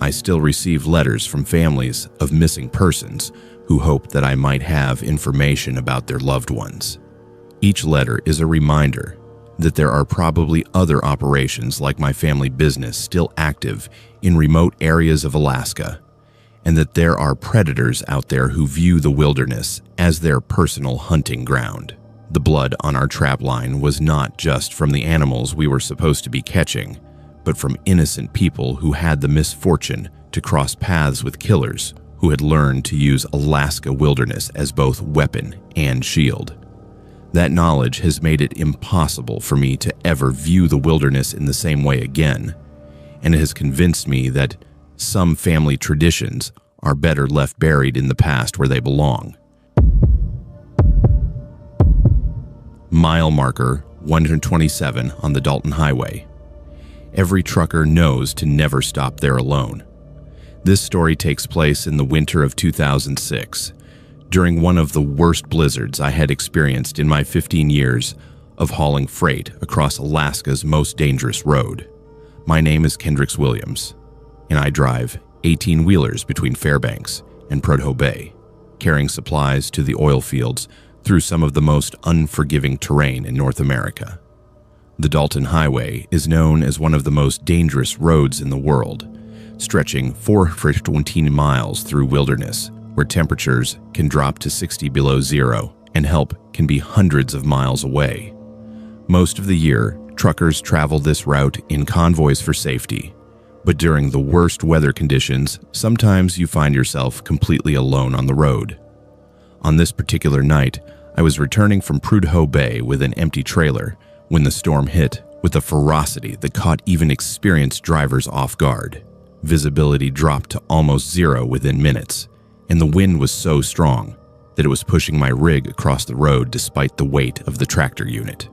[SPEAKER 1] I still receive letters from families of missing persons who hope that I might have information about their loved ones. Each letter is a reminder that there are probably other operations like my family business still active in remote areas of Alaska, and that there are predators out there who view the wilderness as their personal hunting ground. The blood on our trap line was not just from the animals we were supposed to be catching, but from innocent people who had the misfortune to cross paths with killers who had learned to use Alaska wilderness as both weapon and shield. That knowledge has made it impossible for me to ever view the wilderness in the same way again, and it has convinced me that some family traditions are better left buried in the past where they belong. Mile marker 127 on the Dalton Highway. Every trucker knows to never stop there alone. This story takes place in the winter of 2006, during one of the worst blizzards I had experienced in my 15 years of hauling freight across Alaska's most dangerous road. My name is Kendricks Williams, and I drive 18-wheelers between Fairbanks and Prudhoe Bay, carrying supplies to the oil fields through some of the most unforgiving terrain in North America. The Dalton Highway is known as one of the most dangerous roads in the world, stretching 420 miles through wilderness, where temperatures can drop to 60 below zero and help can be hundreds of miles away. Most of the year, truckers travel this route in convoys for safety, but during the worst weather conditions, sometimes you find yourself completely alone on the road. On this particular night, I was returning from Prudhoe Bay with an empty trailer when the storm hit with a ferocity that caught even experienced drivers off guard. Visibility dropped to almost zero within minutes, and the wind was so strong that it was pushing my rig across the road despite the weight of the tractor unit.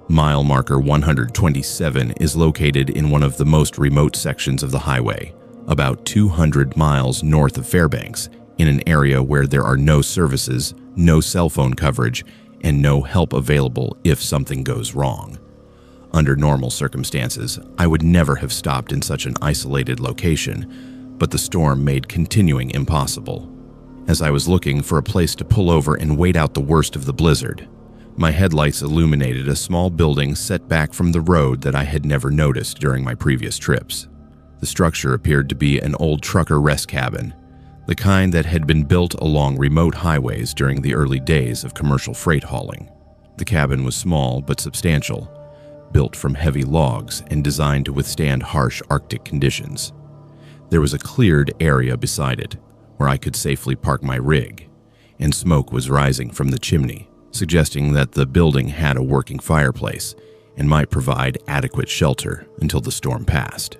[SPEAKER 1] Mile marker 127 is located in one of the most remote sections of the highway, about 200 miles north of Fairbanks, in an area where there are no services, no cell phone coverage, and no help available if something goes wrong. Under normal circumstances, I would never have stopped in such an isolated location, but the storm made continuing impossible. As I was looking for a place to pull over and wait out the worst of the blizzard, my headlights illuminated a small building set back from the road that I had never noticed during my previous trips. The structure appeared to be an old trucker rest cabin, the kind that had been built along remote highways during the early days of commercial freight hauling. The cabin was small but substantial, built from heavy logs and designed to withstand harsh Arctic conditions. There was a cleared area beside it where I could safely park my rig, and smoke was rising from the chimney, suggesting that the building had a working fireplace and might provide adequate shelter until the storm passed.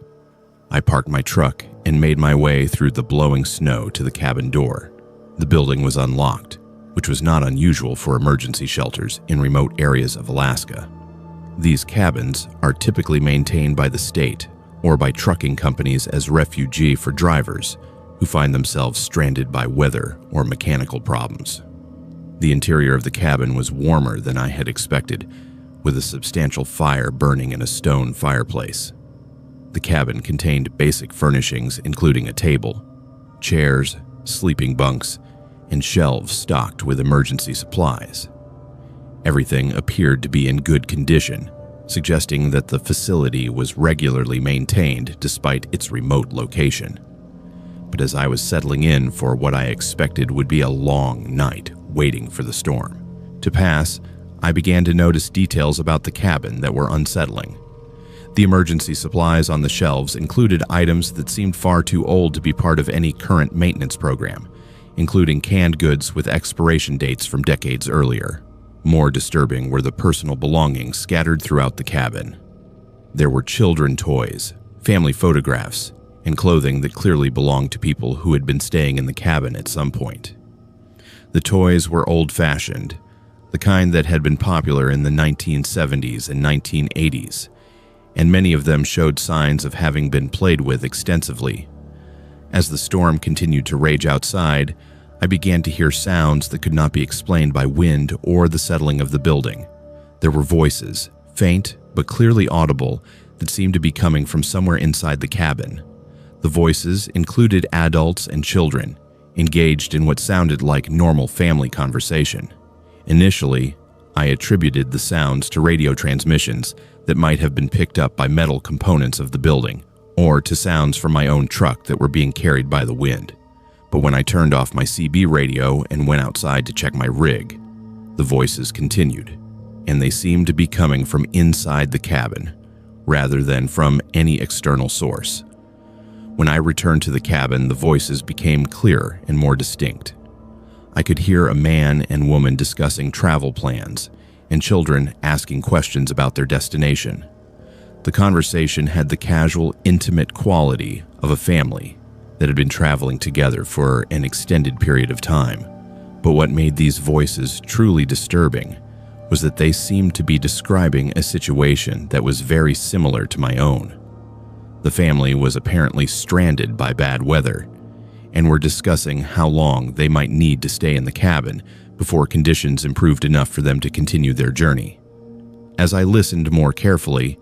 [SPEAKER 1] I parked my truck and made my way through the blowing snow to the cabin door. The building was unlocked, which was not unusual for emergency shelters in remote areas of Alaska. These cabins are typically maintained by the state or by trucking companies as refugee for drivers who find themselves stranded by weather or mechanical problems. The interior of the cabin was warmer than I had expected, with a substantial fire burning in a stone fireplace. The cabin contained basic furnishings including a table, chairs, sleeping bunks, and shelves stocked with emergency supplies. Everything appeared to be in good condition, suggesting that the facility was regularly maintained despite its remote location. But as I was settling in for what I expected would be a long night waiting for the storm to pass, I began to notice details about the cabin that were unsettling. The emergency supplies on the shelves included items that seemed far too old to be part of any current maintenance program, including canned goods with expiration dates from decades earlier. More disturbing were the personal belongings scattered throughout the cabin. There were children toys, family photographs, and clothing that clearly belonged to people who had been staying in the cabin at some point. The toys were old-fashioned, the kind that had been popular in the 1970s and 1980s, and many of them showed signs of having been played with extensively. As the storm continued to rage outside, I began to hear sounds that could not be explained by wind or the settling of the building. There were voices, faint but clearly audible, that seemed to be coming from somewhere inside the cabin. The voices included adults and children, engaged in what sounded like normal family conversation. Initially, I attributed the sounds to radio transmissions that might have been picked up by metal components of the building or to sounds from my own truck that were being carried by the wind. But when I turned off my CB radio and went outside to check my rig, the voices continued, and they seemed to be coming from inside the cabin, rather than from any external source. When I returned to the cabin, the voices became clearer and more distinct. I could hear a man and woman discussing travel plans, and children asking questions about their destination. The conversation had the casual, intimate quality of a family that had been traveling together for an extended period of time. But what made these voices truly disturbing was that they seemed to be describing a situation that was very similar to my own. The family was apparently stranded by bad weather and were discussing how long they might need to stay in the cabin before conditions improved enough for them to continue their journey. As I listened more carefully,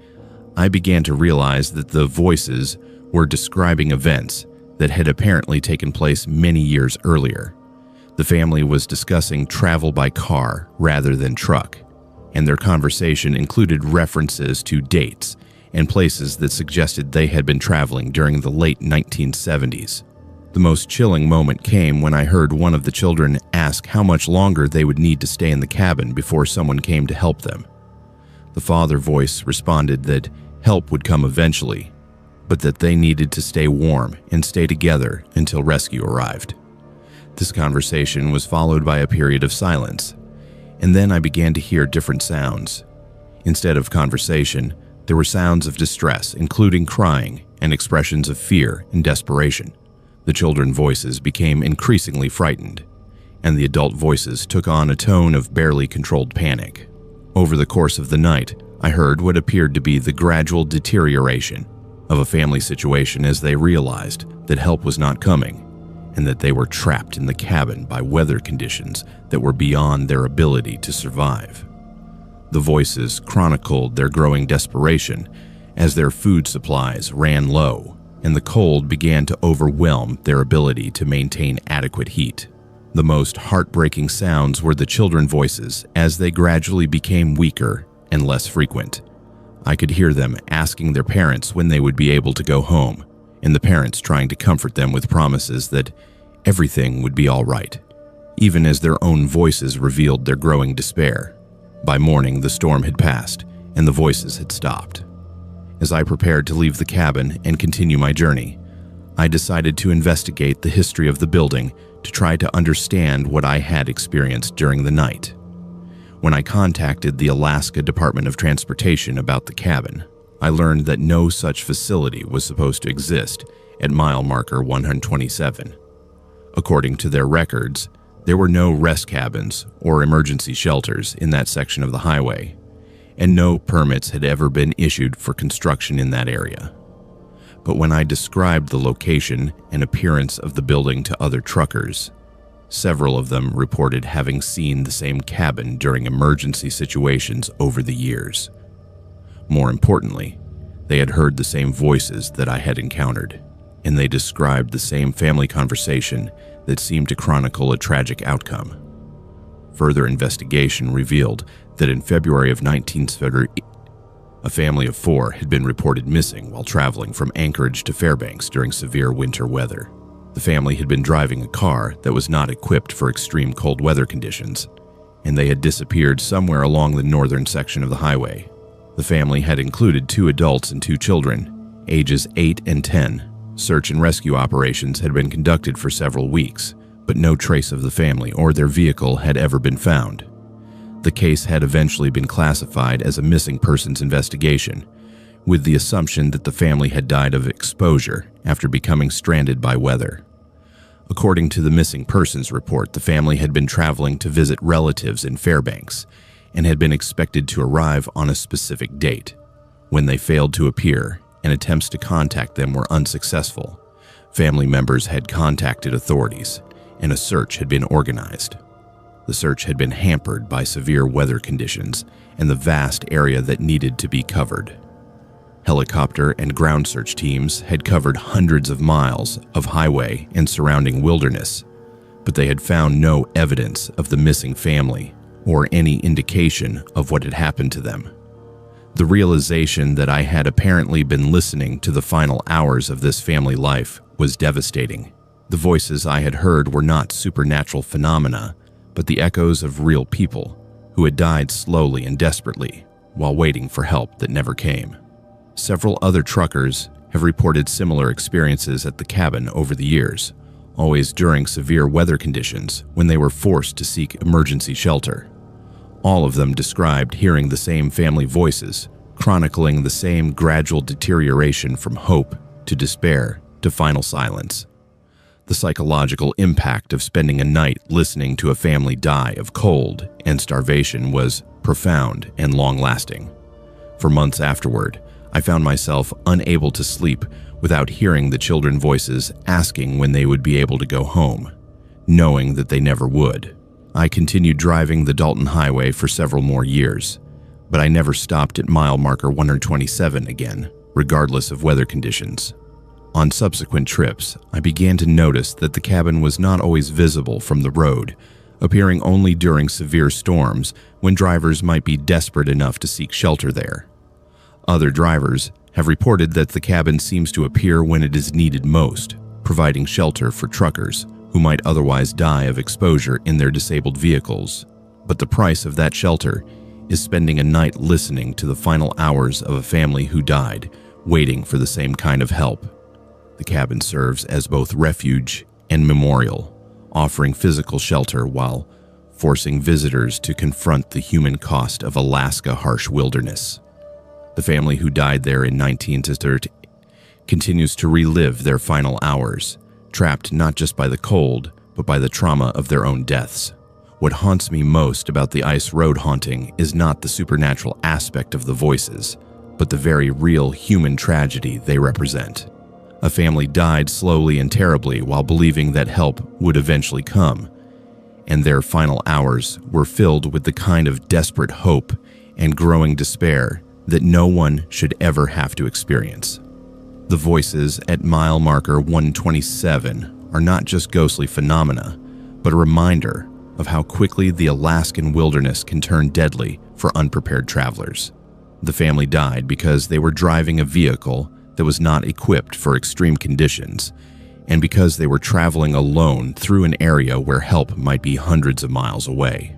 [SPEAKER 1] I began to realize that the voices were describing events that had apparently taken place many years earlier. The family was discussing travel by car rather than truck, and their conversation included references to dates and places that suggested they had been traveling during the late 1970s. The most chilling moment came when I heard one of the children ask how much longer they would need to stay in the cabin before someone came to help them. The father voice responded that help would come eventually, but that they needed to stay warm and stay together until rescue arrived. This conversation was followed by a period of silence, and then I began to hear different sounds. Instead of conversation, there were sounds of distress, including crying and expressions of fear and desperation. The children's voices became increasingly frightened, and the adult voices took on a tone of barely controlled panic. Over the course of the night, I heard what appeared to be the gradual deterioration of a family situation as they realized that help was not coming and that they were trapped in the cabin by weather conditions that were beyond their ability to survive. The voices chronicled their growing desperation as their food supplies ran low and the cold began to overwhelm their ability to maintain adequate heat. The most heartbreaking sounds were the children's voices as they gradually became weaker and less frequent. I could hear them asking their parents when they would be able to go home, and the parents trying to comfort them with promises that everything would be all right, even as their own voices revealed their growing despair. By morning, the storm had passed, and the voices had stopped. As I prepared to leave the cabin and continue my journey, I decided to investigate the history of the building to try to understand what I had experienced during the night. When I contacted the Alaska Department of Transportation about the cabin, I learned that no such facility was supposed to exist at mile marker 127. According to their records, there were no rest cabins or emergency shelters in that section of the highway, and no permits had ever been issued for construction in that area. But when I described the location and appearance of the building to other truckers, several of them reported having seen the same cabin during emergency situations over the years. More importantly, they had heard the same voices that I had encountered, and they described the same family conversation that seemed to chronicle a tragic outcome. Further investigation revealed that in February of 1970, a family of 4 had been reported missing while traveling from Anchorage to Fairbanks during severe winter weather. The family had been driving a car that was not equipped for extreme cold weather conditions, and they had disappeared somewhere along the northern section of the highway. The family had included 2 adults and 2 children, ages 8 and 10. Search and rescue operations had been conducted for several weeks, but no trace of the family or their vehicle had ever been found. The case had eventually been classified as a missing persons investigation, with the assumption that the family had died of exposure after becoming stranded by weather. According to the missing persons report, the family had been traveling to visit relatives in Fairbanks and had been expected to arrive on a specific date. When they failed to appear and attempts to contact them were unsuccessful, family members had contacted authorities and a search had been organized. The search had been hampered by severe weather conditions and the vast area that needed to be covered. Helicopter and ground search teams had covered hundreds of miles of highway and surrounding wilderness, but they had found no evidence of the missing family or any indication of what had happened to them. The realization that I had apparently been listening to the final hours of this family life was devastating. The voices I had heard were not supernatural phenomena, but the echoes of real people who had died slowly and desperately while waiting for help that never came. Several other truckers have reported similar experiences at the cabin over the years, always during severe weather conditions when they were forced to seek emergency shelter. All of them described hearing the same family voices, chronicling the same gradual deterioration from hope to despair to final silence. The psychological impact of spending a night listening to a family die of cold and starvation was profound and long-lasting. For months afterward, I found myself unable to sleep without hearing the children's voices asking when they would be able to go home, knowing that they never would. I continued driving the Dalton Highway for several more years, but I never stopped at mile marker 127 again, regardless of weather conditions. On subsequent trips, I began to notice that the cabin was not always visible from the road, appearing only during severe storms when drivers might be desperate enough to seek shelter there. Other drivers have reported that the cabin seems to appear when it is needed most, providing shelter for truckers who might otherwise die of exposure in their disabled vehicles. But the price of that shelter is spending a night listening to the final hours of a family who died, waiting for the same kind of help. The cabin serves as both refuge and memorial, offering physical shelter while forcing visitors to confront the human cost of Alaska's harsh wilderness. The family who died there in 1930 continues to relive their final hours, trapped not just by the cold, but by the trauma of their own deaths. What haunts me most about the ice road haunting is not the supernatural aspect of the voices, but the very real human tragedy they represent. A family died slowly and terribly while believing that help would eventually come, and their final hours were filled with the kind of desperate hope and growing despair that no one should ever have to experience. The voices at mile marker 127 are not just ghostly phenomena, but a reminder of how quickly the Alaskan wilderness can turn deadly for unprepared travelers. The family died because they were driving a vehicle that was not equipped for extreme conditions, and because they were traveling alone through an area where help might be hundreds of miles away.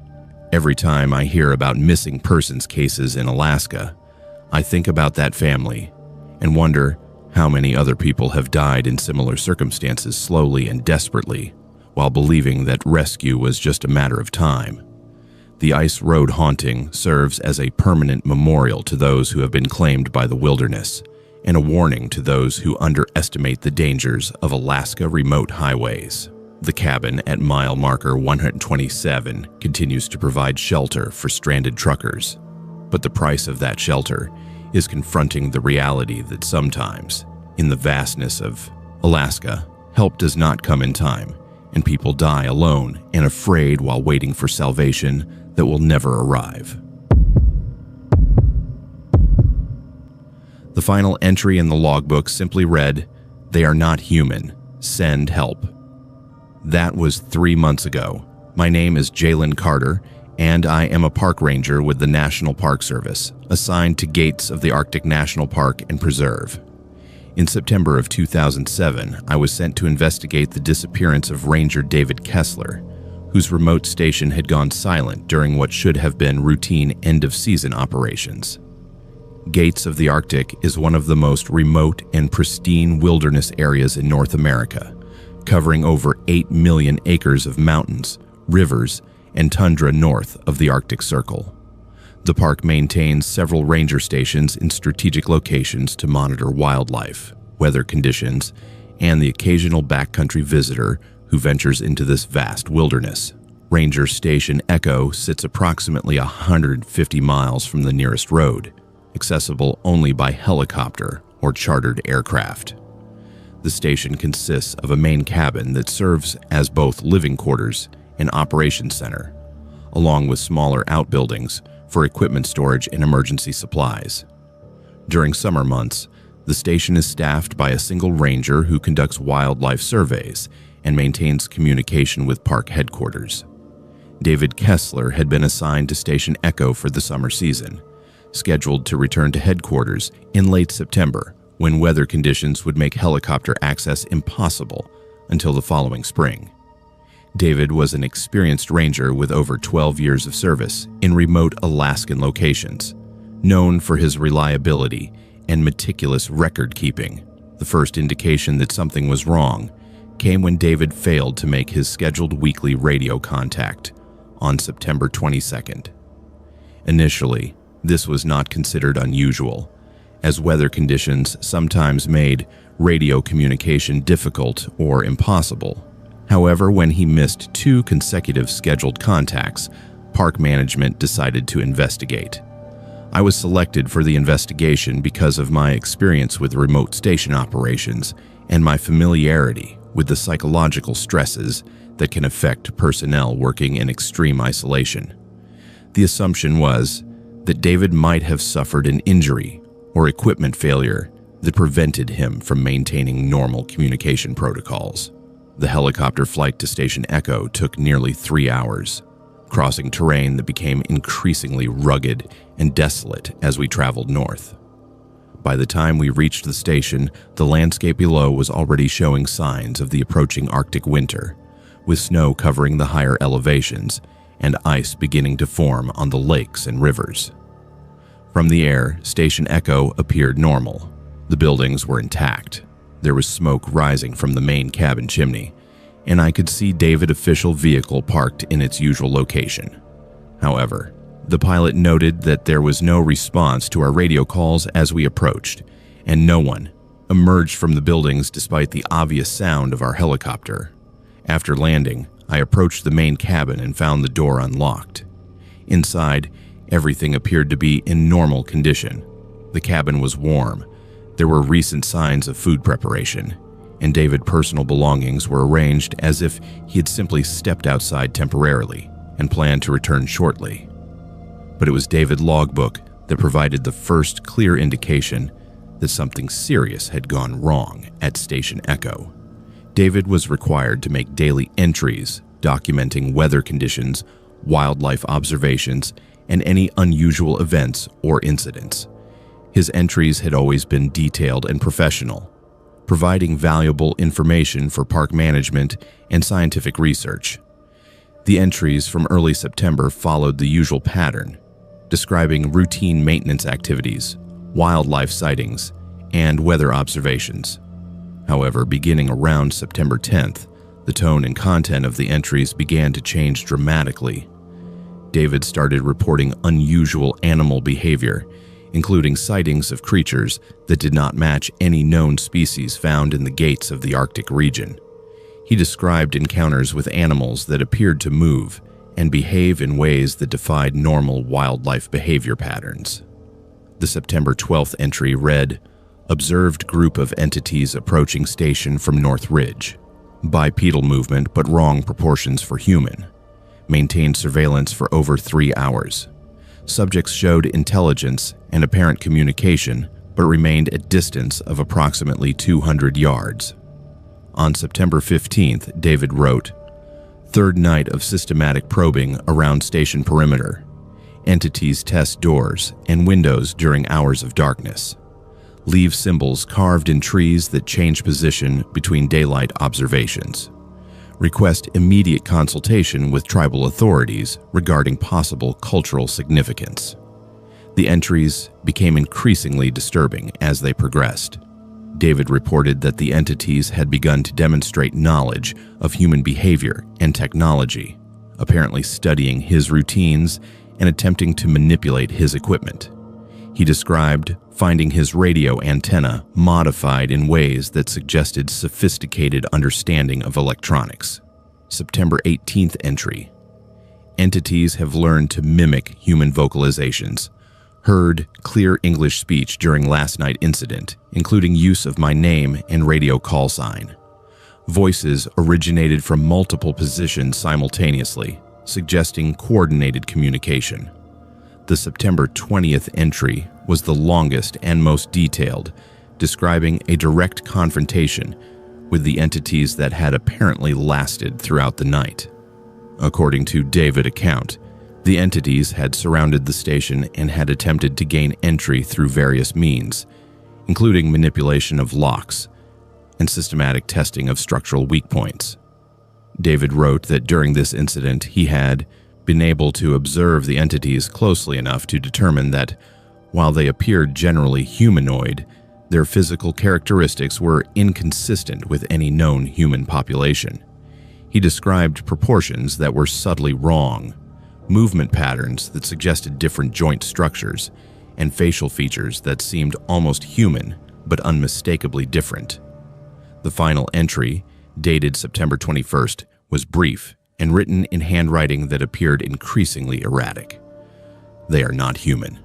[SPEAKER 1] Every time I hear about missing persons cases in Alaska, I think about that family and wonder how many other people have died in similar circumstances slowly and desperately, while believing that rescue was just a matter of time. The ice road haunting serves as a permanent memorial to those who have been claimed by the wilderness, and a warning to those who underestimate the dangers of Alaska remote highways. The cabin at mile marker 127 continues to provide shelter for stranded truckers, but the price of that shelter is confronting the reality that sometimes, in the vastness of Alaska, help does not come in time, and people die alone and afraid while waiting for salvation that will never arrive. The final entry in the logbook simply read, "They are not human. Send help." That was 3 months ago. My name is Jalen Carter, and I am a park ranger with the National Park Service, assigned to gates of the Arctic National Park and Preserve. In September of 2007, I was sent to investigate the disappearance of Ranger David Kessler, whose remote station had gone silent during what should have been routine end-of-season operations. Gates of the Arctic is one of the most remote and pristine wilderness areas in North America, covering over 8 million acres of mountains, rivers, and tundra north of the Arctic Circle. The park maintains several ranger stations in strategic locations to monitor wildlife, weather conditions, and the occasional backcountry visitor who ventures into this vast wilderness. Ranger Station Echo sits approximately 150 miles from the nearest road, accessible only by helicopter or chartered aircraft. The station consists of a main cabin that serves as both living quarters and operations center, along with smaller outbuildings for equipment storage and emergency supplies. During summer months, the station is staffed by a single ranger who conducts wildlife surveys and maintains communication with park headquarters. David Kessler had been assigned to Station Echo for the summer season, scheduled to return to headquarters in late September, when weather conditions would make helicopter access impossible until the following spring. David was an experienced ranger with over 12 years of service in remote Alaskan locations, known for his reliability and meticulous record-keeping. The first indication that something was wrong came when David failed to make his scheduled weekly radio contact on September 22nd. Initially, this was not considered unusual, as weather conditions sometimes made radio communication difficult or impossible. However, when he missed 2 consecutive scheduled contacts, park management decided to investigate. I was selected for the investigation because of my experience with remote station operations and my familiarity with the psychological stresses that can affect personnel working in extreme isolation. The assumption was that David might have suffered an injury or equipment failure that prevented him from maintaining normal communication protocols. The helicopter flight to Station Echo took nearly 3 hours, crossing terrain that became increasingly rugged and desolate as we traveled north. By the time we reached the station, the landscape below was already showing signs of the approaching Arctic winter, with snow covering the higher elevations and ice beginning to form on the lakes and rivers. From the air, Station Echo appeared normal. The buildings were intact. There was smoke rising from the main cabin chimney, and I could see David's official vehicle parked in its usual location. However, the pilot noted that there was no response to our radio calls as we approached, and no one emerged from the buildings despite the obvious sound of our helicopter. After landing, I approached the main cabin and found the door unlocked. Inside, everything appeared to be in normal condition. The cabin was warm. There were recent signs of food preparation, and David's personal belongings were arranged as if he had simply stepped outside temporarily and planned to return shortly. But it was David's logbook that provided the first clear indication that something serious had gone wrong at Station Echo. David was required to make daily entries documenting weather conditions, wildlife observations, and any unusual events or incidents. His entries had always been detailed and professional, providing valuable information for park management and scientific research. The entries from early September followed the usual pattern, describing routine maintenance activities, wildlife sightings, and weather observations. However, beginning around September 10th, the tone and content of the entries began to change dramatically. David started reporting unusual animal behavior, including sightings of creatures that did not match any known species found in the gates of the Arctic region. He described encounters with animals that appeared to move and behave in ways that defied normal wildlife behavior patterns. The September 12th entry read, "Observed group of entities approaching station from North Ridge. Bipedal movement but wrong proportions for human. Maintained surveillance for over 3 hours. Subjects showed intelligence and apparent communication, but remained at distance of approximately 200 yards. On September 15th, David wrote, "Third night of systematic probing around station perimeter. Entities test doors and windows during hours of darkness. Leave symbols carved in trees that change position between daylight observations. Request immediate consultation with tribal authorities regarding possible cultural significance." The entries became increasingly disturbing as they progressed. David reported that the entities had begun to demonstrate knowledge of human behavior and technology, apparently studying his routines and attempting to manipulate his equipment. He described finding his radio antenna modified in ways that suggested sophisticated understanding of electronics. September 18th entry. Entities have learned to mimic human vocalizations. Heard clear English speech during last night incident, including use of my name and radio call sign. Voices originated from multiple positions simultaneously, suggesting coordinated communication. The September 20th entry was the longest and most detailed, describing a direct confrontation with the entities that had apparently lasted throughout the night. According to David's account, The entities had surrounded the station and had attempted to gain entry through various means, including manipulation of locks and systematic testing of structural weak points. David wrote that during this incident he had been able to observe the entities closely enough to determine that, while they appeared generally humanoid, their physical characteristics were inconsistent with any known human population. He described proportions that were subtly wrong, movement patterns that suggested different joint structures, and facial features that seemed almost human but unmistakably different. The final entry, dated September 21st, was brief and written in handwriting that appeared increasingly erratic. "They are not human.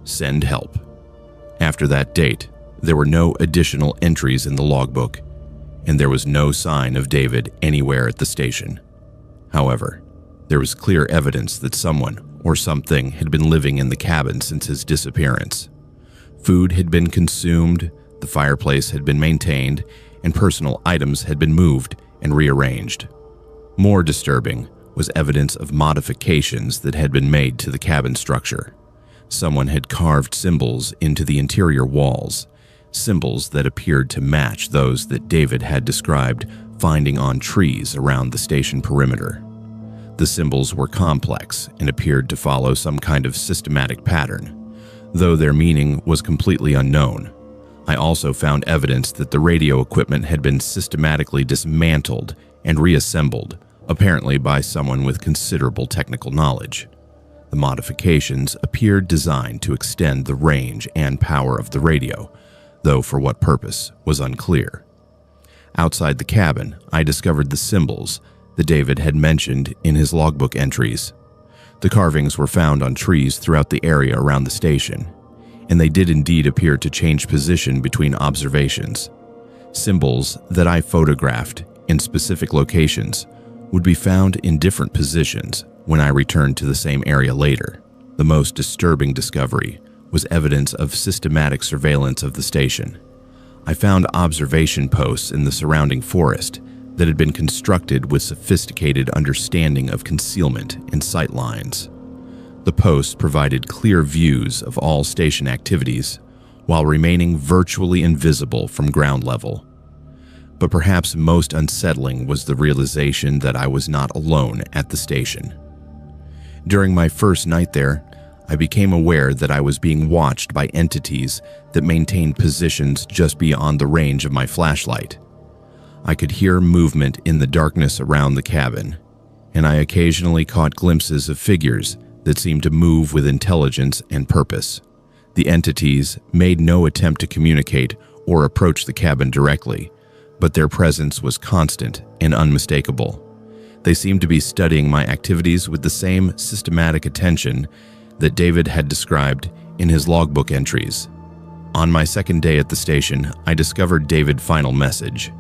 [SPEAKER 1] Send help." After that date, there were no additional entries in the logbook, and there was no sign of David anywhere at the station. However, there was clear evidence that someone or something had been living in the cabin since his disappearance. Food had been consumed, the fireplace had been maintained, and personal items had been moved and rearranged. More disturbing was evidence of modifications that had been made to the cabin structure. Someone had carved symbols into the interior walls, symbols that appeared to match those that David had described finding on trees around the station perimeter. The symbols were complex and appeared to follow some kind of systematic pattern, though their meaning was completely unknown. I also found evidence that the radio equipment had been systematically dismantled and reassembled, apparently by someone with considerable technical knowledge. The modifications appeared designed to extend the range and power of the radio, though for what purpose was unclear. Outside the cabin, I discovered the symbols that David had mentioned in his logbook entries. The carvings were found on trees throughout the area around the station, and they did indeed appear to change position between observations. Symbols that I photographed in specific locations would be found in different positions when I returned to the same area later. The most disturbing discovery was evidence of systematic surveillance of the station. I found observation posts in the surrounding forest that had been constructed with sophisticated understanding of concealment and sight lines. The posts provided clear views of all station activities while remaining virtually invisible from ground level. But perhaps most unsettling was the realization that I was not alone at the station. During my first night there, I became aware that I was being watched by entities that maintained positions just beyond the range of my flashlight. I could hear movement in the darkness around the cabin, and I occasionally caught glimpses of figures that seemed to move with intelligence and purpose. The entities made no attempt to communicate or approach the cabin directly, but their presence was constant and unmistakable. They seemed to be studying my activities with the same systematic attention that David had described in his logbook entries. On my second day at the station, I discovered David's final message.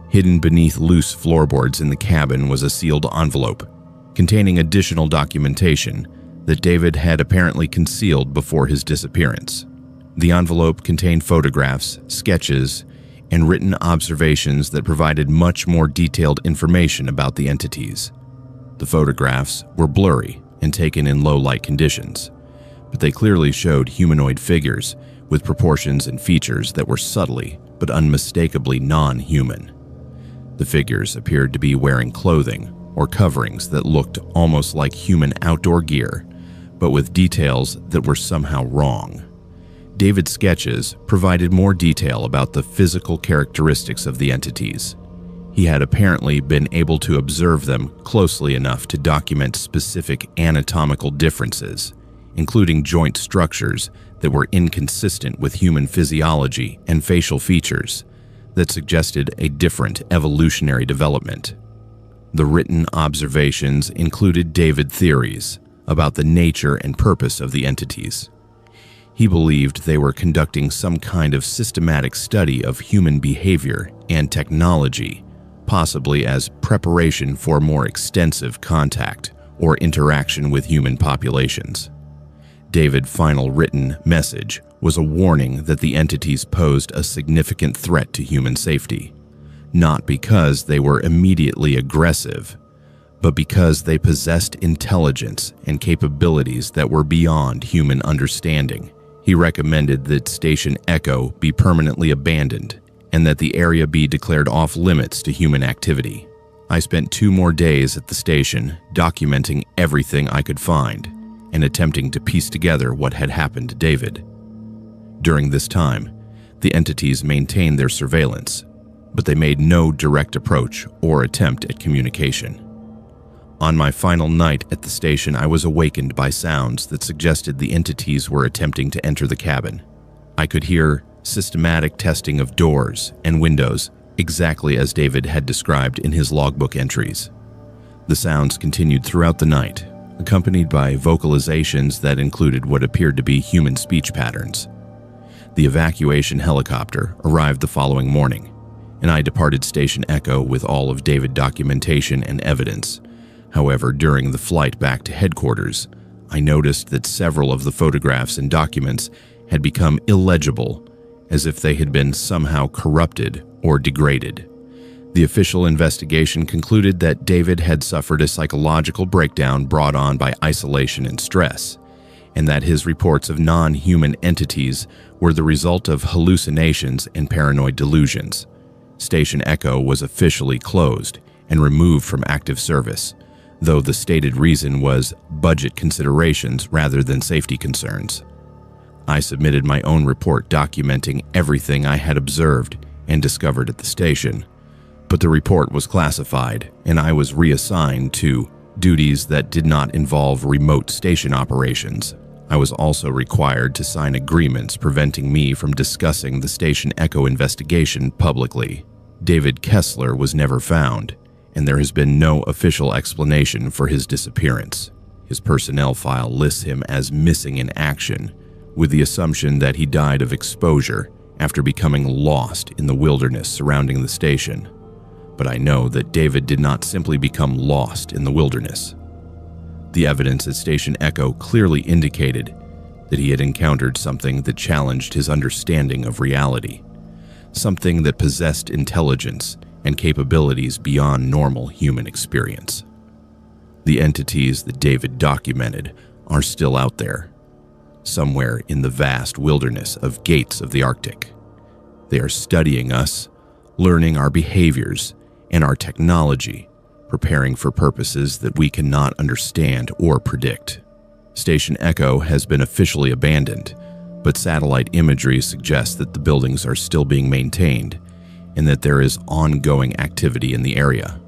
[SPEAKER 1] Hidden beneath loose floorboards in the cabin was a sealed envelope containing additional documentation that David had apparently concealed before his disappearance. The envelope contained photographs, sketches, and written observations that provided much more detailed information about the entities. The photographs were blurry and taken in low-light conditions, but they clearly showed humanoid figures with proportions and features that were subtly but unmistakably non-human. The figures appeared to be wearing clothing or coverings that looked almost like human outdoor gear, but with details that were somehow wrong. David's sketches provided more detail about the physical characteristics of the entities. He had apparently been able to observe them closely enough to document specific anatomical differences, including joint structures that were inconsistent with human physiology and facial features that suggested a different evolutionary development. The written observations included David's theories about the nature and purpose of the entities. He believed they were conducting some kind of systematic study of human behavior and technology, possibly as preparation for more extensive contact or interaction with human populations. David's final written message was a warning that the entities posed a significant threat to human safety, not because they were immediately aggressive, but because they possessed intelligence and capabilities that were beyond human understanding. He recommended that Station Echo be permanently abandoned and that the area be declared off-limits to human activity. I spent 2 more days at the station documenting everything I could find and attempting to piece together what had happened to David. During this time, the entities maintained their surveillance, but they made no direct approach or attempt at communication. On my final night at the station, I was awakened by sounds that suggested the entities were attempting to enter the cabin. I could hear systematic testing of doors and windows, exactly as David had described in his logbook entries. The sounds continued throughout the night, accompanied by vocalizations that included what appeared to be human speech patterns. The evacuation helicopter arrived the following morning, and I departed Station Echo with all of David's documentation and evidence. However, during the flight back to headquarters, I noticed that several of the photographs and documents had become illegible, as if they had been somehow corrupted or degraded. The official investigation concluded that David had suffered a psychological breakdown brought on by isolation and stress, and that his reports of non-human entities were the result of hallucinations and paranoid delusions. Station Echo was officially closed and removed from active service, though the stated reason was budget considerations rather than safety concerns. I submitted my own report documenting everything I had observed and discovered at the station, but the report was classified and I was reassigned to duties that did not involve remote station operations. I was also required to sign agreements preventing me from discussing the Station Echo investigation publicly. David Kessler was never found, and there has been no official explanation for his disappearance. His personnel file lists him as missing in action, with the assumption that he died of exposure after becoming lost in the wilderness surrounding the station. But I know that David did not simply become lost in the wilderness. The evidence at Station Echo clearly indicated that he had encountered something that challenged his understanding of reality, something that possessed intelligence and capabilities beyond normal human experience. The entities that David documented are still out there, somewhere in the vast wilderness of gates of the Arctic. They are studying us, learning our behaviors and our technology, preparing for purposes that we cannot understand or predict. Station Echo has been officially abandoned, but satellite imagery suggests that the buildings are still being maintained and that there is ongoing activity in the area.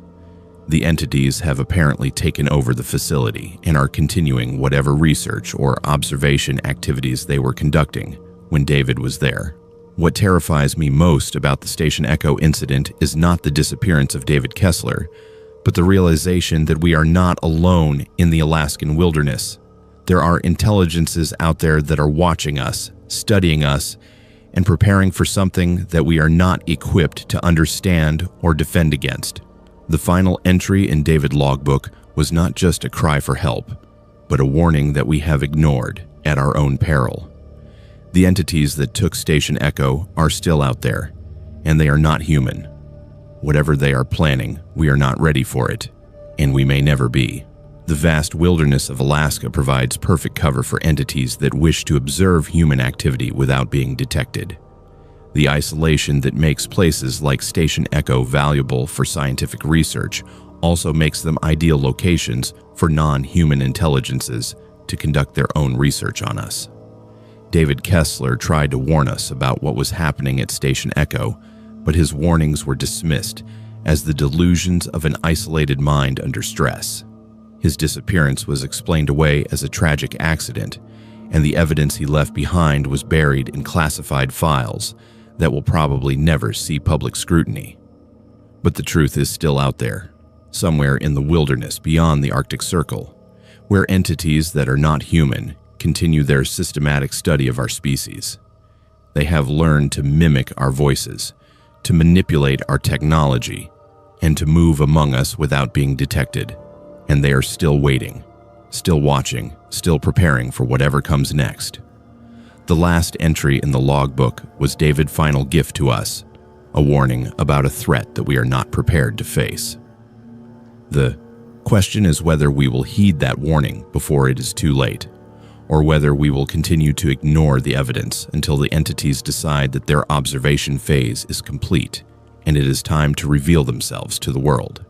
[SPEAKER 1] The entities have apparently taken over the facility and are continuing whatever research or observation activities they were conducting when David was there. What terrifies me most about the Station Echo incident is not the disappearance of David Kessler, but the realization that we are not alone in the Alaskan wilderness. There are intelligences out there that are watching us, studying us, and preparing for something that we are not equipped to understand or defend against. The final entry in David's logbook was not just a cry for help, but a warning that we have ignored at our own peril. The entities that took Station Echo are still out there, and they are not human. Whatever they are planning, we are not ready for it, and we may never be. The vast wilderness of Alaska provides perfect cover for entities that wish to observe human activity without being detected. The isolation that makes places like Station Echo valuable for scientific research also makes them ideal locations for non-human intelligences to conduct their own research on us. David Kessler tried to warn us about what was happening at Station Echo, but his warnings were dismissed as the delusions of an isolated mind under stress. His disappearance was explained away as a tragic accident, and the evidence he left behind was buried in classified files that will probably never see public scrutiny. But the truth is still out there, somewhere in the wilderness beyond the Arctic Circle, where entities that are not human continue their systematic study of our species. They have learned to mimic our voices, to manipulate our technology, and to move among us without being detected. And they are still waiting, still watching, still preparing for whatever comes next. The last entry in the logbook was David's final gift to us, a warning about a threat that we are not prepared to face. The question is whether we will heed that warning before it is too late, or whether we will continue to ignore the evidence until the entities decide that their observation phase is complete and it is time to reveal themselves to the world.